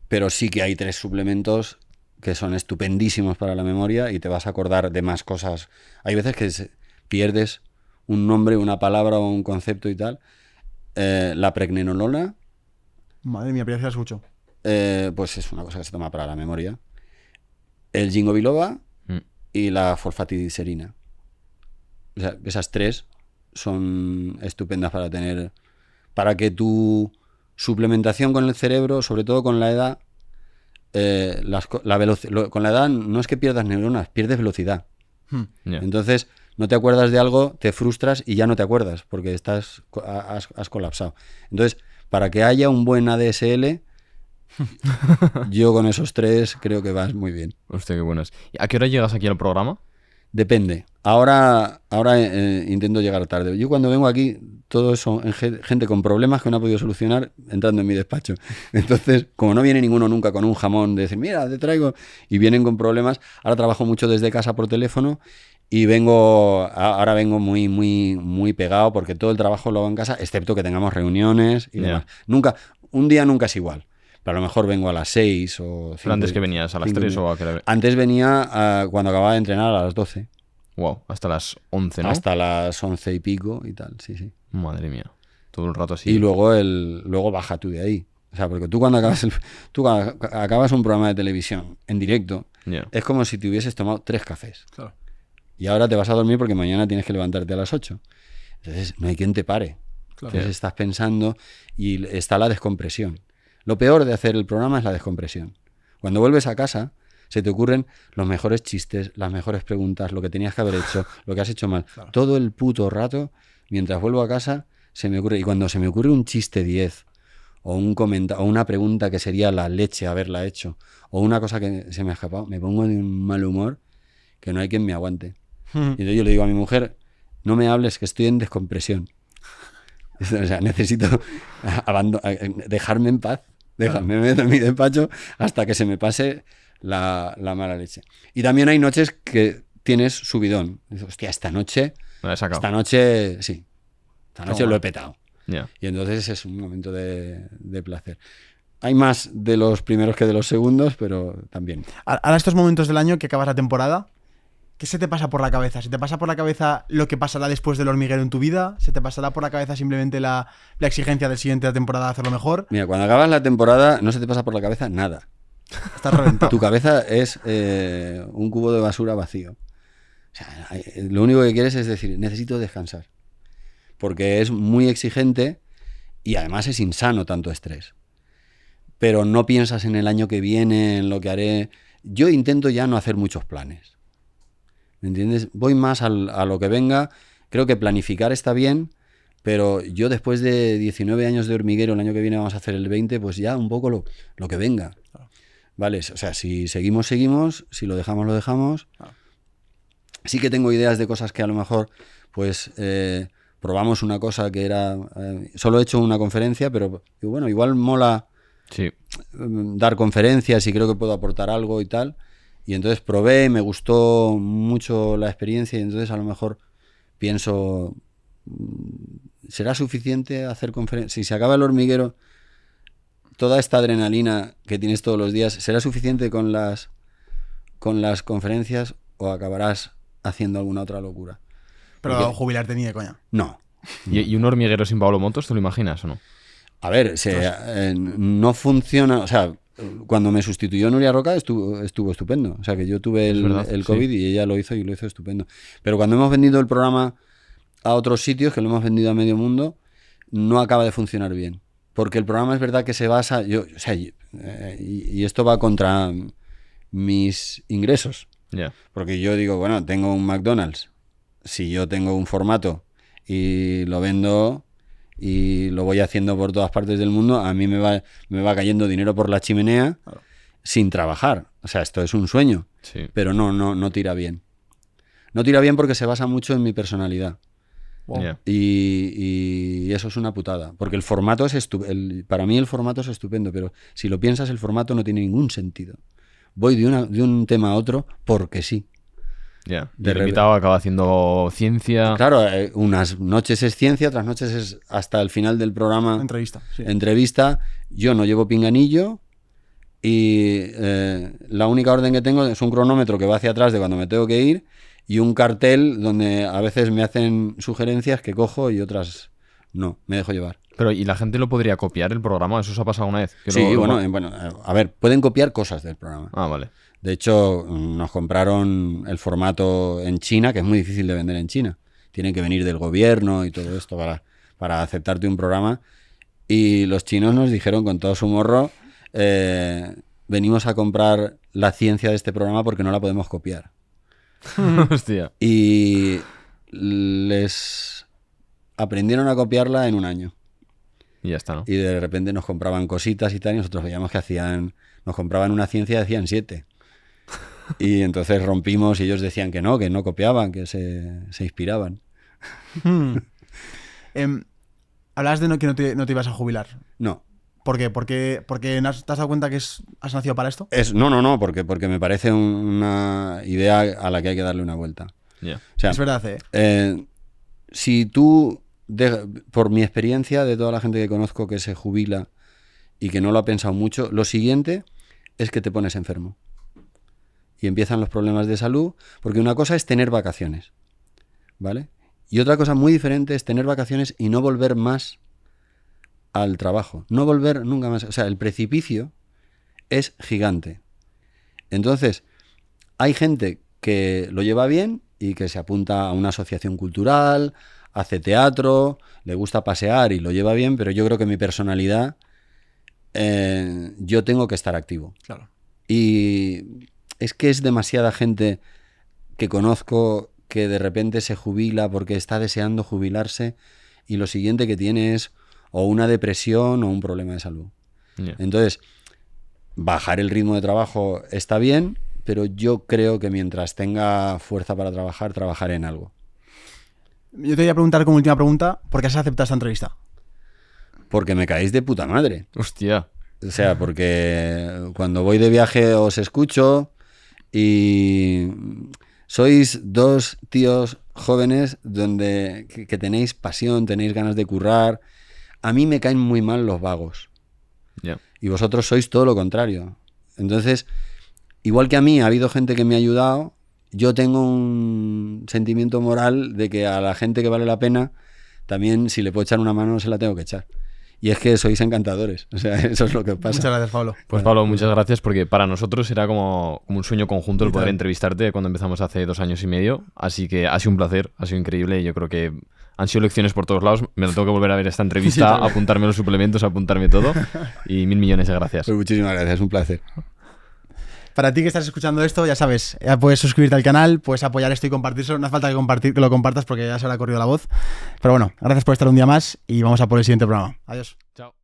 pero sí que hay 3 suplementos que son estupendísimos para la memoria y te vas a acordar de más cosas. Hay veces que pierdes un nombre, una palabra o un concepto y tal. La pregnenolona, Madre mía, primera vez que la escucho. pues es una cosa que se toma para la memoria. El ginkgo biloba y la forfatidilcerina. O sea, esas 3 son estupendas para que tu suplementación con el cerebro, sobre todo con la edad, con la edad no es que pierdas neuronas, pierdes velocidad. Ya. Entonces, no te acuerdas de algo, te frustras y ya no te acuerdas porque has colapsado. Entonces, para que haya un buen ADSL, yo con esos 3 creo que vas muy bien. Hostia, qué buenas. ¿Y a qué hora llegas aquí al programa? Depende. Ahora intento llegar tarde. Yo cuando vengo aquí, todos son gente con problemas que no ha podido solucionar entrando en mi despacho. Entonces, como no viene ninguno nunca con un jamón de decir, mira, te traigo, y vienen con problemas, ahora trabajo mucho desde casa por teléfono y ahora vengo muy, muy, muy pegado porque todo el trabajo lo hago en casa, excepto que tengamos reuniones y demás. Un día nunca es igual. Pero a lo mejor vengo a las 6 o 5. ¿Pero antes que venías? ¿A las 3 o a qué hora? Antes venía cuando acababa de entrenar a las 12. Wow, hasta las 11, ¿no? Hasta las 11 y pico y tal, sí. Madre mía. Todo el rato así. Y luego baja tú de ahí. O sea, porque tú cuando acabas un programa de televisión en directo, es como si te hubieses tomado 3 cafés. Claro. Y ahora te vas a dormir porque mañana tienes que levantarte a las 8. Entonces no hay quien te pare. Claro. Entonces estás pensando y está la descompresión. Lo peor de hacer el programa es la descompresión. Cuando vuelves a casa, se te ocurren los mejores chistes, las mejores preguntas, lo que tenías que haber hecho, lo que has hecho mal. Claro. Todo el puto rato, mientras vuelvo a casa, se me ocurre. Y cuando se me ocurre un chiste 10, o un comentario, o una pregunta que sería la leche haberla hecho, o una cosa que se me ha escapado, me pongo de un mal humor que no hay quien me aguante. Y entonces yo le digo a mi mujer, no me hables, que estoy en descompresión. O sea, necesito dejarme en paz. Déjame meter en mi despacho hasta que se me pase la mala leche. Y también hay noches que tienes subidón. Dices, hostia, esta noche sí. Esta noche lo he petado. Yeah. Y entonces es un momento de placer. Hay más de los primeros que de los segundos, pero también. Ahora estos momentos del año que acabas la temporada, ¿qué se te pasa por la cabeza? ¿Se te pasa por la cabeza lo que pasará después del hormiguero en tu vida? ¿Se te pasará por la cabeza simplemente la exigencia del siguiente temporada de hacerlo mejor? Mira, cuando acabas la temporada no se te pasa por la cabeza nada. Estás reventado. Tu cabeza es un cubo de basura vacío. O sea, lo único que quieres es decir, necesito descansar. Porque es muy exigente y además es insano tanto estrés. Pero no piensas en el año que viene, en lo que haré. Yo intento ya no hacer muchos planes. ¿Me entiendes? Voy más a lo que venga. Creo que planificar está bien, pero yo después de 19 años de hormiguero, el año que viene vamos a hacer el 20, pues ya un poco lo que venga. ¿Vale? O sea, si seguimos, si lo dejamos. Sí que tengo ideas de cosas que a lo mejor, pues, probamos una cosa que era... solo he hecho una conferencia, pero bueno, igual mola dar conferencias y creo que puedo aportar algo y tal. Y entonces probé, me gustó mucho la experiencia y entonces a lo mejor pienso, ¿será suficiente hacer conferencias? Si se acaba el hormiguero, toda esta adrenalina que tienes todos los días, ¿será suficiente con las conferencias o acabarás haciendo alguna otra locura? Pero jubilarte ni de coña. No. ¿Y un hormiguero sin Pablo Motos, tú lo imaginas o no? A ver, no funciona, o sea, cuando me sustituyó Nuria Roca estuvo estupendo. O sea, que yo tuve el COVID y ella lo hizo y lo hizo estupendo. Pero cuando hemos vendido el programa a otros sitios, que lo hemos vendido a medio mundo, no acaba de funcionar bien. Porque el programa es verdad que se basa, y esto va contra mis ingresos. Yeah. Porque yo digo, bueno, tengo un McDonald's, si yo tengo un formato y lo vendo y lo voy haciendo por todas partes del mundo, a mí me va cayendo dinero por la chimenea sin trabajar. O sea, esto es un sueño, pero no tira bien. No tira bien porque se basa mucho en mi personalidad. Wow. Yeah. Y eso es una putada, porque el formato es para mí el formato es estupendo, pero si lo piensas, el formato no tiene ningún sentido. Voy de un tema a otro porque sí. Ya, yeah. El invitado acaba haciendo ciencia. Claro, unas noches es ciencia, otras noches es hasta el final del programa. Entrevista. Yo no llevo pinganillo y la única orden que tengo es un cronómetro que va hacia atrás de cuando me tengo que ir y un cartel donde a veces me hacen sugerencias que cojo y otras no, me dejo llevar. Pero, ¿y la gente lo podría copiar el programa? ¿Eso os ha pasado una vez? Sí, bueno, a ver, pueden copiar cosas del programa. Ah, vale. De hecho, nos compraron el formato en China, que es muy difícil de vender en China. Tienen que venir del gobierno y todo esto para aceptarte un programa. Y los chinos nos dijeron con todo su morro, venimos a comprar la ciencia de este programa porque no la podemos copiar. Hostia. Y les aprendieron a copiarla en un año. Y ya está, ¿no? Y de repente nos compraban cositas y tal, y nosotros veíamos que nos compraban una ciencia y hacían 7. Y entonces rompimos y ellos decían que no copiaban, que se inspiraban. Hablabas de que no te ibas a jubilar. No. ¿Por qué? ¿Porque te has dado cuenta que has nacido para esto? No, porque me parece una idea a la que hay que darle una vuelta. Yeah. O sea, es verdad, si tú, por mi experiencia de toda la gente que conozco que se jubila y que no lo ha pensado mucho, lo siguiente es que te pones enfermo. Y empiezan los problemas de salud, porque una cosa es tener vacaciones, ¿vale? Y otra cosa muy diferente es tener vacaciones y no volver más al trabajo. No volver nunca más. O sea, el precipicio es gigante. Entonces, hay gente que lo lleva bien y que se apunta a una asociación cultural, hace teatro, le gusta pasear y lo lleva bien, pero yo creo que mi personalidad, yo tengo que estar activo. Claro. Y es que es demasiada gente que conozco que de repente se jubila porque está deseando jubilarse y lo siguiente que tiene es o una depresión o un problema de salud. Yeah. Entonces, bajar el ritmo de trabajo está bien, pero yo creo que mientras tenga fuerza para trabajar, trabajaré en algo. Yo te voy a preguntar como última pregunta, ¿por qué has aceptado esta entrevista? Porque me caéis de puta madre. Hostia. O sea, porque cuando voy de viaje os escucho y sois dos tíos jóvenes que tenéis pasión, tenéis ganas de currar. A mí me caen muy mal los vagos. Yeah. Y vosotros sois todo lo contrario. Entonces, igual que a mí ha habido gente que me ha ayudado, yo tengo un sentimiento moral de que a la gente que vale la pena, también si le puedo echar una mano se la tengo que echar. Y es que sois encantadores. O sea, eso es lo que pasa. Muchas gracias, Pablo. Pues Pablo, muchas gracias porque para nosotros era como un sueño conjunto el poder entrevistarte cuando empezamos hace 2 años y medio. Así que ha sido un placer, ha sido increíble. Yo creo que han sido lecciones por todos lados. Me lo tengo que volver a ver esta entrevista, apuntarme los suplementos, apuntarme todo. Y 1000 millones de gracias. Pues muchísimas gracias, es un placer. Para ti que estás escuchando esto, ya sabes, ya puedes suscribirte al canal, puedes apoyar esto y compartirlo. No hace falta que lo compartas porque ya se habrá corrido la voz. Pero bueno, gracias por estar un día más y vamos a por el siguiente programa. Adiós. Chao.